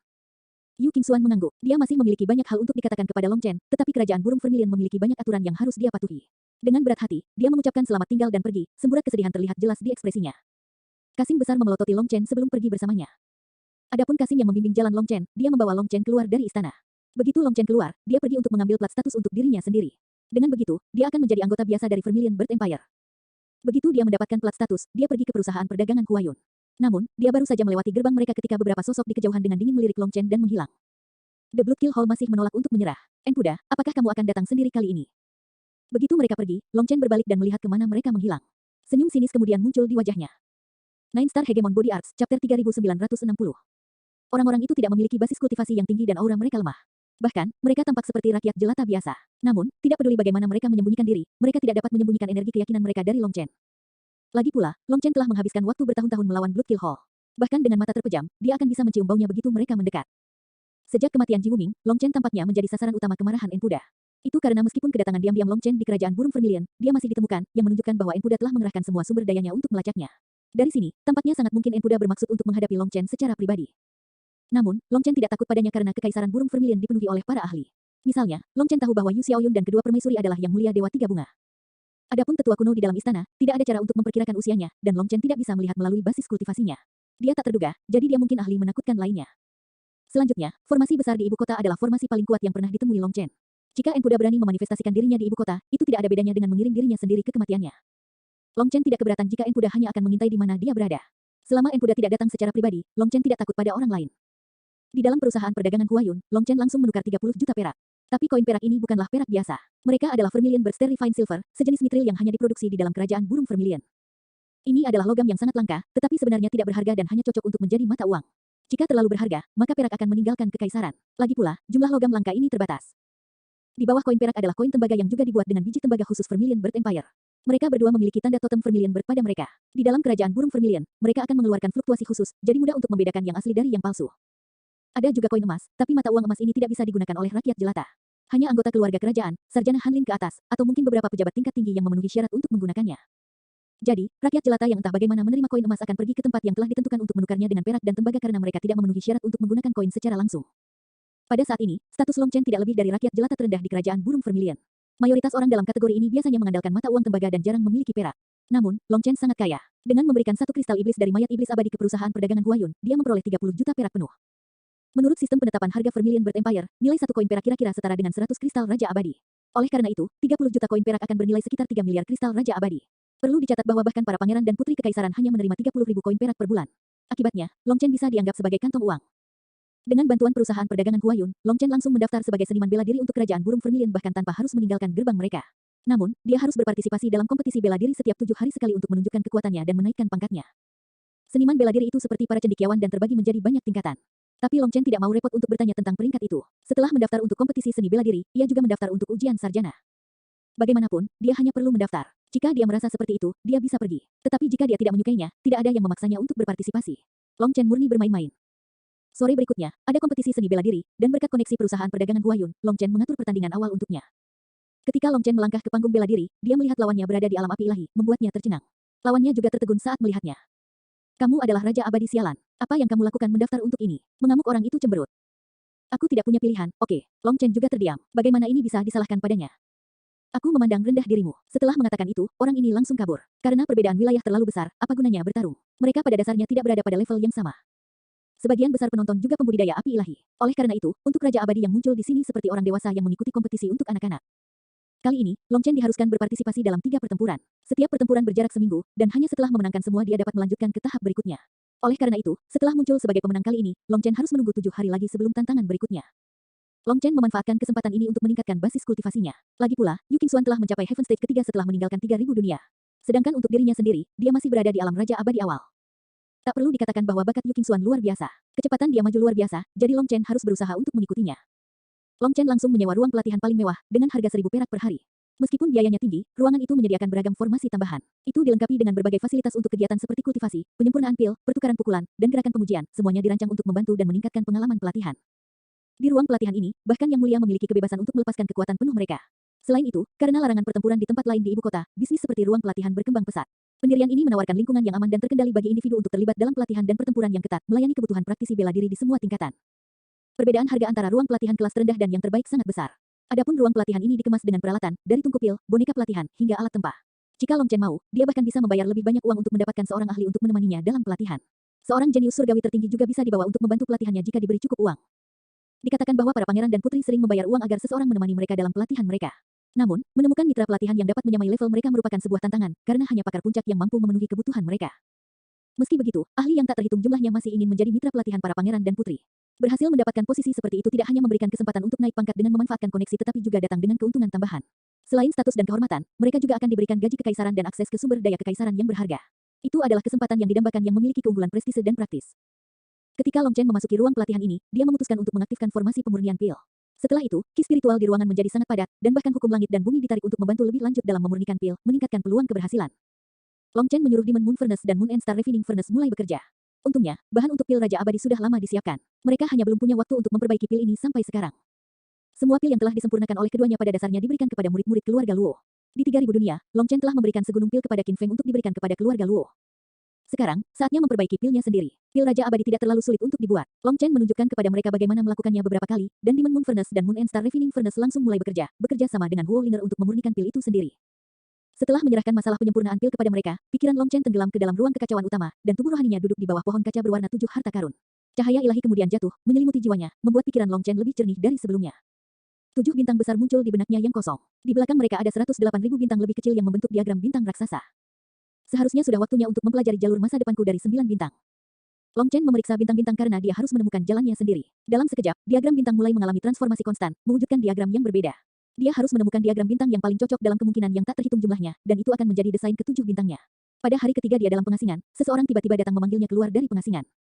Yu Qingxuan mengangguk. Dia masih memiliki banyak hal untuk dikatakan kepada Long Chen, tetapi kerajaan burung Vermilion memiliki banyak aturan yang harus dia patuhi. Dengan berat hati, dia mengucapkan selamat tinggal dan pergi, semburat kesedihan terlihat jelas di ekspresinya. Kasim besar memelototi Long Chen sebelum pergi bersamanya. Adapun Kasim yang membimbing jalan Long Chen, dia membawa Long Chen keluar dari istana. Begitu Long Chen keluar, dia pergi untuk mengambil plat status untuk dirinya sendiri. Dengan begitu, dia akan menjadi anggota biasa dari Vermilion Bird Empire. Begitu dia mendapatkan plat status, dia pergi ke perusahaan perdagangan Huayun. Namun, dia baru saja melewati gerbang mereka ketika beberapa sosok di kejauhan dengan dingin melirik Long Chen dan menghilang. The Blue Kill Hall masih menolak untuk menyerah. Enkuda, apakah kamu akan datang sendiri kali ini? Begitu mereka pergi, Long Chen berbalik dan melihat kemana mereka menghilang. Senyum sinis kemudian muncul di wajahnya. Nine Star Hegemon Body Arts, Chapter 3960. Orang-orang itu tidak memiliki basis kultivasi yang tinggi dan aura mereka lemah. Bahkan, mereka tampak seperti rakyat jelata biasa. Namun, tidak peduli bagaimana mereka menyembunyikan diri, mereka tidak dapat menyembunyikan energi keyakinan mereka dari Long Chen. Lagi pula, Long Chen telah menghabiskan waktu bertahun-tahun melawan Blood Kill Hall. Bahkan dengan mata terpejam, dia akan bisa mencium baunya begitu mereka mendekat. Sejak kematian Ji Wuming, Long Chen tampaknya menjadi sasaran utama kemarahan Enkuda. Itu karena meskipun kedatangan diam-diam Long Chen di kerajaan burung Vermilion, dia masih ditemukan, yang menunjukkan bahwa Enkuda telah mengerahkan semua sumber dayanya untuk melacaknya. Dari sini, tampaknya sangat mungkin Enkuda bermaksud untuk menghadapi Long Chen secara pribadi. Namun, Long Chen tidak takut padanya karena kekaisaran burung Vermilion dipenuhi oleh para ahli. Misalnya, Long Chen tahu bahwa Yu Xiaoyun dan kedua permaisuri adalah yang mulia Dewa Tiga Bunga. Adapun tetua kuno di dalam istana, tidak ada cara untuk memperkirakan usianya, dan Long Chen tidak bisa melihat melalui basis kultivasinya. Dia tak terduga, jadi dia mungkin ahli menakutkan lainnya. Selanjutnya, formasi besar di ibu kota adalah formasi paling kuat yang pernah ditemui Long Chen. Jika Enkuda berani memanifestasikan dirinya di ibu kota, itu tidak ada bedanya dengan mengirim dirinya sendiri ke kematiannya. Long Chen tidak keberatan jika Enkuda hanya akan mengintai di mana dia berada. Selama Enkuda tidak datang secara pribadi, Long Chen tidak takut pada orang lain. Di dalam perusahaan perdagangan Huayun, Long Chen langsung menukar 30 juta perak. Tapi koin perak ini bukanlah perak biasa. Mereka adalah Vermilion Bird Fine Silver, sejenis mitril yang hanya diproduksi di dalam kerajaan burung Vermilion. Ini adalah logam yang sangat langka, tetapi sebenarnya tidak berharga dan hanya cocok untuk menjadi mata uang. Jika terlalu berharga, maka perak akan meninggalkan kekaisaran. Lagi pula, jumlah logam langka ini terbatas. Di bawah koin perak adalah koin tembaga yang juga dibuat dengan biji tembaga khusus Vermilion Bird Empire. Mereka berdua memiliki tanda totem Vermilion Bird pada mereka. Di dalam kerajaan burung Vermilion, mereka akan mengeluarkan fluktuasi khusus, jadi mudah untuk membedakan yang asli dari yang palsu. Ada juga koin emas, tapi mata uang emas ini tidak bisa digunakan oleh rakyat jelata. Hanya anggota keluarga kerajaan, sarjana Hanlin ke atas, atau mungkin beberapa pejabat tingkat tinggi yang memenuhi syarat untuk menggunakannya. Jadi, rakyat jelata yang entah bagaimana menerima koin emas akan pergi ke tempat yang telah ditentukan untuk menukarnya dengan perak dan tembaga karena mereka tidak memenuhi syarat untuk menggunakan koin secara langsung. Pada saat ini, status Long Chen tidak lebih dari rakyat jelata terendah di kerajaan burung Vermilion. Mayoritas orang dalam kategori ini biasanya mengandalkan mata uang tembaga dan jarang memiliki perak. Namun, Long Chen sangat kaya. Dengan memberikan satu kristal iblis dari mayat iblis abadi ke perusahaan perdagangan Huayun, dia memperoleh 30 juta perak penuh. Menurut sistem penetapan harga Vermilion Bird Empire, nilai satu koin perak kira-kira setara dengan 100 kristal Raja Abadi. Oleh karena itu, 30 juta koin perak akan bernilai sekitar 3 miliar kristal Raja Abadi. Perlu dicatat bahwa bahkan para pangeran dan putri kekaisaran hanya menerima 30.000 koin perak per bulan. Akibatnya, Long Chen bisa dianggap sebagai kantong uang. Dengan bantuan perusahaan perdagangan Huayun, Long Chen langsung mendaftar sebagai seniman bela diri untuk kerajaan burung vermilion bahkan tanpa harus meninggalkan gerbang mereka. Namun, dia harus berpartisipasi dalam kompetisi bela diri setiap 7 hari sekali untuk menunjukkan kekuatannya dan menaikkan pangkatnya. Seniman bela diri itu seperti para cendekiawan dan terbagi menjadi banyak tingkatan. Tapi Long Chen tidak mau repot untuk bertanya tentang peringkat itu. Setelah mendaftar untuk kompetisi seni bela diri, ia juga mendaftar untuk ujian sarjana. Bagaimanapun, dia hanya perlu mendaftar. Jika dia merasa seperti itu, dia bisa pergi. Tetapi jika dia tidak menyukainya, tidak ada yang memaksanya untuk berpartisipasi. Long Chen murni bermain-main. Sore berikutnya, ada kompetisi seni bela diri, dan berkat koneksi perusahaan perdagangan Huayun, Long Chen mengatur pertandingan awal untuknya. Ketika Long Chen melangkah ke panggung bela diri, dia melihat lawannya berada di alam api ilahi, membuatnya tercengang. Lawannya juga tertegun saat melihatnya. Kamu adalah Raja Abadi Sialan. Apa yang kamu lakukan mendaftar untuk ini? Mengamuk orang itu cemberut. Aku tidak punya pilihan, oke. Long Chen juga terdiam. Bagaimana ini bisa disalahkan padanya? Aku memandang rendah dirimu. Setelah mengatakan itu, orang ini langsung kabur. Karena perbedaan wilayah terlalu besar, apa gunanya bertarung? Mereka pada dasarnya tidak berada pada level yang sama. Sebagian besar penonton juga pembudidaya api ilahi. Oleh karena itu, untuk Raja Abadi yang muncul di sini seperti orang dewasa yang mengikuti kompetisi untuk anak-anak. Kali ini, Long Chen diharuskan berpartisipasi dalam 3 pertempuran. Setiap pertempuran berjarak seminggu, dan hanya setelah memenangkan semua dia dapat melanjutkan ke tahap berikutnya. Oleh karena itu, setelah muncul sebagai pemenang kali ini, Long Chen harus menunggu 7 hari lagi sebelum tantangan berikutnya. Long Chen memanfaatkan kesempatan ini untuk meningkatkan basis kultivasinya. Lagi pula, Yu Qingxuan telah mencapai Heaven Stage ketiga setelah meninggalkan 3.000 dunia. Sedangkan untuk dirinya sendiri, dia masih berada di alam Raja Abadi awal. Tak perlu dikatakan bahwa bakat Yu Qingxuan luar biasa. Kecepatan dia maju luar biasa, jadi Long Chen harus berusaha untuk mengikutinya. Long Chen langsung menyewa ruang pelatihan paling mewah, dengan harga 1.000 perak per hari. Meskipun biayanya tinggi, ruangan itu menyediakan beragam formasi tambahan. Itu dilengkapi dengan berbagai fasilitas untuk kegiatan seperti kultivasi, penyempurnaan pil, pertukaran pukulan, dan gerakan pengujian, semuanya dirancang untuk membantu dan meningkatkan pengalaman pelatihan. Di ruang pelatihan ini, bahkan Yang Mulia memiliki kebebasan untuk melepaskan kekuatan penuh mereka. Selain itu, karena larangan pertempuran di tempat lain di ibu kota, bisnis seperti ruang pelatihan berkembang pesat. Pendirian ini menawarkan lingkungan yang aman dan terkendali bagi individu untuk terlibat dalam pelatihan dan pertempuran yang ketat, melayani kebutuhan praktisi bela diri di semua tingkatan. Perbedaan harga antara ruang pelatihan kelas terendah dan yang terbaik sangat besar. Adapun ruang pelatihan ini dikemas dengan peralatan, dari tungku pil, boneka pelatihan, hingga alat tempah. Jika Long Chen mau, dia bahkan bisa membayar lebih banyak uang untuk mendapatkan seorang ahli untuk menemaninya dalam pelatihan. Seorang jenius surgawi tertinggi juga bisa dibawa untuk membantu pelatihannya jika diberi cukup uang. Dikatakan bahwa para pangeran dan putri sering membayar uang agar seseorang menemani mereka dalam pelatihan mereka. Namun, menemukan mitra pelatihan yang dapat menyamai level mereka merupakan sebuah tantangan, karena hanya pakar puncak yang mampu memenuhi kebutuhan mereka. Meski begitu, ahli yang tak terhitung jumlahnya masih ingin menjadi mitra pelatihan para pangeran dan putri. Berhasil mendapatkan posisi seperti itu tidak hanya memberikan kesempatan untuk naik pangkat dengan memanfaatkan koneksi tetapi juga datang dengan keuntungan tambahan. Selain status dan kehormatan, mereka juga akan diberikan gaji kekaisaran dan akses ke sumber daya kekaisaran yang berharga. Itu adalah kesempatan yang didambakan yang memiliki keunggulan prestise dan praktis. Ketika Long Chen memasuki ruang pelatihan ini, dia memutuskan untuk mengaktifkan formasi pemurnian pil. Setelah itu, ki spiritual di ruangan menjadi sangat padat, dan bahkan hukum langit dan bumi ditarik untuk membantu lebih lanjut dalam memurnikan pil, meningkatkan peluang keberhasilan. Long Chen menyuruh Demon Moon Furnace dan Moon and Star Refining Furnace mulai bekerja. Untungnya, bahan untuk pil Raja Abadi sudah lama disiapkan. Mereka hanya belum punya waktu untuk memperbaiki pil ini sampai sekarang. Semua pil yang telah disempurnakan oleh keduanya pada dasarnya diberikan kepada murid-murid keluarga Luo. Di 3.000 dunia, Long Chen telah memberikan segunung pil kepada Qin Feng untuk diberikan kepada keluarga Luo. Sekarang, saatnya memperbaiki pilnya sendiri. Pil Raja Abadi tidak terlalu sulit untuk dibuat. Long Chen menunjukkan kepada mereka bagaimana melakukannya beberapa kali, dan Demon Moon Furnace dan Moon and Star Refining Furnace langsung mulai bekerja sama dengan Huo Linger untuk memurnikan pil itu sendiri. Setelah menyerahkan masalah penyempurnaan pil kepada mereka, pikiran Long Chen tenggelam ke dalam ruang kekacauan utama, dan tubuh rohaninya duduk di bawah pohon kaca berwarna 7 harta karun. Cahaya ilahi kemudian jatuh, menyelimuti jiwanya, membuat pikiran Long Chen lebih jernih dari sebelumnya. 7 bintang besar muncul di benaknya yang kosong. Di belakang mereka ada 108.000 bintang lebih kecil yang membentuk diagram bintang raksasa. Seharusnya sudah waktunya untuk mempelajari jalur masa depanku dari 9 bintang. Long Chen memeriksa bintang-bintang karena dia harus menemukan jalannya sendiri. Dalam sekejap, diagram bintang mulai mengalami transformasi konstan, mewujudkan diagram yang berbeda. Dia harus menemukan diagram bintang yang paling cocok dalam kemungkinan yang tak terhitung jumlahnya, dan itu akan menjadi desain ke-7 bintangnya. Pada hari ketiga dia dalam pengasingan, seseorang tiba-tiba datang memanggilnya keluar dari pengasingan.